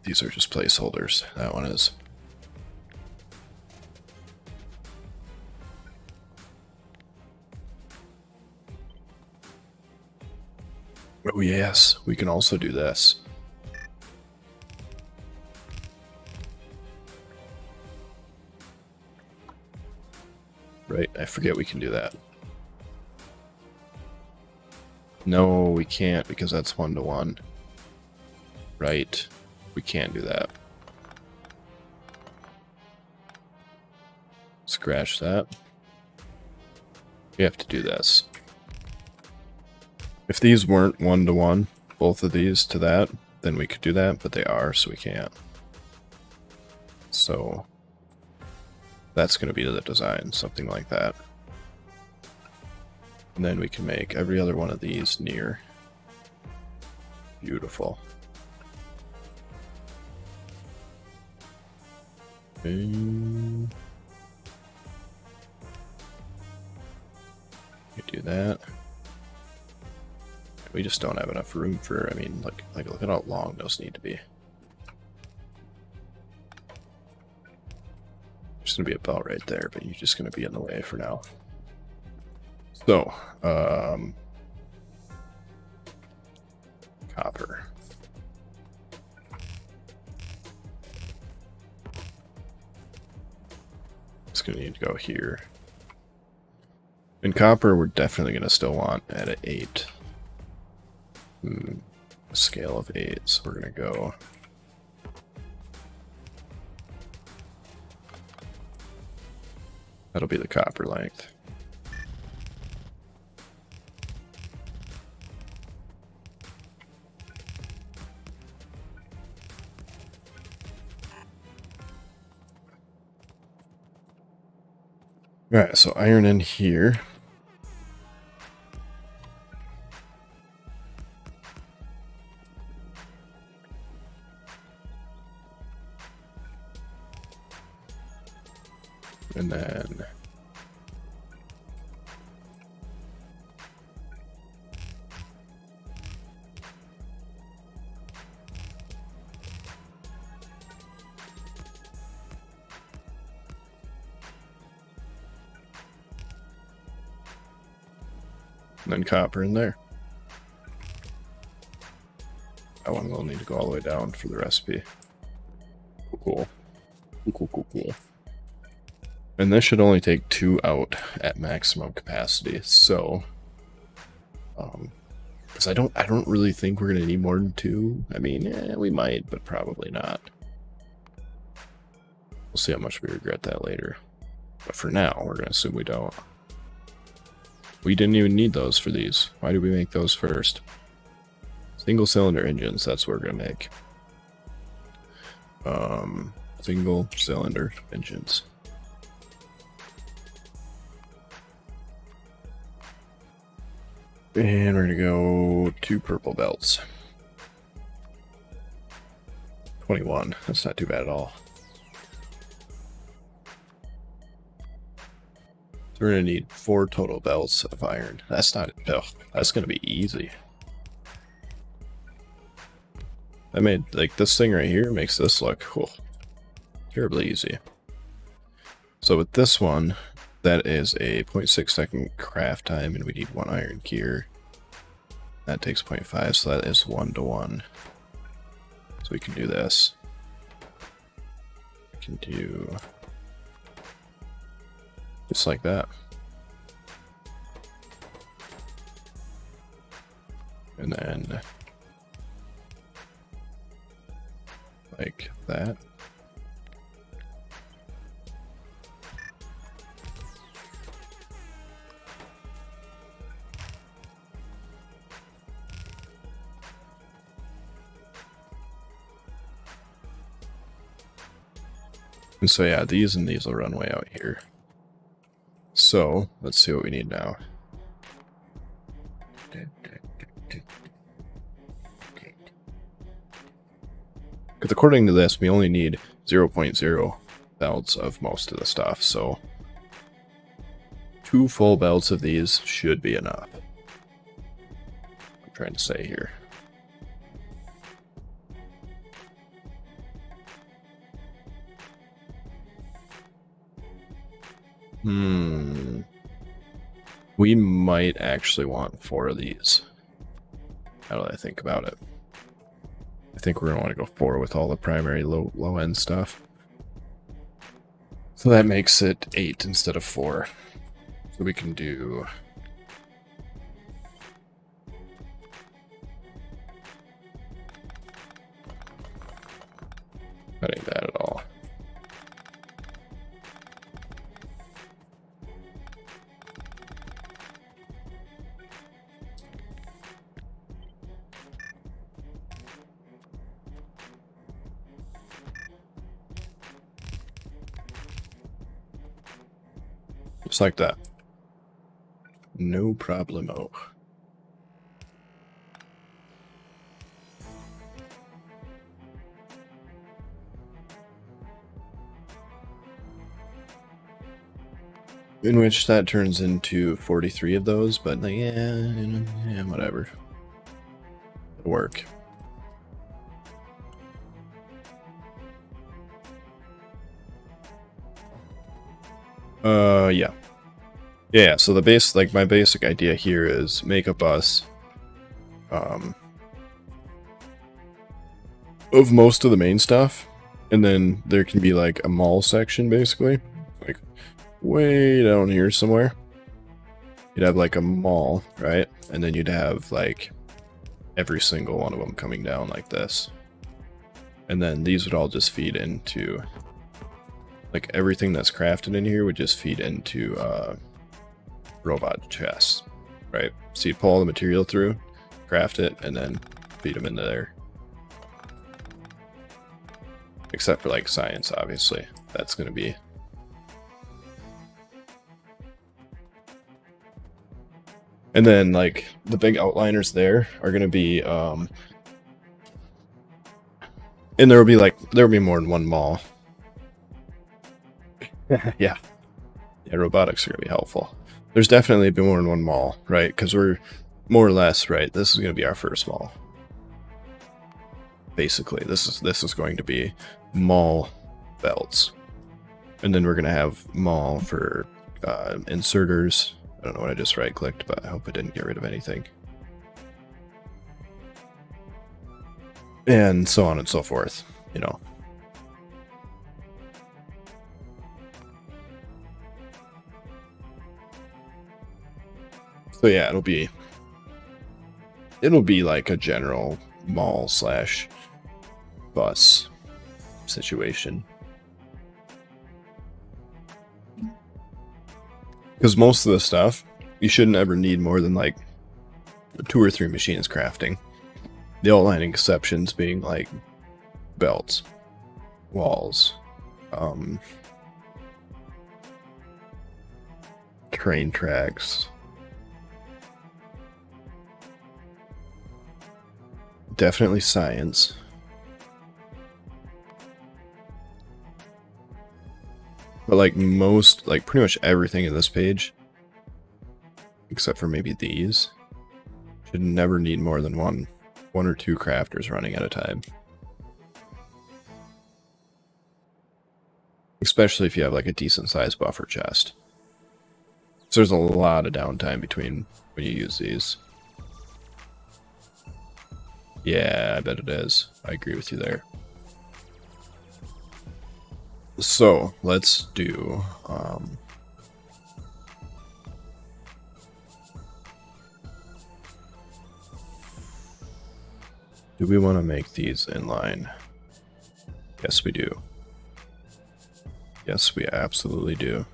These are just placeholders. That one is. Oh yes, we can also do this. Right, I forget we can do that. No, we can't because that's 1-to-1. Right, we can't do that. Scratch that. We have to do this. If these weren't 1-to-1, both of these to that, then we could do that, but they are, so we can't. So that's going to be the design, something like that. And then we can make every other one of these near. Beautiful. You do that. We just don't have enough room for, I mean, like look at how long those need to be. There's gonna be a belt right there, but you're just gonna be in the way for now. So, copper. It's gonna need to go here. In copper, we're definitely gonna still want at an 8. A scale of 8, so we're gonna go. That'll be the copper length. Alright, so iron in here. And then copper in there. That one will need to go all the way down for the recipe. Cool. Cool. And this should only take 2 out at maximum capacity, so because I don't really think we're gonna need more than 2. I mean, we might, but probably not. We'll see how much we regret that later. But for now, we're gonna assume we don't. We didn't even need those for these. Why did we make those first? Single cylinder engines, that's what we're gonna make. Single cylinder engines. And we're gonna go 2 purple belts. 21. That's not too bad at all. So we're gonna need 4 total belts of iron. That's not. Oh, that's gonna be easy. I made like this thing right here makes this look terribly easy. So with this one, that is a 0.6 second craft time, and we need 1 iron gear. That takes 0.5, so that is 1 to 1. So we can do this. We can do just like that. And then like that. And so yeah, these and these will run way out here. So let's see what we need now. Because according to this, we only need 0.0 belts of most of the stuff, so 2 full belts of these should be enough. I'm trying to say here. We might actually want 4 of these. How do I think about it? I think we're gonna want to go 4 with all the primary low end stuff. So that makes it 8 instead of 4. So we can do that ain't bad at all. Just like that. No problemo. In which that turns into 43 of those, but like, yeah, whatever. It'll work. Yeah. Yeah, so the base, like my basic idea here is make a bus of most of the main stuff, and then there can be like a mall section basically, like way down here somewhere. You'd have like a mall, right? And then you'd have like every single one of them coming down like this. And then these would all just feed into, like everything that's crafted in here would just feed into robot chests, right? So you pull all the material through, craft it, and then feed them into there. Except for like science, obviously. That's going to be... And then like the big outliners there are going to be... And there will be more than one mall. Yeah. Yeah, robotics are going to be helpful. There's definitely been more than one mall, right? Because we're more or less, right? This is going to be our first mall. Basically, this is going to be mall belts. And then we're going to have mall for inserters. I don't know what I just right-clicked, but I hope it didn't get rid of anything. And so on and so forth, you know. So yeah, it'll be like a general mall slash bus situation. Because most of the stuff, you shouldn't ever need more than like 2 or 3 machines crafting. The outlining exceptions being like belts, walls, train tracks, Definitely science. But like most, like pretty much everything in this page, except for maybe these, should never need more than one or two crafters running at a time. Especially if you have like a decent sized buffer chest. So there's a lot of downtime between when you use these. Yeah, I bet it is. I agree with you there. So let's do do we want to make these inline? Yes, we do. Yes, we absolutely do.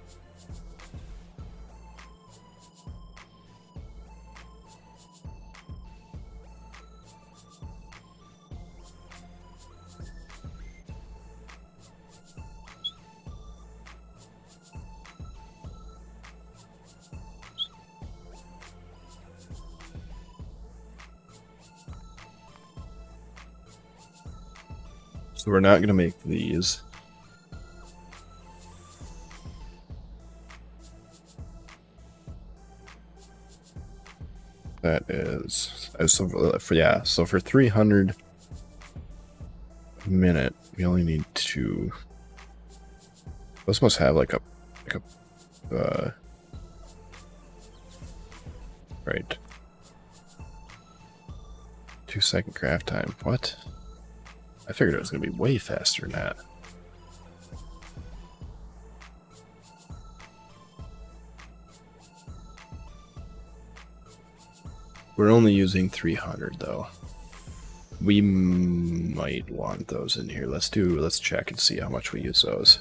So we're not going to make these. That is, so for 300 a minute, we only need two. This must have like a right. 2-second craft time. What? I figured it was going to be way faster than that. We're only using 300 though. We might want those in here. Let's check and see how much we use those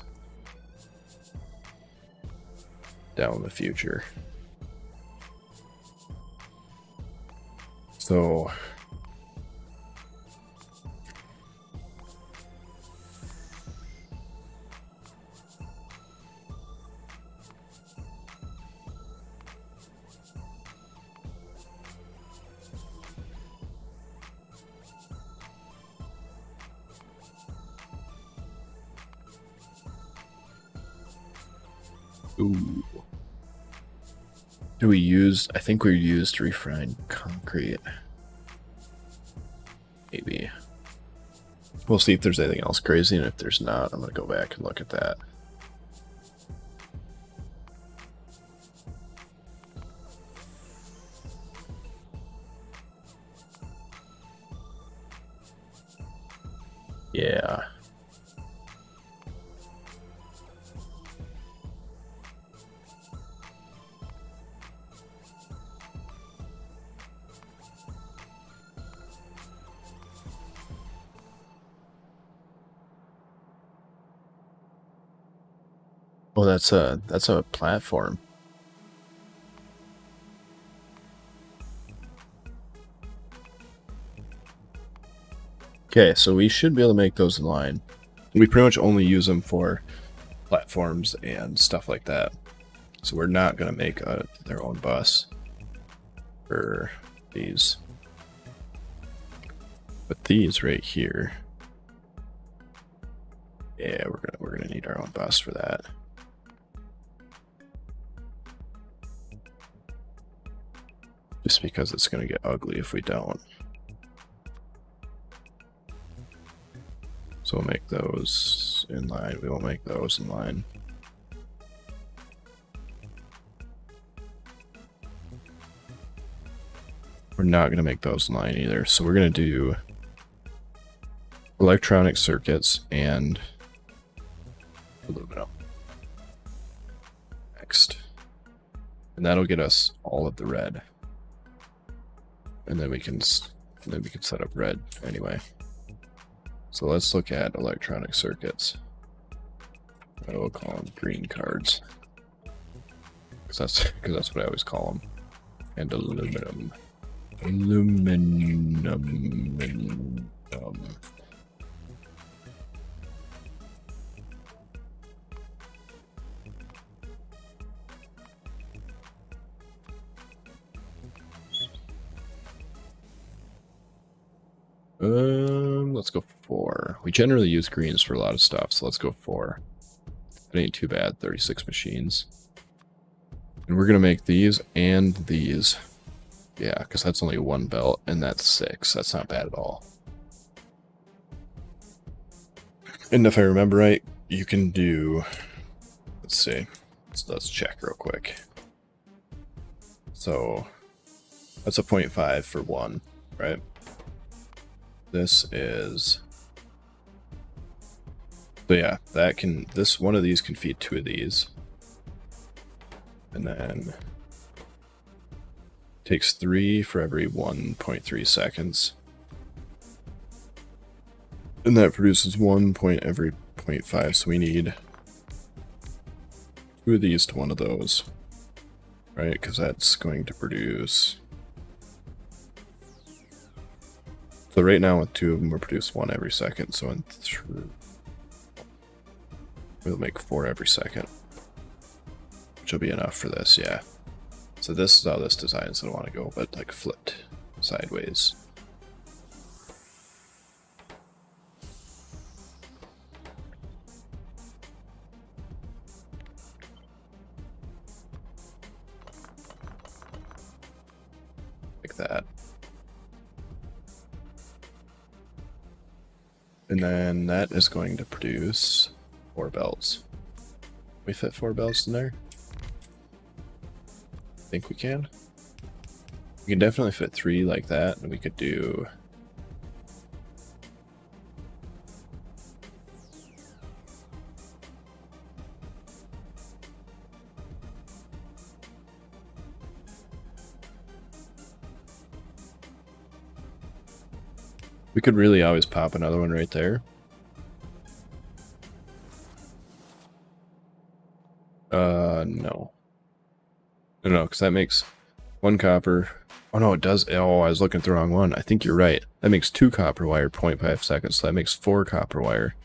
down in the future. So ooh. Do we use, I think we used refined concrete. Maybe. We'll see if there's anything else crazy, and if there's not, I'm going to go back and look at that. Yeah. Oh, that's a platform. Okay, so we should be able to make those in line. We pretty much only use them for platforms and stuff like that. So we're not going to make their own bus for these. But these right here, yeah, we're gonna need our own bus for that. Just because it's gonna get ugly if we don't. So we'll make those in line. We won't make those in line. We're not going to make those in line either. So we're going to do electronic circuits and aluminum. Next. And that'll get us all of the red. And then we can set up red anyway. So let's look at electronic circuits. I will call them green cards. Because that's what I always call them. And aluminum. Aluminum. Let's go 4. We generally use greens for a lot of stuff, so let's go 4. It ain't too bad, 36 machines. And we're going to make these and these. Yeah, because that's only 1 belt, and that's 6. That's not bad at all. And if I remember right, you can do... Let's see. Let's check real quick. So, that's a 0.5 for 1, right? This is... So yeah, that can... one of these can feed 2 of these. And then... Takes 3 for every 1.3 seconds. And that produces 1 point every 0.5, so we need 2 of these to 1 of those. Right, because that's going to produce... So right now with 2 of them, we'll produce 1 every second, so in we'll make 4 every second. Which will be enough for this, yeah. So this is how this design is going to want to go, but like flipped sideways. Like that. And then that is going to produce 4 belts. We fit 4 belts in there? I think we can. We can definitely fit 3 like that, and we could do... We could really always pop another one right there. No. No, because that makes 1 copper. Oh, no, it does. Oh, I was looking at the wrong one. I think you're right. That makes 2 copper wire, 0.5 seconds. So that makes 4 copper wire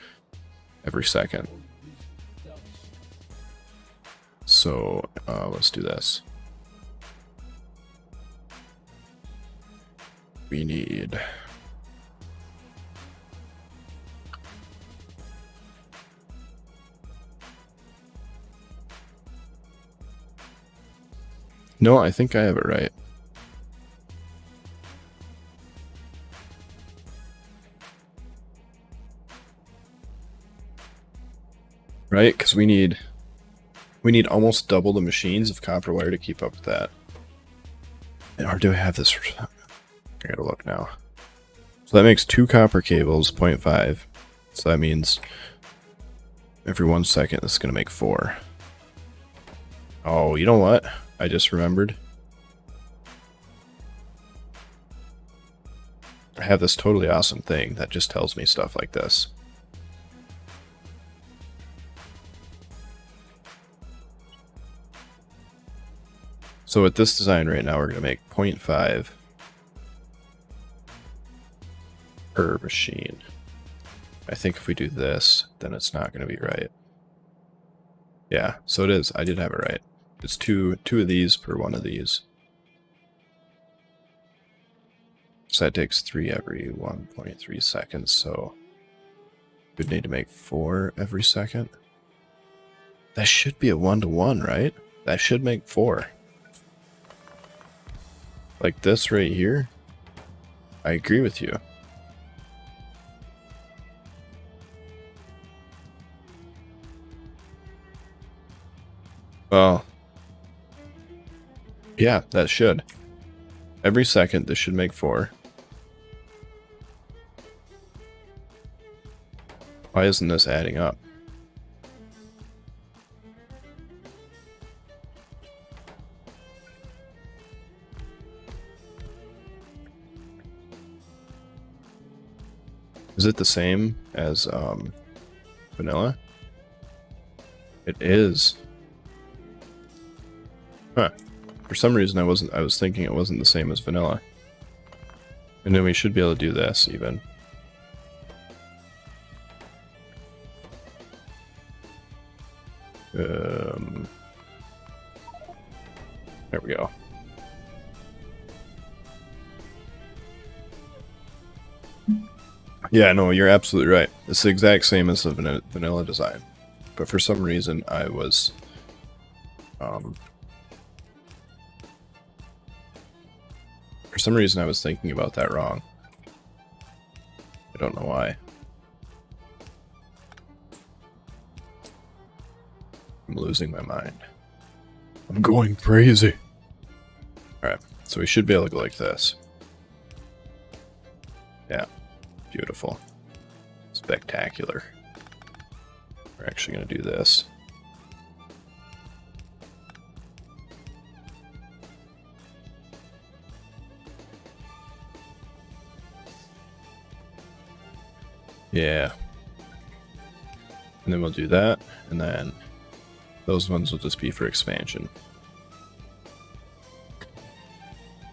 every second. So, let's do this. We need... No, I think I have it right. Right? Because we need almost double the machines of copper wire to keep up with that. Or do I have this? I gotta look now. So that makes 2 copper cables, 0.5. So that means every 1 second this is gonna make 4. Oh, you know what? I just remembered. I have this totally awesome thing that just tells me stuff like this. So with this design right now, we're going to make 0.5 per machine. I think if we do this, then it's not going to be right. Yeah, so it is. I did have it right. It's two of these per 1 of these. So that takes 3 every 1.3 seconds, so we'd need to make 4 every second. That should be a 1-to-1, right? That should make 4. Like this right here. I agree with you. Well, yeah, that should. Every second, this should make 4. Why isn't this adding up? Is it the same as vanilla? It is. Huh. For some reason I was thinking it wasn't the same as vanilla. And then we should be able to do this even. There we go. Yeah, no, you're absolutely right. It's the exact same as the vanilla design. But for some reason, I was... for some reason, I was thinking about that wrong. I don't know why. I'm losing my mind. I'm going crazy. Alright, so we should be able to go like this. Yeah, beautiful. Spectacular. We're actually going to do this. Yeah. And then we'll do that, and then those ones will just be for expansion.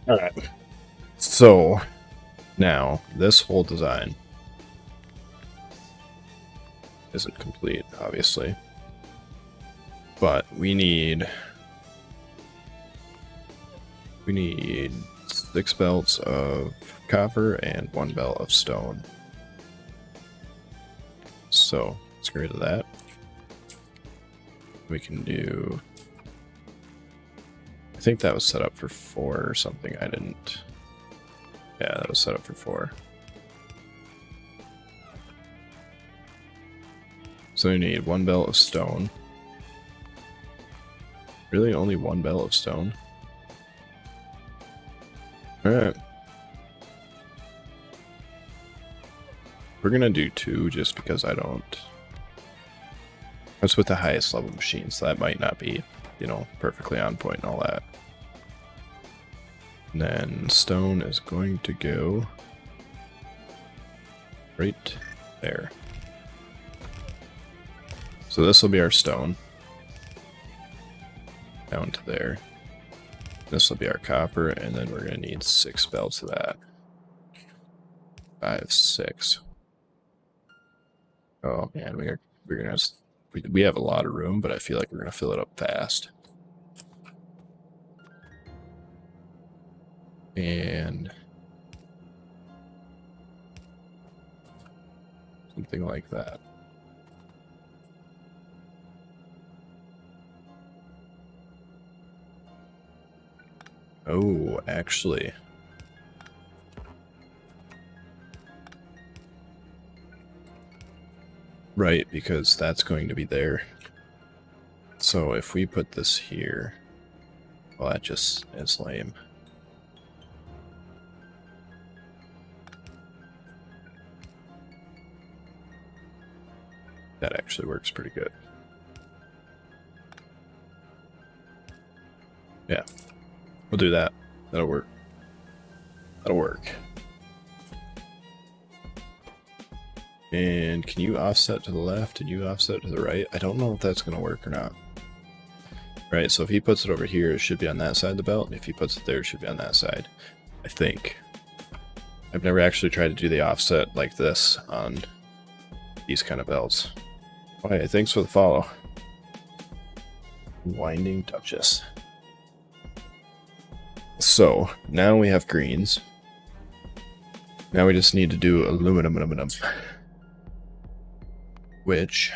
Alright. So, now, this whole design isn't complete, obviously. But we need 6 belts of copper and 1 belt of stone. So let's get rid of that. We can do... I think that was set up for 4 or something. I didn't... Yeah, that was set up for 4. So we need 1 belt of stone. Really, only 1 belt of stone? Alright. We're gonna do 2 just because I don't... That's with the highest level machine, so that might not be, you know, perfectly on point and all that. And then stone is going to go right there. So this will be our stone. Down to there. This will be our copper, and then we're going to need 6 belts of that. 5, 6. Oh man, we're gonna we have a lot of room, but I feel like we're gonna fill it up fast. And something like that. Oh, actually. Right, because that's going to be there. So if we put this here, well, that just is lame. That actually works pretty good. Yeah, we'll do that. That'll work. That'll work. And can you offset to the left and you offset to the right? I don't know if that's going to work or not. Right, so if he puts it over here, it should be on that side of the belt, and if he puts it there, it should be on that side. I think. I've never actually tried to do the offset like this on these kind of belts. Oh, hey, thanks for the follow. Winding Duchess. So, now we have greens. Now we just need to do aluminum. Which...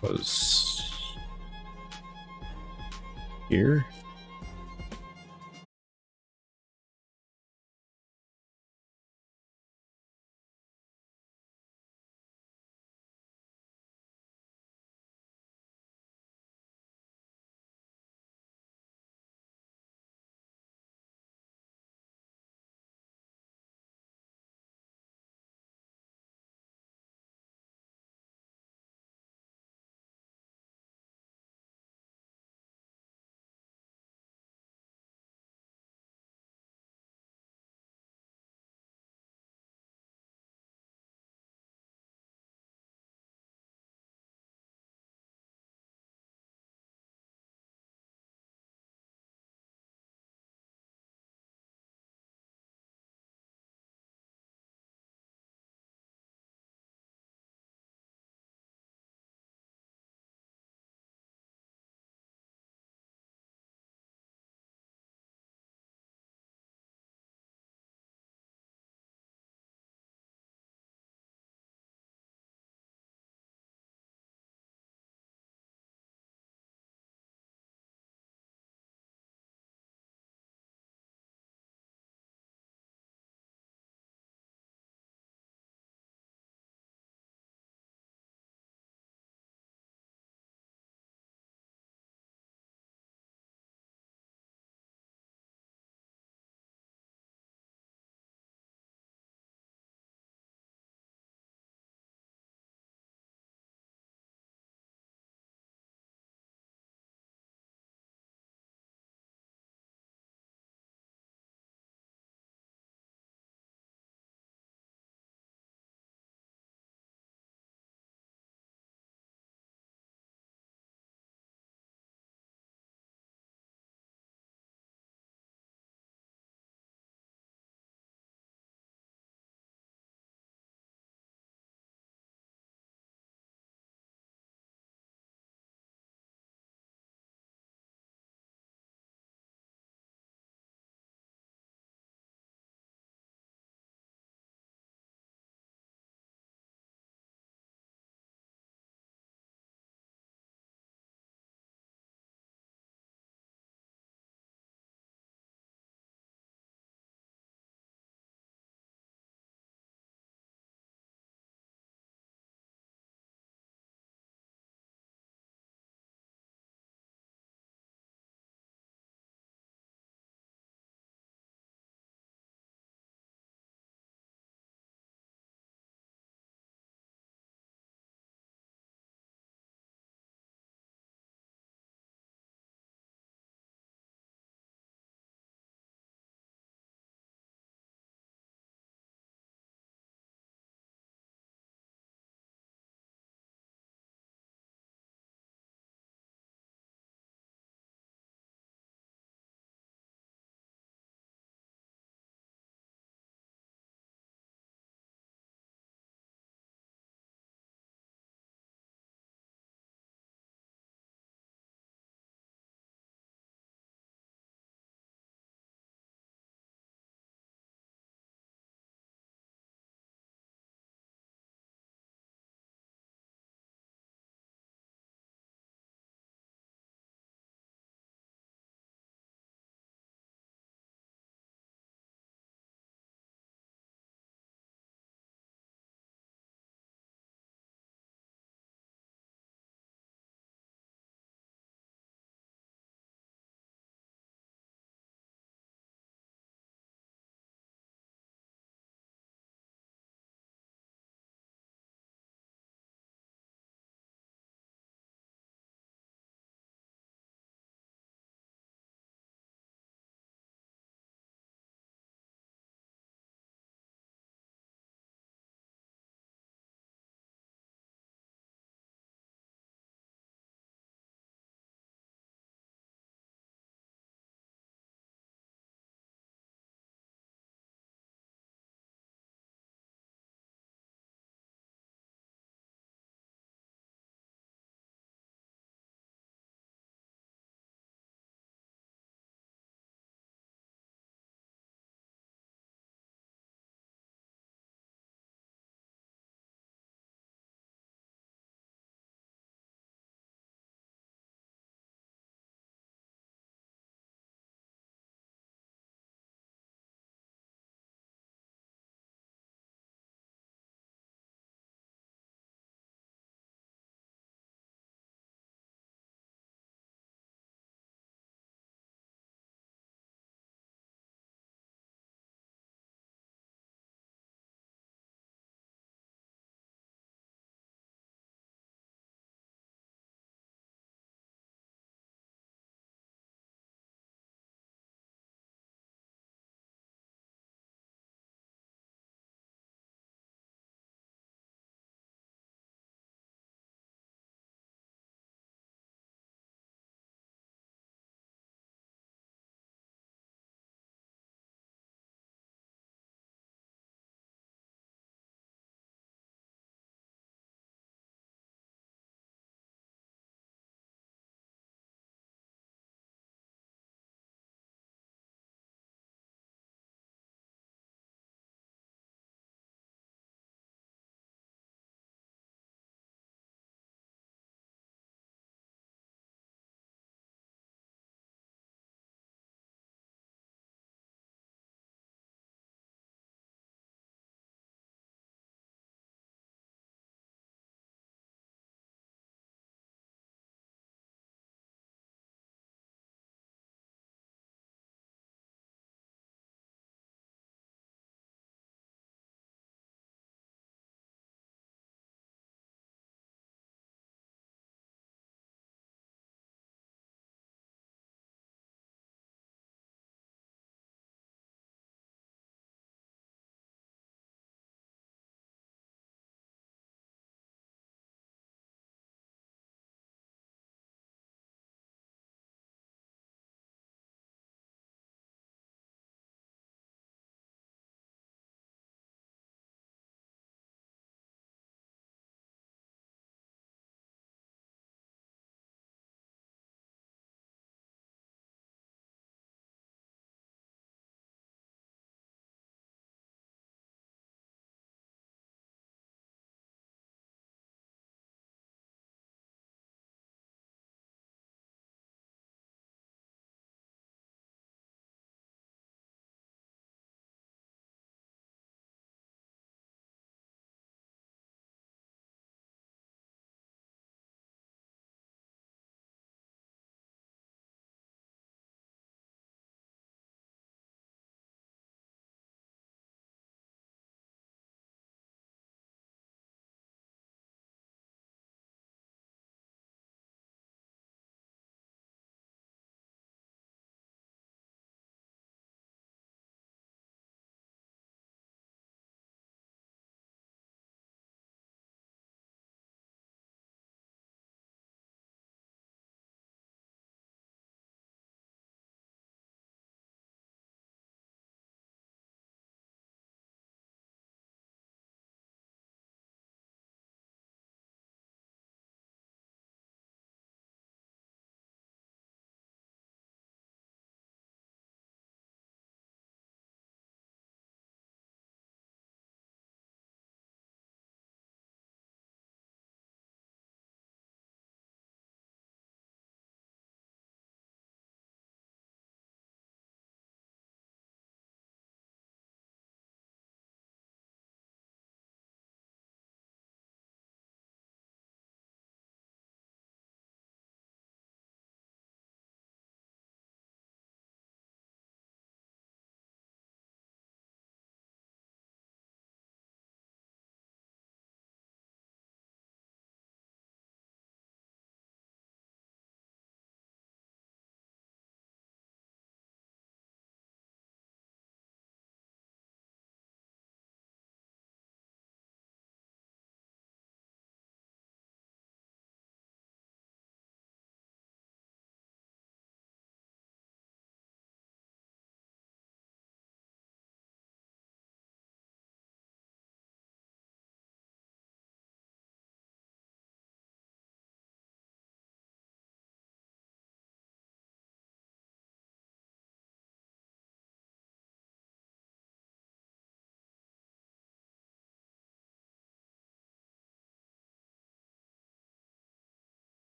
was... here?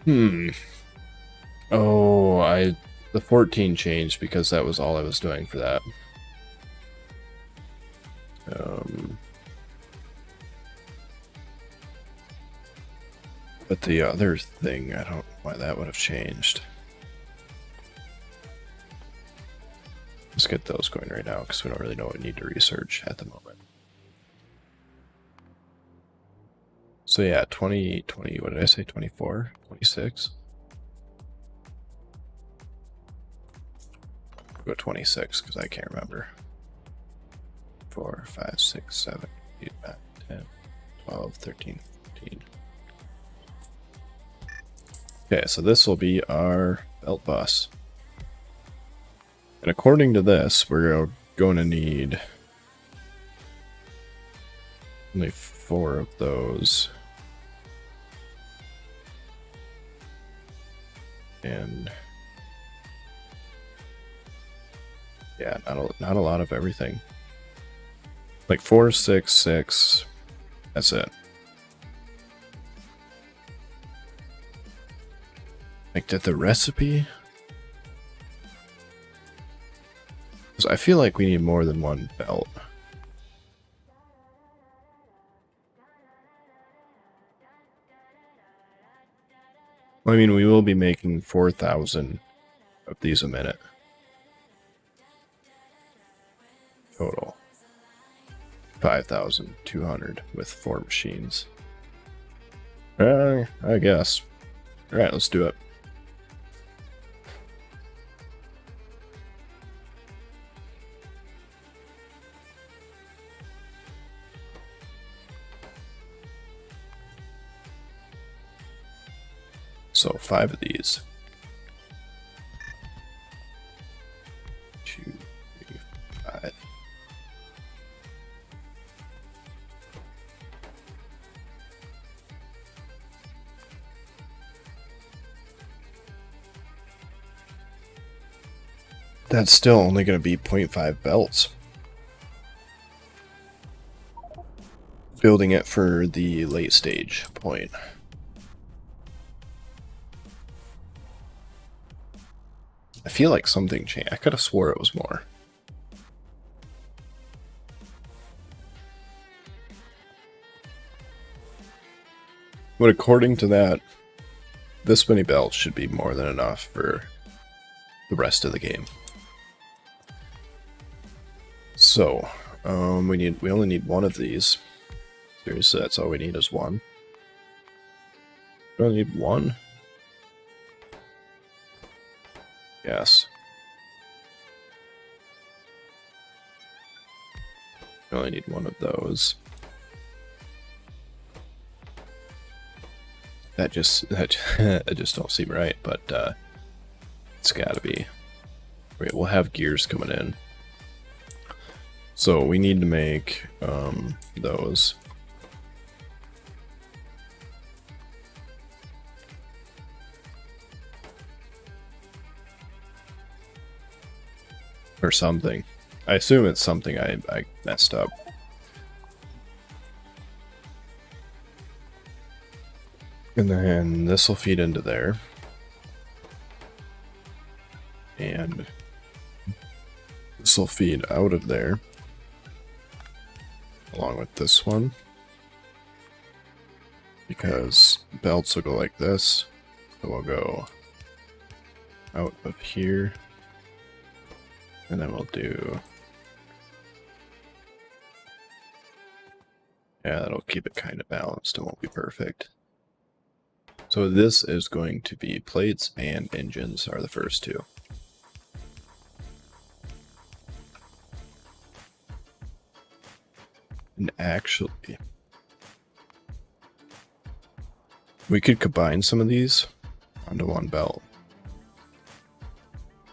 Oh, the 14 changed because that was all I was doing for that. But the other thing, I don't know why that would have changed. Let's get those going right now because we don't really know what we need to research at the moment. So yeah, 20, what did I say, 24, 26? Go 26 because I can't remember. 4, 5, 6, 7, 8, 9, 10, 12, 13, 14. Okay, so this will be our belt bus. And according to this, we're going to need only 4 of those. And yeah, not a lot of everything. Like 4, 6, 6. That's it. Like, did the recipe? Because I feel like we need more than one belt. I mean, we will be making 4,000 of these a minute. Total. 5,200 with 4 machines. I guess. Alright, let's do it. So 5 of these. 2, 3, 5. That's still only going to be 0.5 belts. Building it for the late stage point. I feel like something changed. I could have swore it was more. But according to that, this many belts should be more than enough for the rest of the game. So, we only need 1 of these. Seriously, that's all we need is 1. We only need 1? Yes. We only need 1 of those. That just don't seem right, but it's gotta be. Wait, we'll have gears coming in. So we need to make those. Or something. I assume it's something I messed up. And then this will feed into there. And this will feed out of there. Along with this one. Because belts will go like this. So we'll go out of here. And then we'll do... Yeah, that'll keep it kind of balanced. It won't be perfect. So this is going to be plates and engines are the first 2. And actually, we could combine some of these onto 1 belt.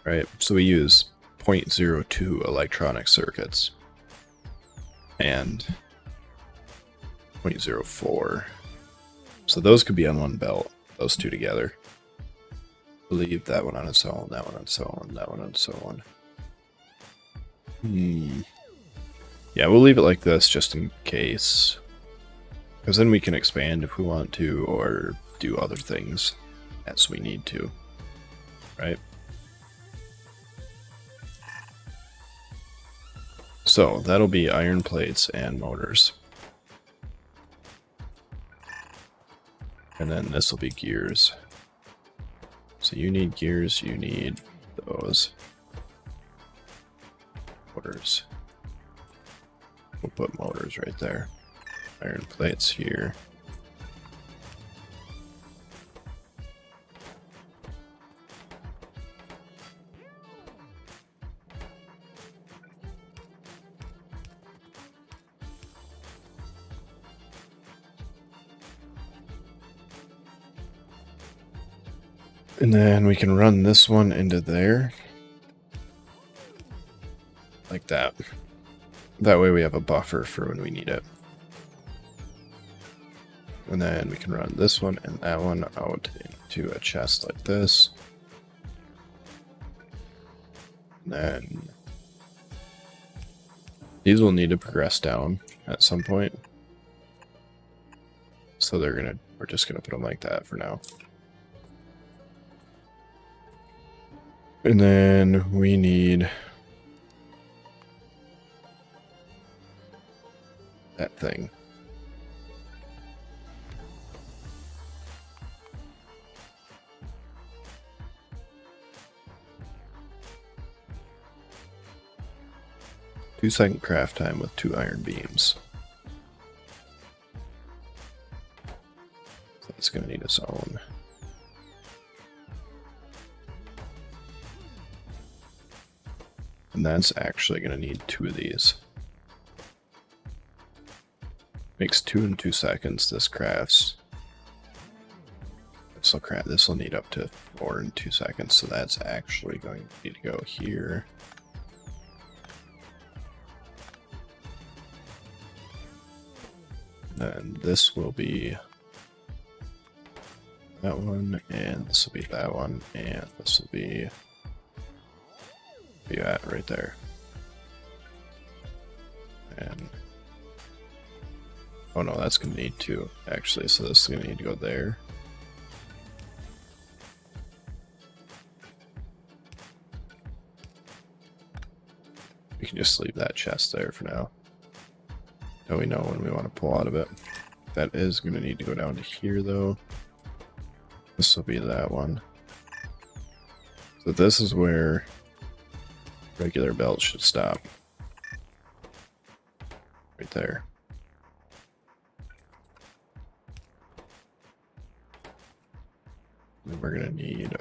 Right, so we use 0.02 electronic circuits and 0.04. So those could be on 1 belt, those 2 together. Leave that one on its own, that one on its own, that one on its own. Yeah, we'll leave it like this just in case. Because then we can expand if we want to, or do other things as we need to, right? So that'll be iron plates and motors. And then this will be gears. So you need gears, you need those motors. We'll put motors right there. Iron plates here. And then we can run this one into there. Like that. That way we have a buffer for when we need it. And then we can run this one and that one out into a chest like this. And then these will need to progress down at some point. So we're just gonna put them like that for now. And then we need that thing. Two-second craft time with 2 iron beams. So it's going to need its own. And that's actually going to need 2 of these. Makes 2 in 2 seconds. This crafts. This will need up to 4 in 2 seconds. So that's actually going to need to go here. And this will be that one, and this will be that one, and this will be that right there. And oh no, that's gonna need 2 actually, so this is gonna need to go there. We can just leave that chest there for now. Now we know when we want to pull out of it. That is going to need to go down to here though. This will be that one. So this is where regular belt should stop. Right there. And we're going to need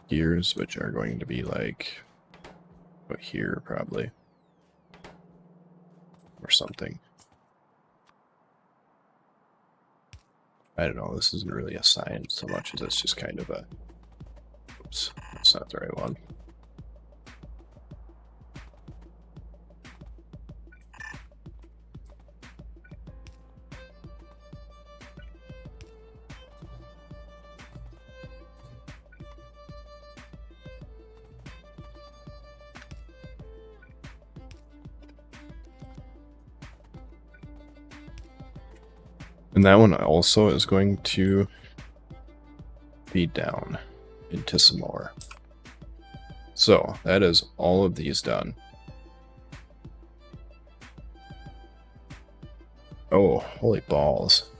gears, which are going to be like about here probably. Or something. I don't know, this isn't really a science so much as it's just kind of a... Oops, that's not the right one. And that one also is going to feed down into some more. So that is all of these done. Oh, holy balls.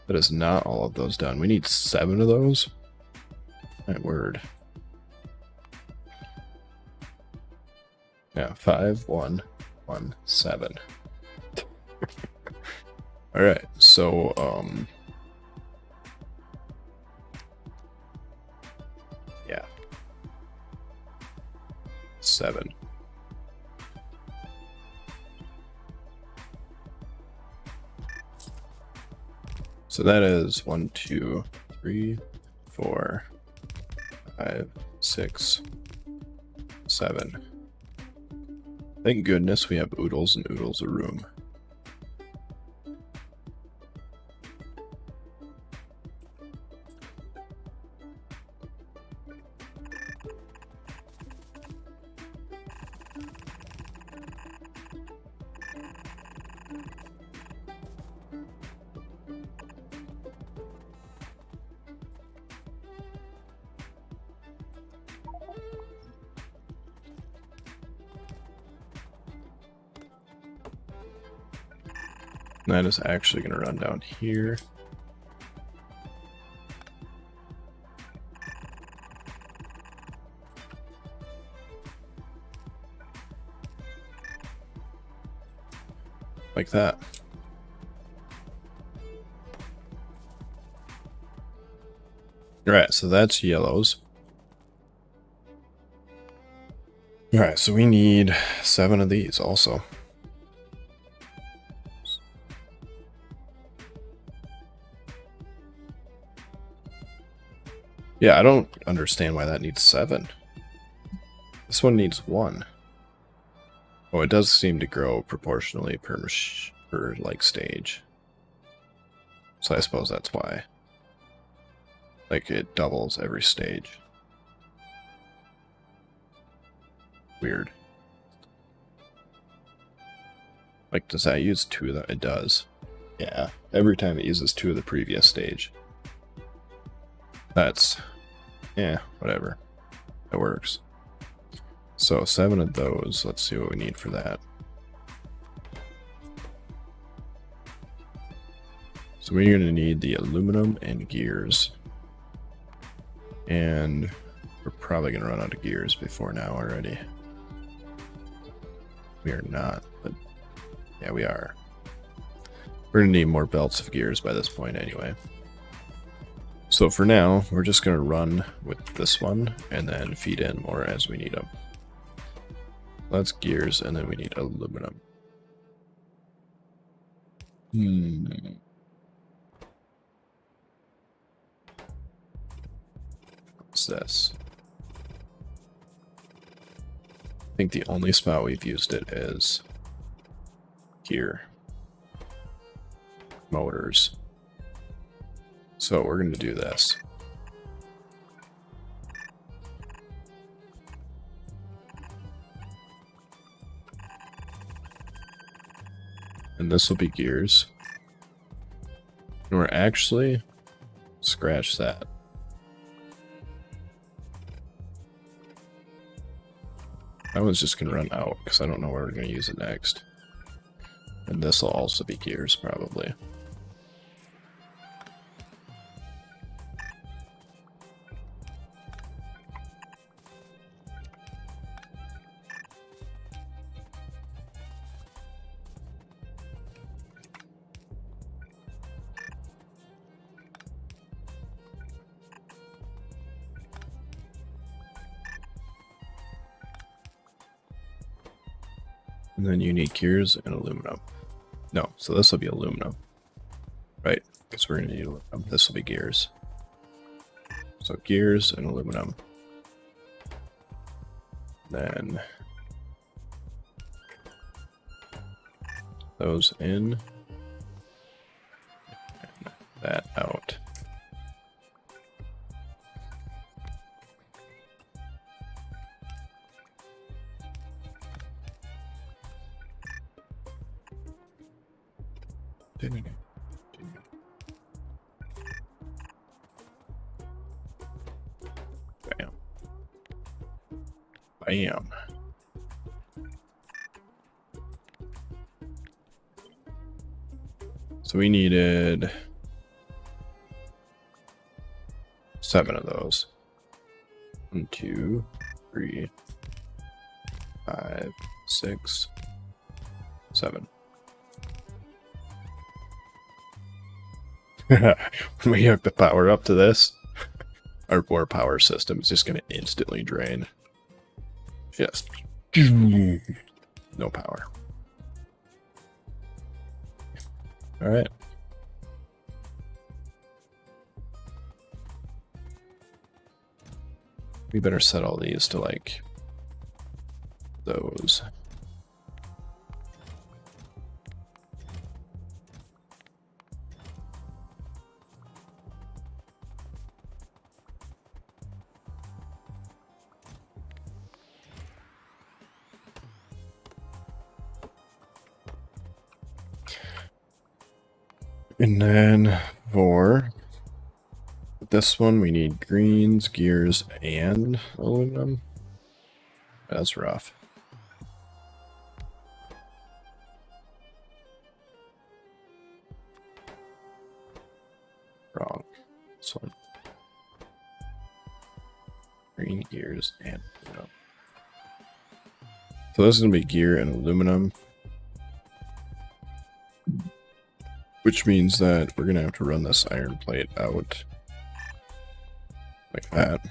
That is not all of those done. We need 7 of those? My word. Yeah, 5, 1, 1, 7. Alright, so, yeah. 7. So that is 1, 2, 3, 4, 5, 6, 7. Thank goodness we have oodles and oodles of room. And that is actually going to run down here. Like that. Alright, so that's yellows. Alright, so we need 7 of these also. Yeah, I don't understand why that needs 7. This one needs 1. Oh, it does seem to grow proportionally per like stage. So I suppose that's why. Like it doubles every stage. Weird. Like, does that use 2 of that? It does. Yeah, every time it uses 2 of the previous stage. That's, yeah, whatever. It works. So 7 of those. Let's see what we need for that. So we're going to need the aluminum and gears. And we're probably going to run out of gears before now already. We are not, but yeah, we are. We're going to need more belts of gears by this point anyway. So for now, we're just going to run with this one and then feed in more as we need them. That's gears, and then we need aluminum. What's this? I think the only spot we've used it is here. Motors. So we're going to do this. And this will be gears. And we're actually scratch that. That one's just going to run out because I don't know where we're going to use it next. And this will also be gears probably. And then you need gears and aluminum. No, so this will be aluminum. Right, because we're going to need aluminum. This will be gears. So gears and aluminum. Then those in. And that out. Bam. Bam. So we needed 7 of those. 1, 2, 3, 5, 6, 7. When we hook the power up to this, our war power system is just going to instantly drain. Just no power. All right. We better set all these to like those. And then for this one, we need greens, gears, and aluminum. That's rough. Wrong. This one. Green gears and aluminum. So this is going to be gear and aluminum. Which means that we're going to have to run this iron plate out. Like that.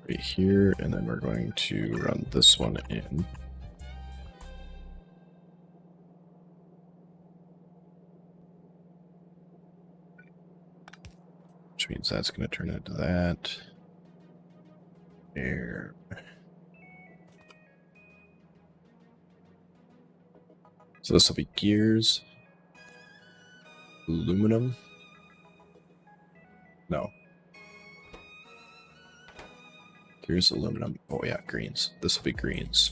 Right here, and then we're going to run this one in. Which means that's going to turn into that. There. So this will be gears. Aluminum. No. Here's aluminum. Oh yeah, greens. This will be greens.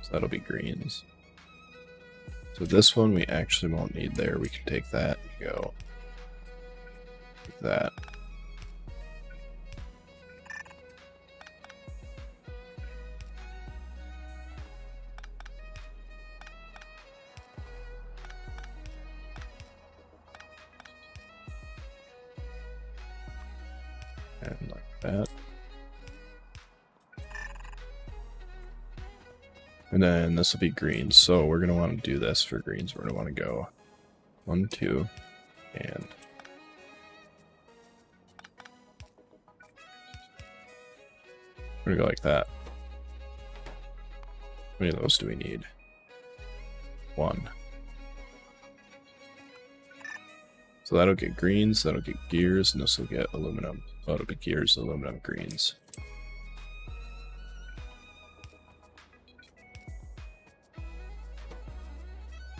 So that'll be greens. So this one we actually won't need there. We can take that and go like that. And like that. And then this will be greens. So we're going to want to do this for greens. We're going to want to go 1, 2, and we're going to go like that. How many of those do we need? 1. So that'll get greens, that'll get gears, and this will get aluminum. Oh, it'll be gears, aluminum, greens.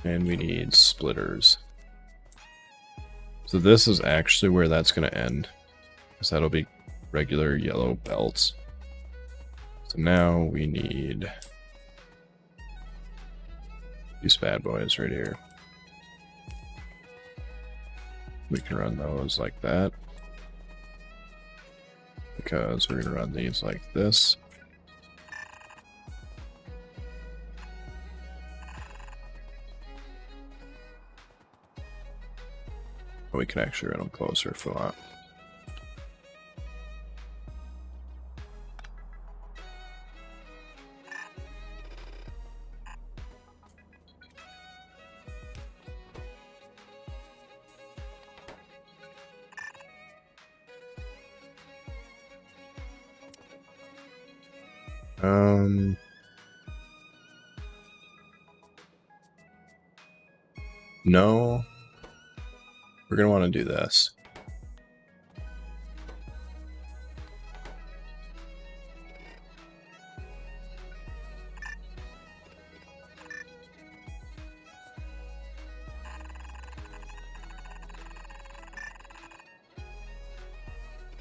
And we need splitters. So this is actually where that's going to end, because that'll be regular yellow belts. So now we need these bad boys right here. We can run those like that, because we're going to run these like this. We can actually run them closer if we want. No. We're going to want to do this.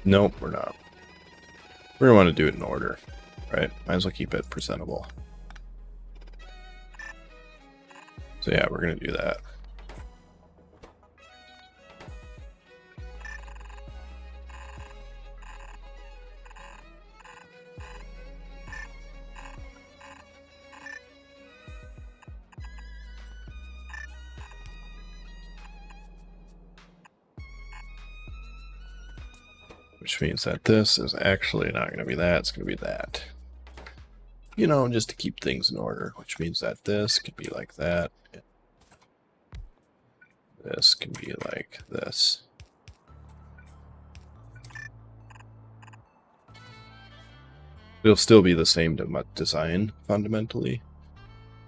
Nope, we're not. We're going to want to do it in order, right? Might as well keep it presentable. So yeah, we're going to do that. Which means that this is actually not going to be that, it's going to be that. You know, just to keep things in order, which means that this can be like that. This can be like this. It'll still be the same design, fundamentally.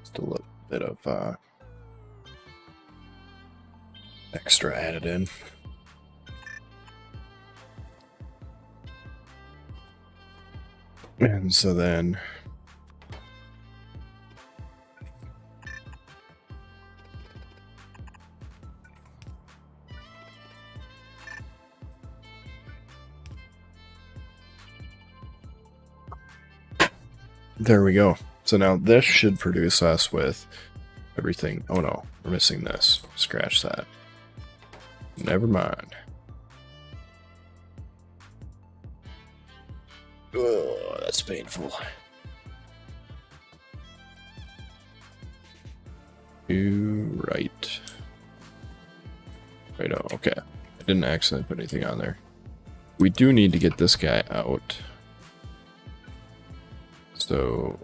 Just a little bit of extra added in. And so then there we go. So now this should produce us with everything. Oh no, we're missing this. Scratch that. Never mind. Oh, that's painful. to right. Right, oh, okay. I didn't accidentally put anything on there. We do need to get this guy out. So...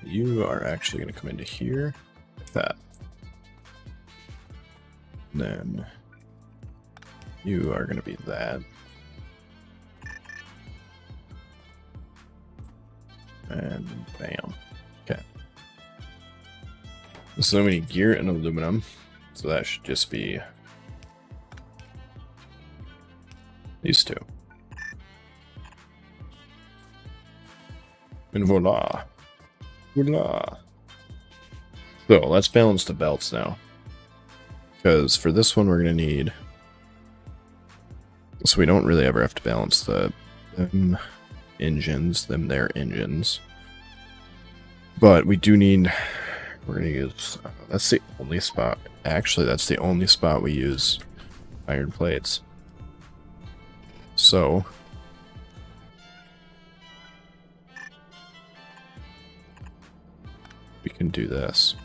you are actually going to come into here, like that. And then you are going to be that. And bam. Okay. So we need gear and aluminum. So that should just be these two. And voila. Voila. So let's balance the belts now. Because for this one we're going to need... So we don't really ever have to balance them their engines. But we do need... We're going to use... that's the only spot... Actually, that's the only spot we use iron plates. So... we can do this.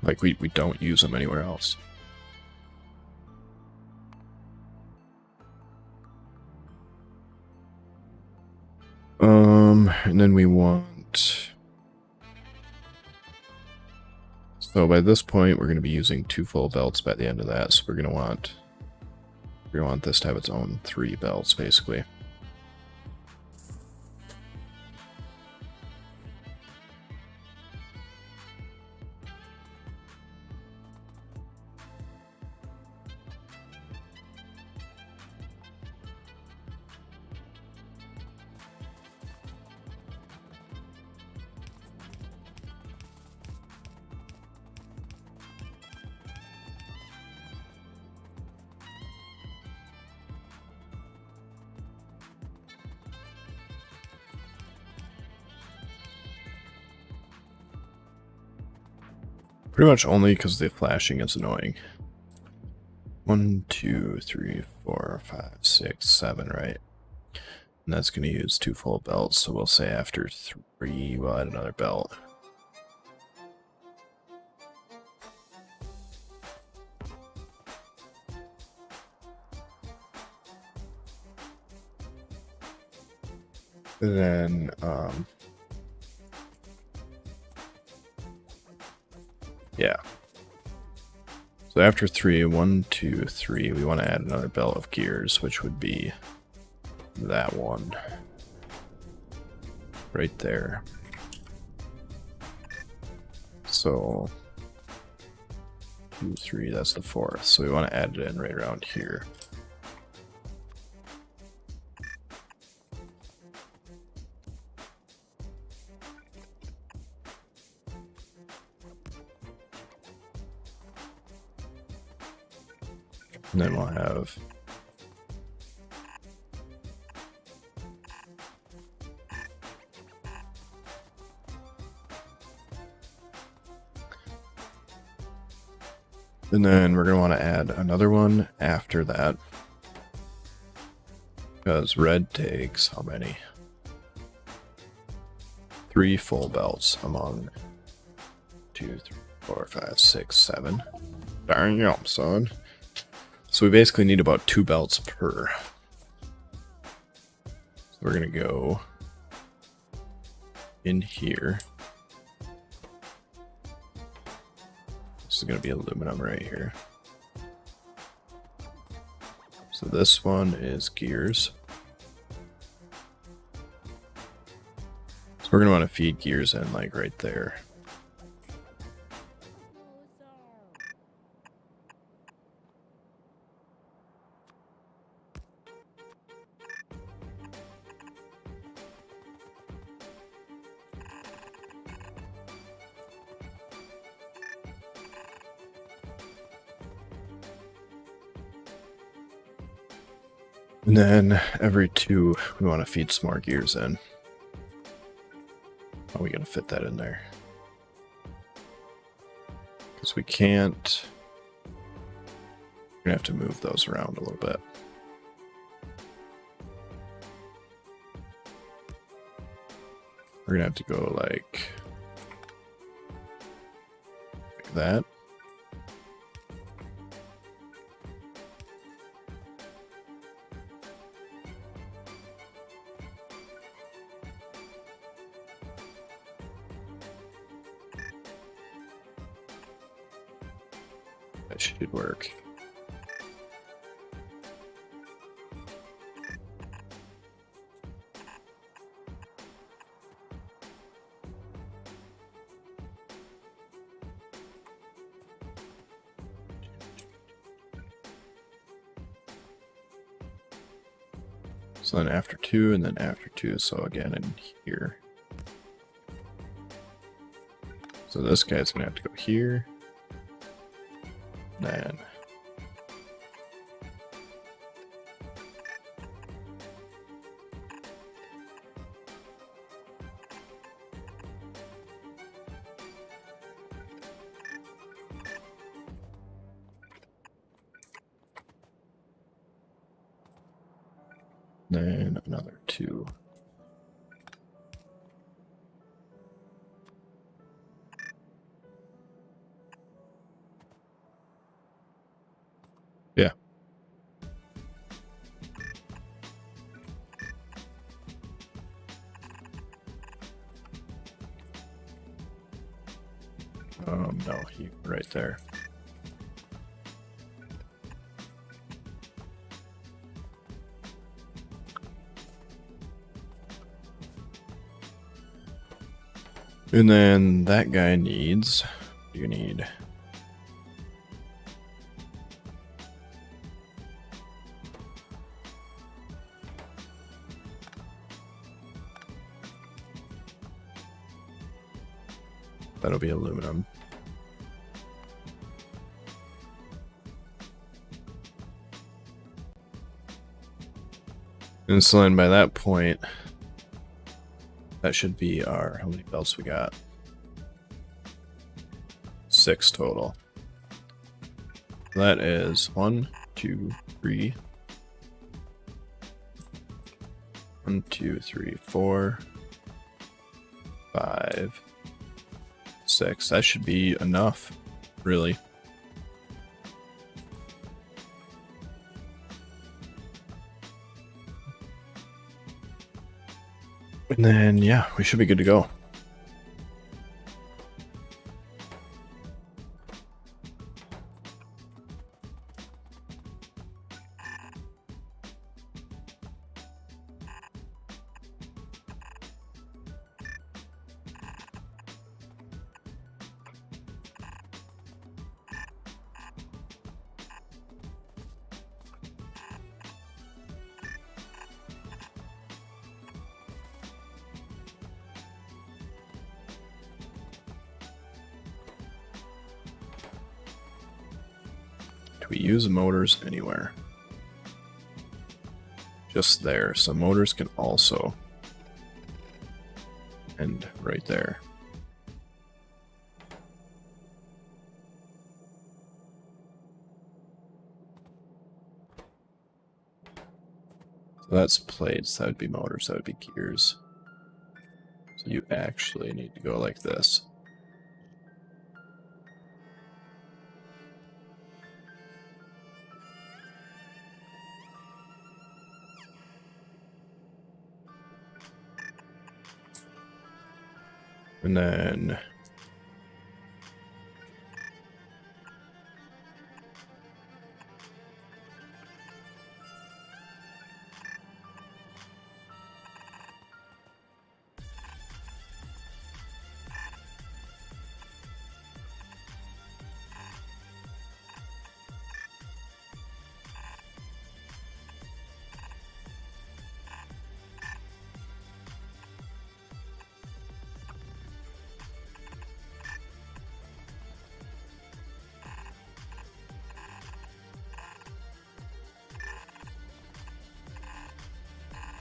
Like, we don't use them anywhere else. And then we want... So by this point, we're going to be using 2 full belts by the end of that, so we're going to want this to have its own 3 belts, basically. Pretty much only because the flashing is annoying. 1, 2, 3, 4, 5, 6, 7, right? And that's going to use 2 full belts, so we'll say after 3, we'll add another belt. And then, yeah. So after 3, 1, 2, 3, we want to add another belt of gears, which would be that one. Right there. So 2, 3, that's the 4th. So we want to add it in right around here. And then we'll have and then we're going to want to add another one after that. Because red takes how many? 3 full belts among 2, 3, 4, 5, 6, 7. Damn, son. So we basically need about 2 belts per. So we're going to go in here. This is going to be aluminum right here. So this one is gears. So we're going to want to feed gears in like right there. And then every 2, we want to feed some more gears in. How are we going to fit that in there? Because we can't. We're going to have to move those around a little bit. We're going to have to go like that. That should work. So then after 2, and then after 2, so again in here. So this guy's gonna have to go here. Then another 2. Yeah. No, he right there. And then that guy needs, what do you need? That'll be aluminum. And so then by that point, that should be our, how many belts we got? 6 total. That is 1, 2, 3. 1, 2, 3, 4, 5, 6. That should be enough, really. And then, yeah, we should be good to go. We use motors anywhere. Just there. So motors can also end right there. So that's plates. That would be motors. That would be gears. So you actually need to go like this. And then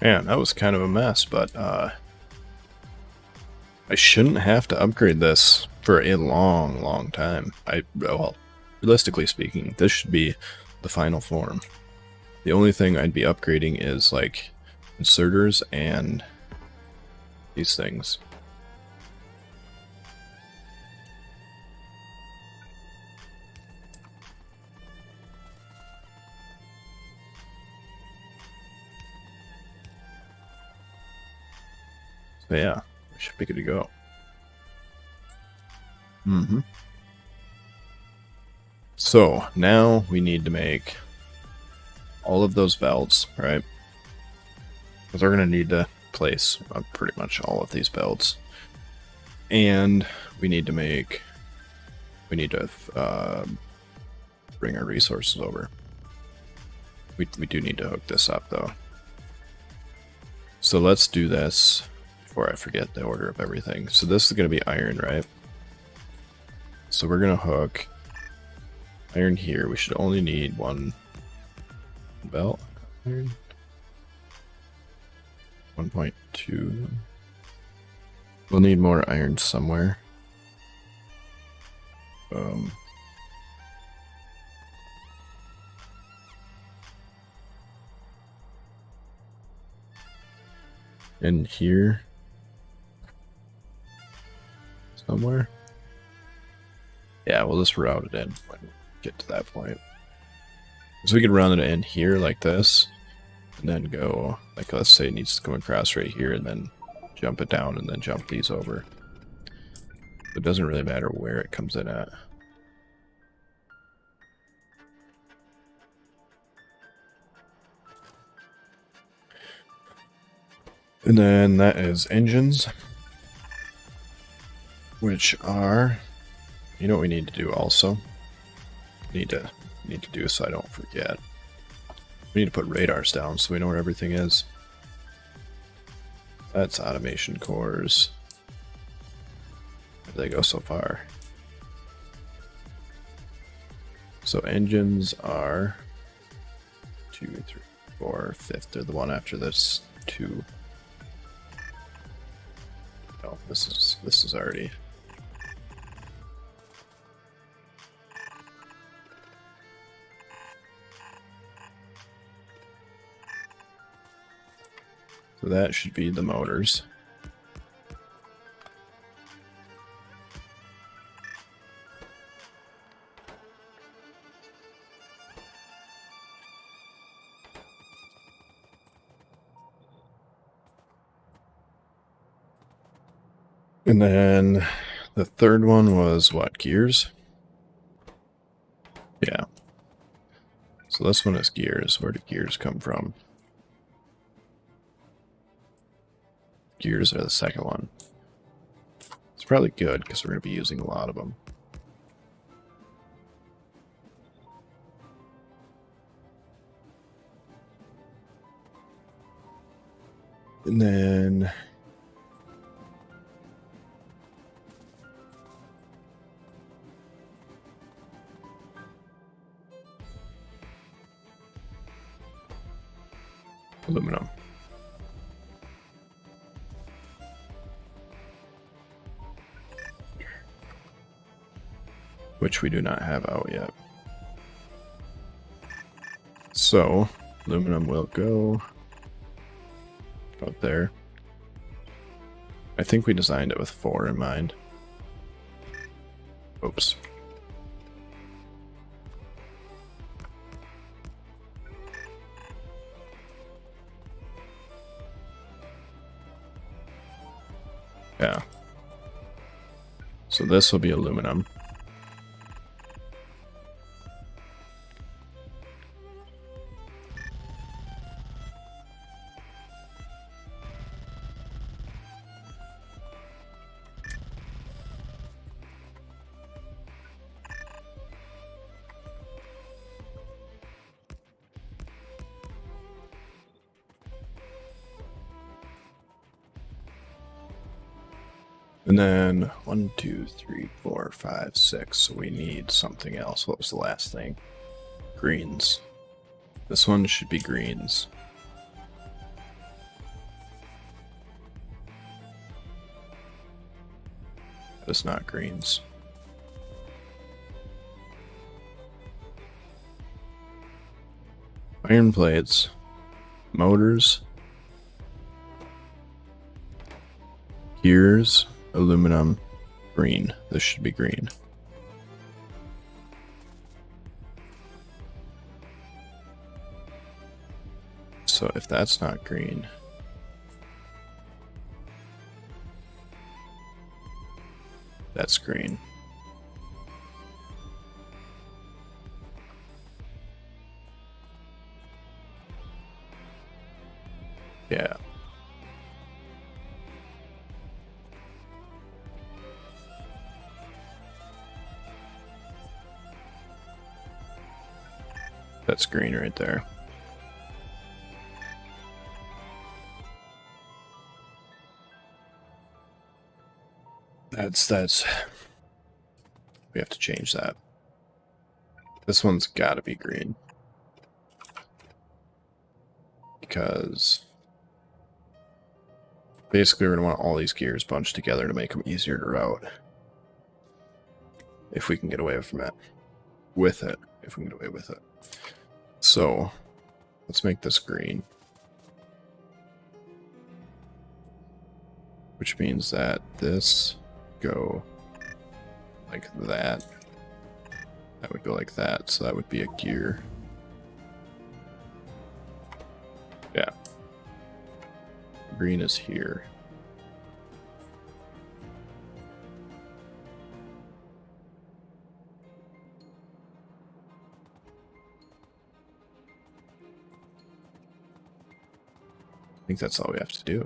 Man, that was kind of a mess, but I shouldn't have to upgrade this for a long, long time. Well, realistically speaking, this should be the final form. The only thing I'd be upgrading is like inserters and these things. So yeah, we should be good to go. So now we need to make all of those belts, right? Because we're going to need to place pretty much all of these belts. And we need to bring our resources over. We do need to hook this up though. So let's do this before I forget the order of everything. So this is going to be iron, right? So we're going to hook iron here. We should only need one belt. Iron. 1.2. We'll need more iron somewhere. In here somewhere. Yeah, we'll just route it in when we get to that point. So we can run it in here like this, and then go, like, let's say it needs to come across right here, and then jump it down, and then jump these over. It doesn't really matter where it comes in at. And then that is engines, which are, you know what we need to do also? Need to do so I don't forget. We need to put radars down so we know where everything is. That's automation cores. Where do they go so far? So engines are 2, 3, 4, 5th. They're the one after this 2. Oh, this is already. So that should be the motors. And then the third one was what, gears? Yeah. So this one is gears. Where do gears come from? Gears are the second one. It's probably good because we're going to be using a lot of them. And then aluminum. Which we do not have out yet. So, aluminum will go out there. I think we designed it with 4 in mind. Oops. Yeah. So this will be aluminum. And then 1, 2, 3, 4, 5, 6. So we need something else. What was the last thing? Greens. This one should be greens. Just not greens. Iron plates, motors, gears, aluminum, green. This should be green. So if that's not green, that's green. Yeah. That's green right there. That's we have to change that. This one's gotta be green. Because basically we're gonna want all these gears bunched together to make them easier to route. If we can get away from it. With it. If we can get away with it. So let's make this green. Which means that this go like that. That would go like that, so that would be a gear. Yeah. Green is here. I think that's all we have to do.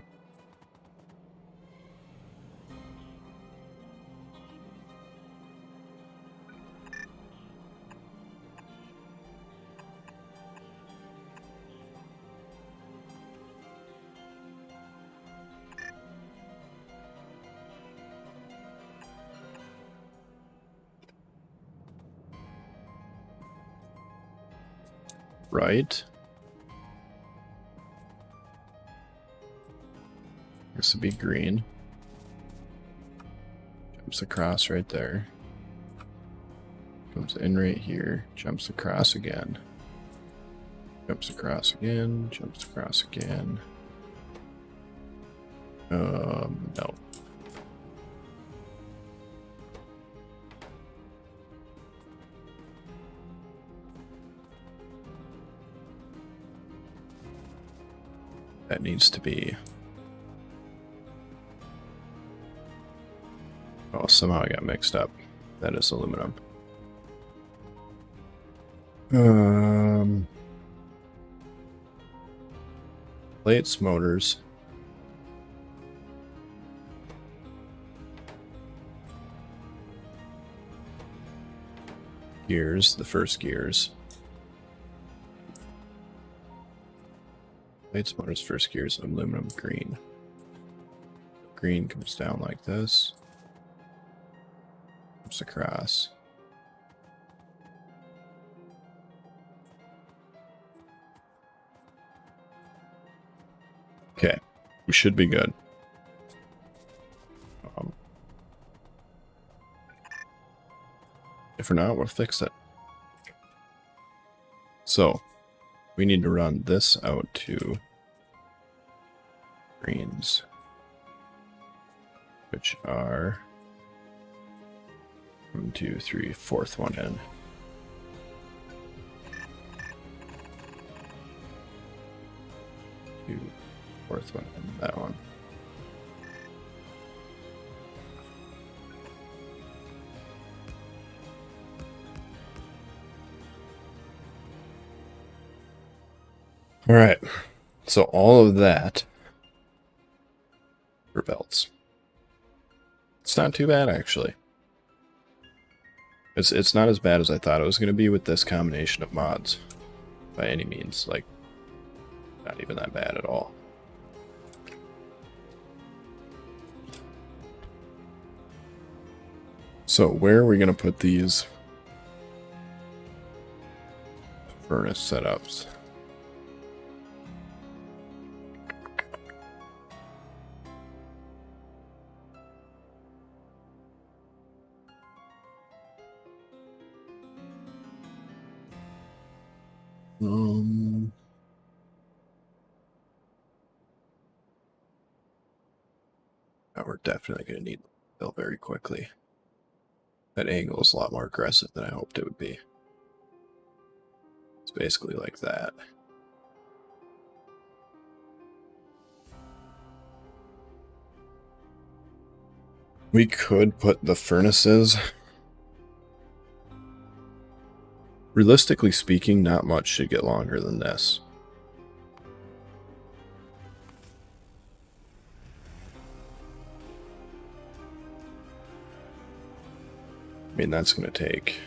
Right? This would be green. Jumps across right there. Comes in right here. Jumps across again. Jumps across again. Jumps across again. No. That needs to be... Oh, somehow I got mixed up. That is aluminum. Plates, motors. Gears, the first gears. Plates, motors, first gears, aluminum, green. Green comes down like this. Comes across. Okay, we should be good. If we're not, we'll fix it. So, we need to run this out to greens, which are 1, 2, 3, fourth one in. Two, fourth one in, that one. All right, so all of that for belts. It's not too bad, actually. It's not as bad as I thought it was going to be with this combination of mods, by any means. Like, not even that bad at all. So where are we going to put these furnace setups? Now we're definitely going to need to build very quickly. That angle is a lot more aggressive than I hoped it would be. It's basically like that. We could put the furnaces. Realistically speaking, not much should get longer than this. I mean, that's going to take...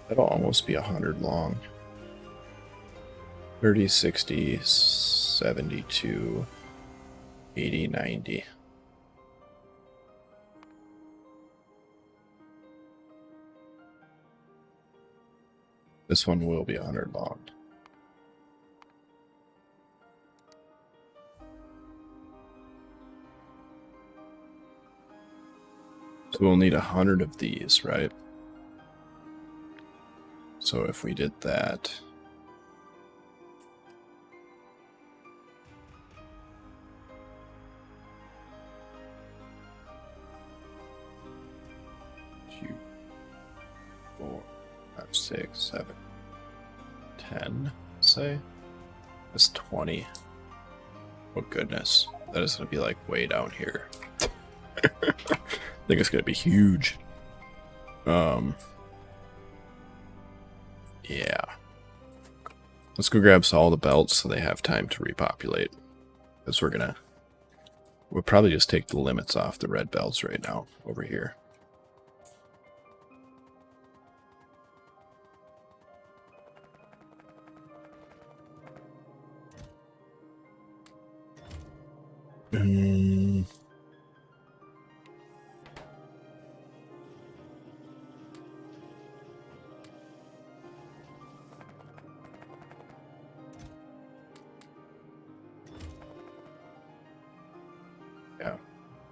That'll almost be 100 long. 30, 60, 72, 80, 90. This one will be 100 long. So we'll need 100 of these, right? So if we did that... Two, 4, 5, 6, 7, 10, say? That's 20. Oh goodness. That is going to be like way down here. I think it's going to be huge. Yeah. Let's go grab all the belts so they have time to repopulate. Because we'll probably just take the limits off the red belts right now over here. Yeah,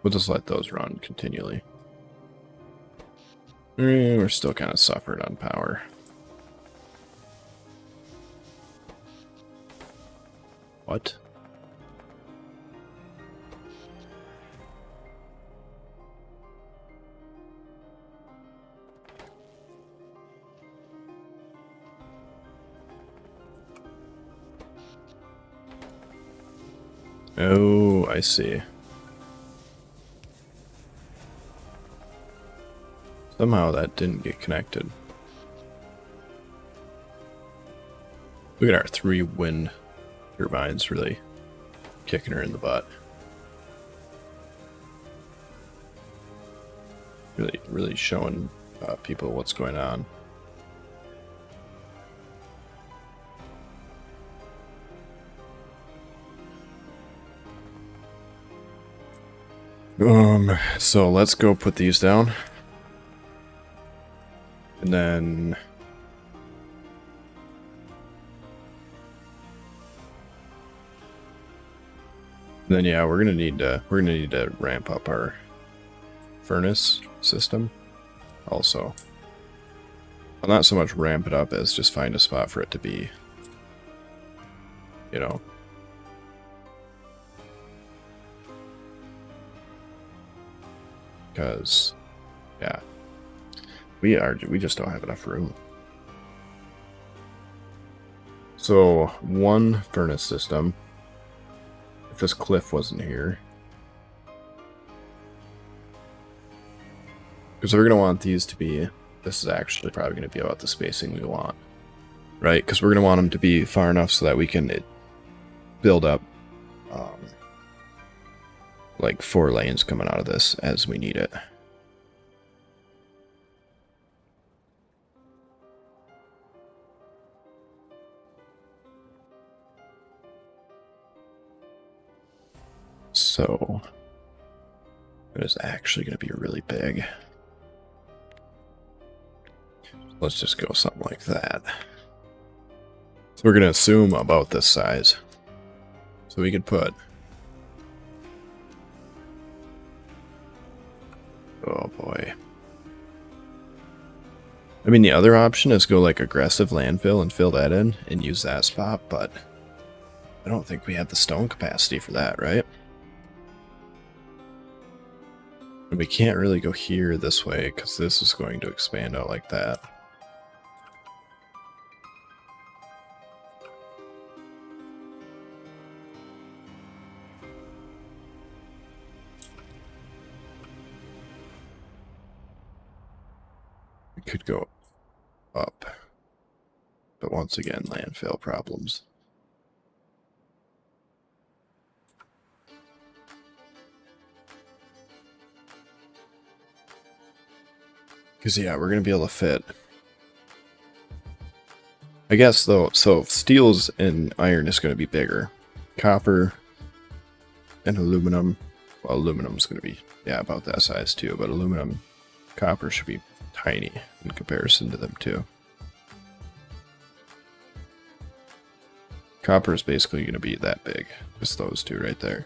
we'll just let those run continually. We're still kind of suffering on power. What? Oh, I see. Somehow that didn't get connected. Look at our 3 wind turbines really kicking her in the butt. Really showing people what's going on. So let's go put these down. And then yeah, we're gonna need to ramp up our furnace system also. Well, not so much ramp it up as just find a spot for it to be, you know. Because yeah, we just don't have enough room. So 1 furnace system. If this cliff wasn't here. Because we're going to want these to be... This is actually probably going to be about the spacing we want. Right? Because we're going to want them to be far enough so that we can build up like 4 lanes coming out of this as we need it. So it is actually going to be really big. Let's just go something like that. So we're going to assume about this size. So we could put... Oh boy. I mean, the other option is go like aggressive landfill and fill that in and use that spot, but I don't think we have the stone capacity for that, right? And we can't really go here this way because this is going to expand out like that. We could go up, but once again, landfill problems. Because, yeah, we're going to be able to fit. I guess, though, so steels and iron is going to be bigger. Copper and aluminum. Well, aluminum's going to be, yeah, about that size, too. But aluminum, copper should be tiny in comparison to them, too. Copper is basically going to be that big. Just those two right there.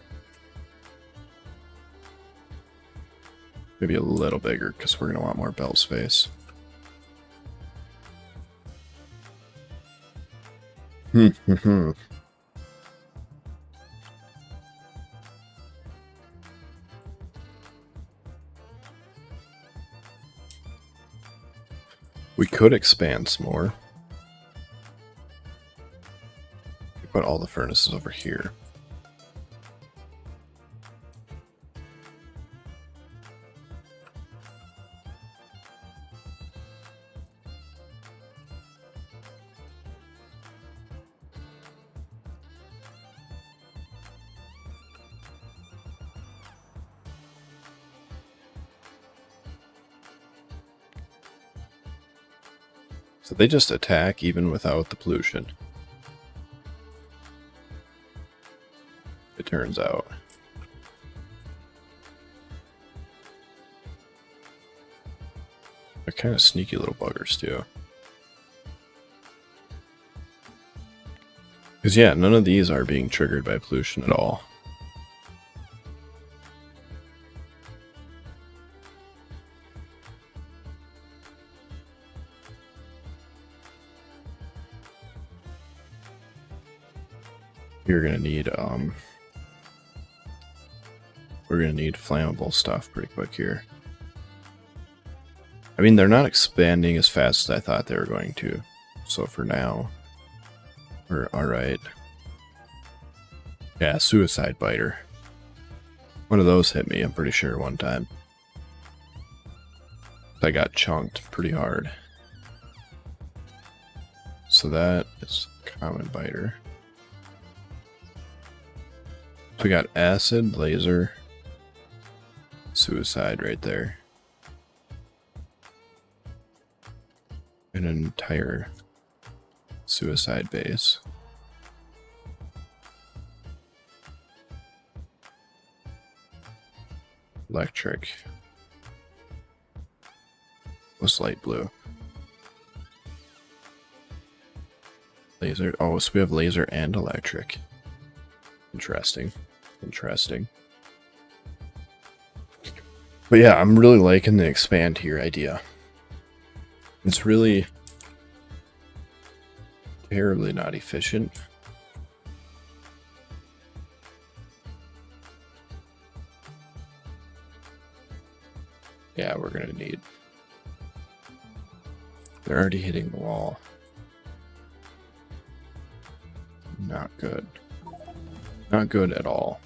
Maybe a little bigger, because we're going to want more belt space. We could expand some more. We put all the furnaces over here. So they just attack even without the pollution. It turns out. They're kind of sneaky little buggers too. Because yeah, none of these are being triggered by pollution at all. You're gonna need we're gonna need flammable stuff pretty quick here. I mean, they're not expanding as fast as I thought they were going to. So for now, we're alright. Yeah, suicide biter. One of those hit me, I'm pretty sure, one time. I got chunked pretty hard. So that is common biter. So we got acid, laser, suicide right there. And an entire suicide base. Electric. What's light blue? Laser. Oh, so we have laser and electric. Interesting. Interesting. But yeah, I'm really liking the expand here idea. It's really terribly not efficient. Yeah, we're gonna need... They're already hitting the wall. Not good. Not good at all.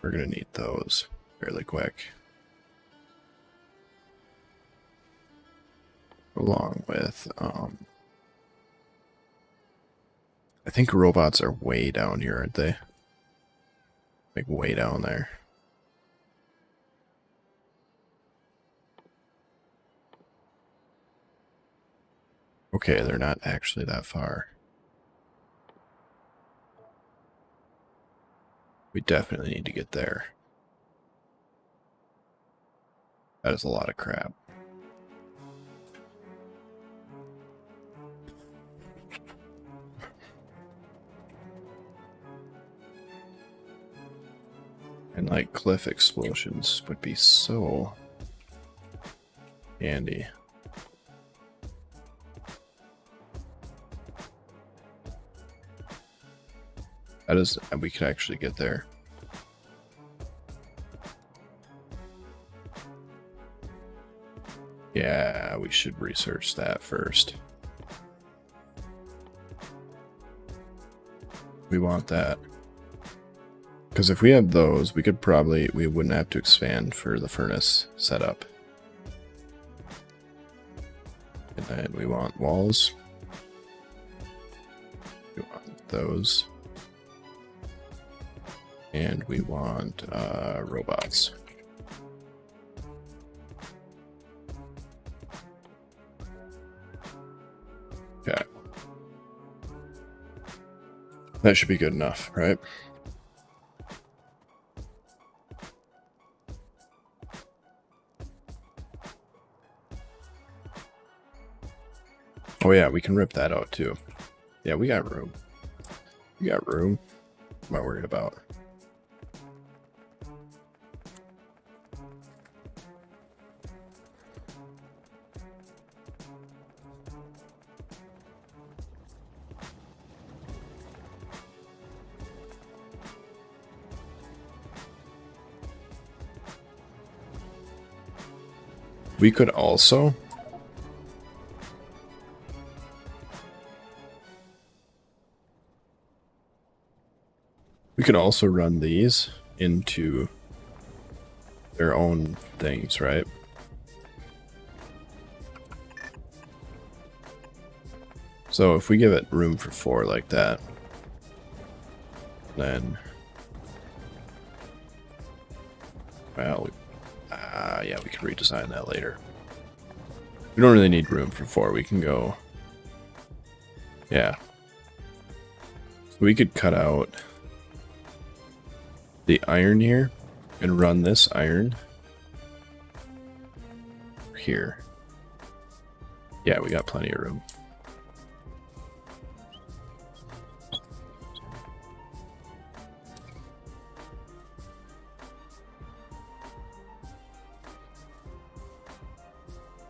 We're gonna need those fairly quick. Along with, I think robots are way down here, aren't they? Like way down there. Okay, they're not actually that far. We definitely need to get there. That is a lot of crap. And like cliff explosions would be so handy. That is, we could actually get there. Yeah, we should research that first. We want that. Because if we had those, we could probably, we wouldn't have to expand for the furnace setup. And then we want walls. We want those. And we want robots. Okay. That should be good enough, right? Oh yeah, we can rip that out too. Yeah, we got room. We got room. I'm not worried about. We could also run these into their own things, right? So if we give it room for 4 like that, then, well, yeah, we can redesign that later. We don't really need room for 4. We can go, yeah. So we could cut out the iron here and run this iron here. Yeah, we got plenty of room.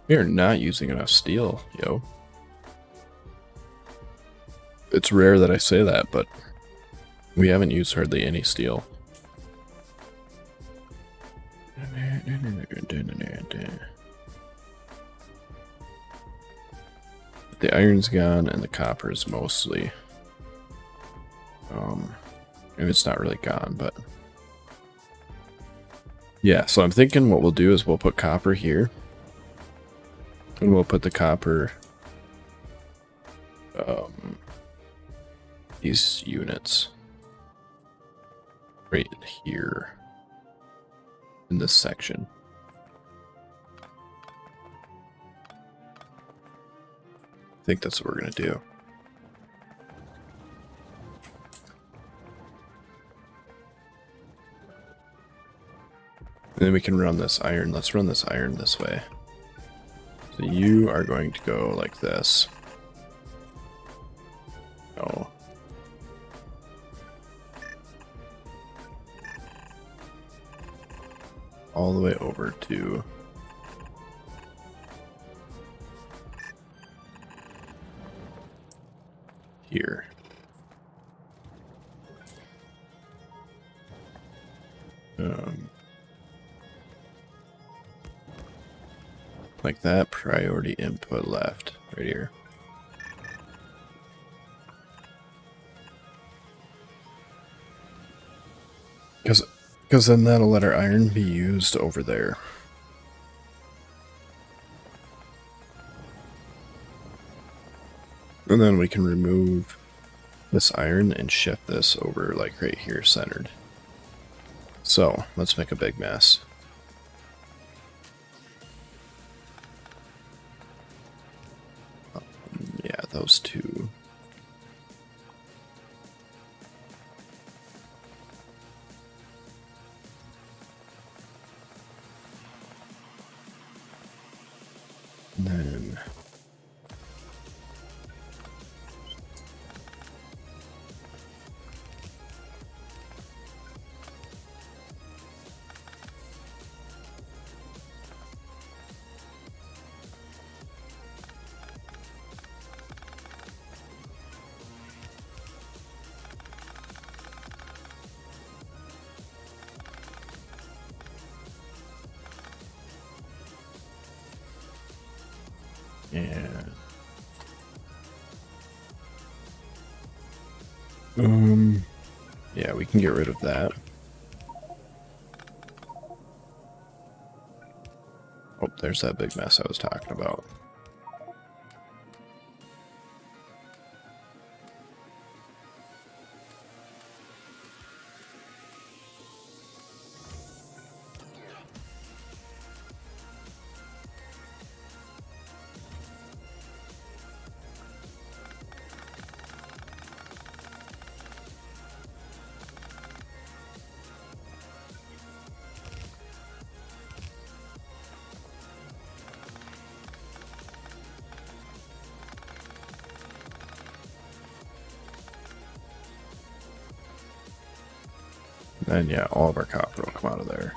We are not using enough steel, yo. It's rare that I say that, but we haven't used hardly any steel. The iron's gone and the copper is mostly, and it's not really gone, but yeah. So I'm thinking what we'll do is we'll put copper here, and we'll put the copper, these units right here in this section. I think that's what we're gonna do. And then we can run this iron. Let's run this iron this way. So you are going to go like this. Oh. All the way over to here. Like that, priority input left, right here. Because then that'll let our iron be used over there. And then we can remove this iron and shift this over like right here centered. So let's make a big mess. Yeah, those two. And then And yeah, we can get rid of that. Oh, there's that big mess I was talking about. And yeah, all of our copper will come out of there.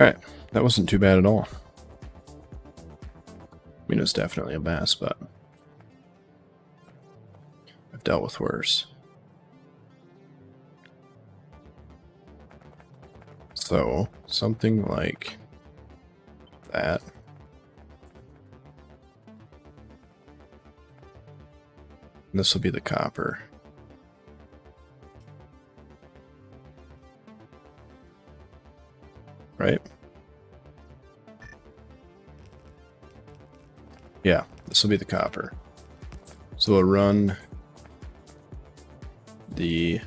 Alright, that wasn't too bad at all. I mean, it was definitely a mess, but I've dealt with worse. So, something like that. And this will be the copper. Right? Yeah, this will be the copper. So we'll run the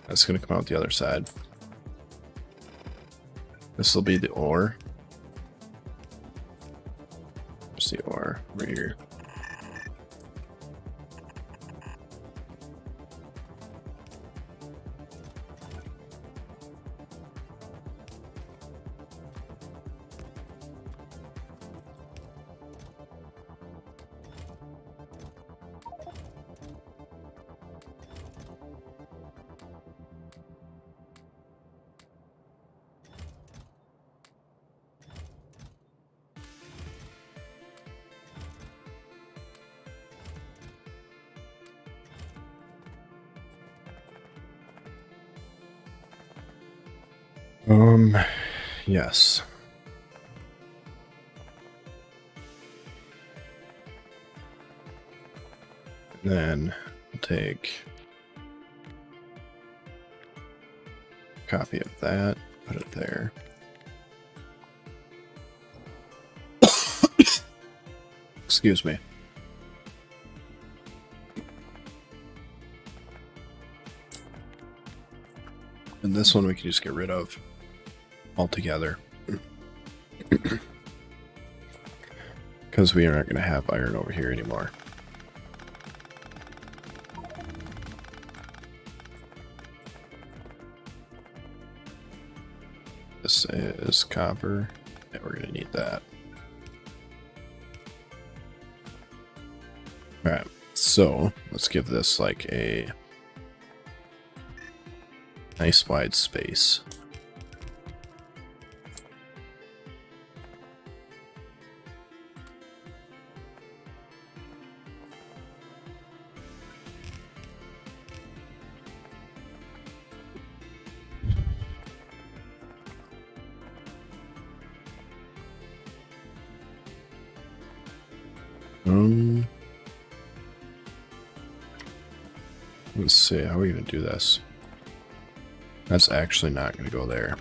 that's going to come out the other side. This will be the ore. Where's the ore? Right here. Yes. And then we'll take a copy of that, put it there. Excuse me. And this one we can just get rid of altogether. Because we aren't going to have iron over here anymore. This is copper, and we're going to need that. Alright, so let's give this like a nice wide space. Let's see, how are we gonna do this? That's actually not gonna go there.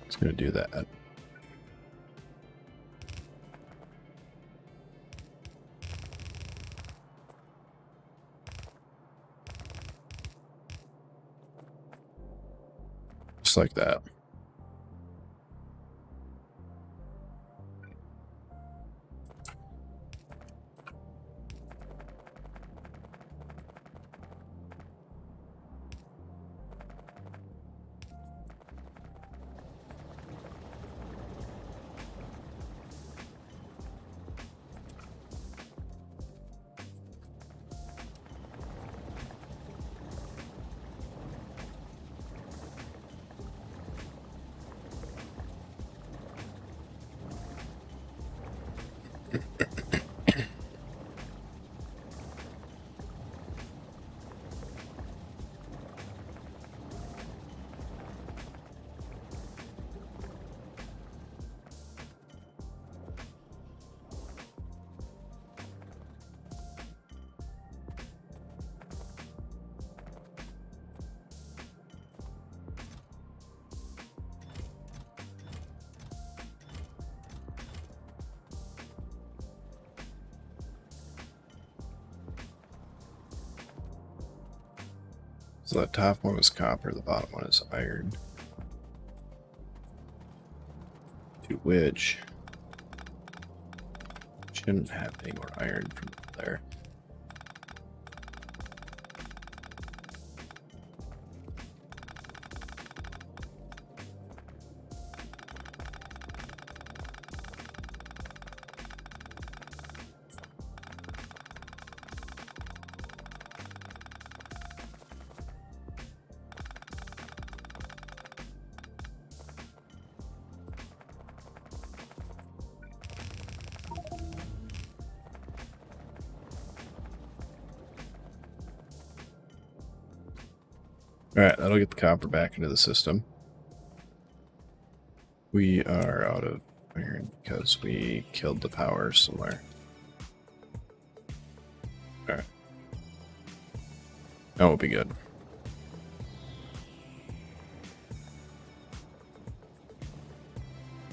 It's gonna do that. Just like that. So the top one is copper, the bottom one is iron. To which shouldn't have any more iron from there. Alright, that'll get the copper back into the system. We are out of iron because we killed the power somewhere. Alright. That will be good.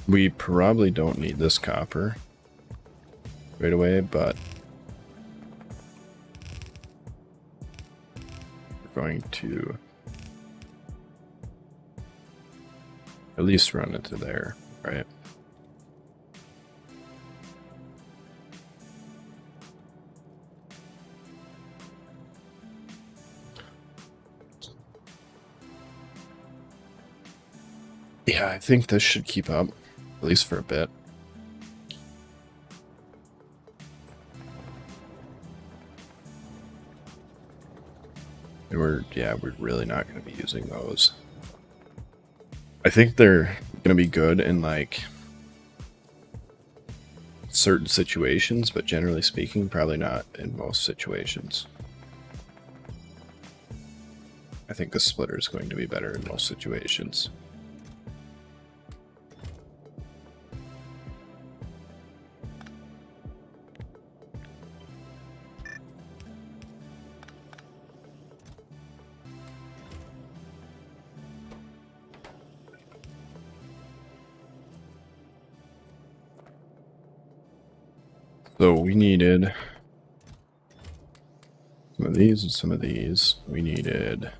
We probably don't need this copper right away, but we're going to at least run into there, right? Yeah, I think this should keep up, at least for a bit. And we're really not going to be using those. I think they're going to be good in like certain situations, but generally speaking, probably not in most situations. I think the splitter is going to be better in most situations. So we needed some of these and some of these. We needed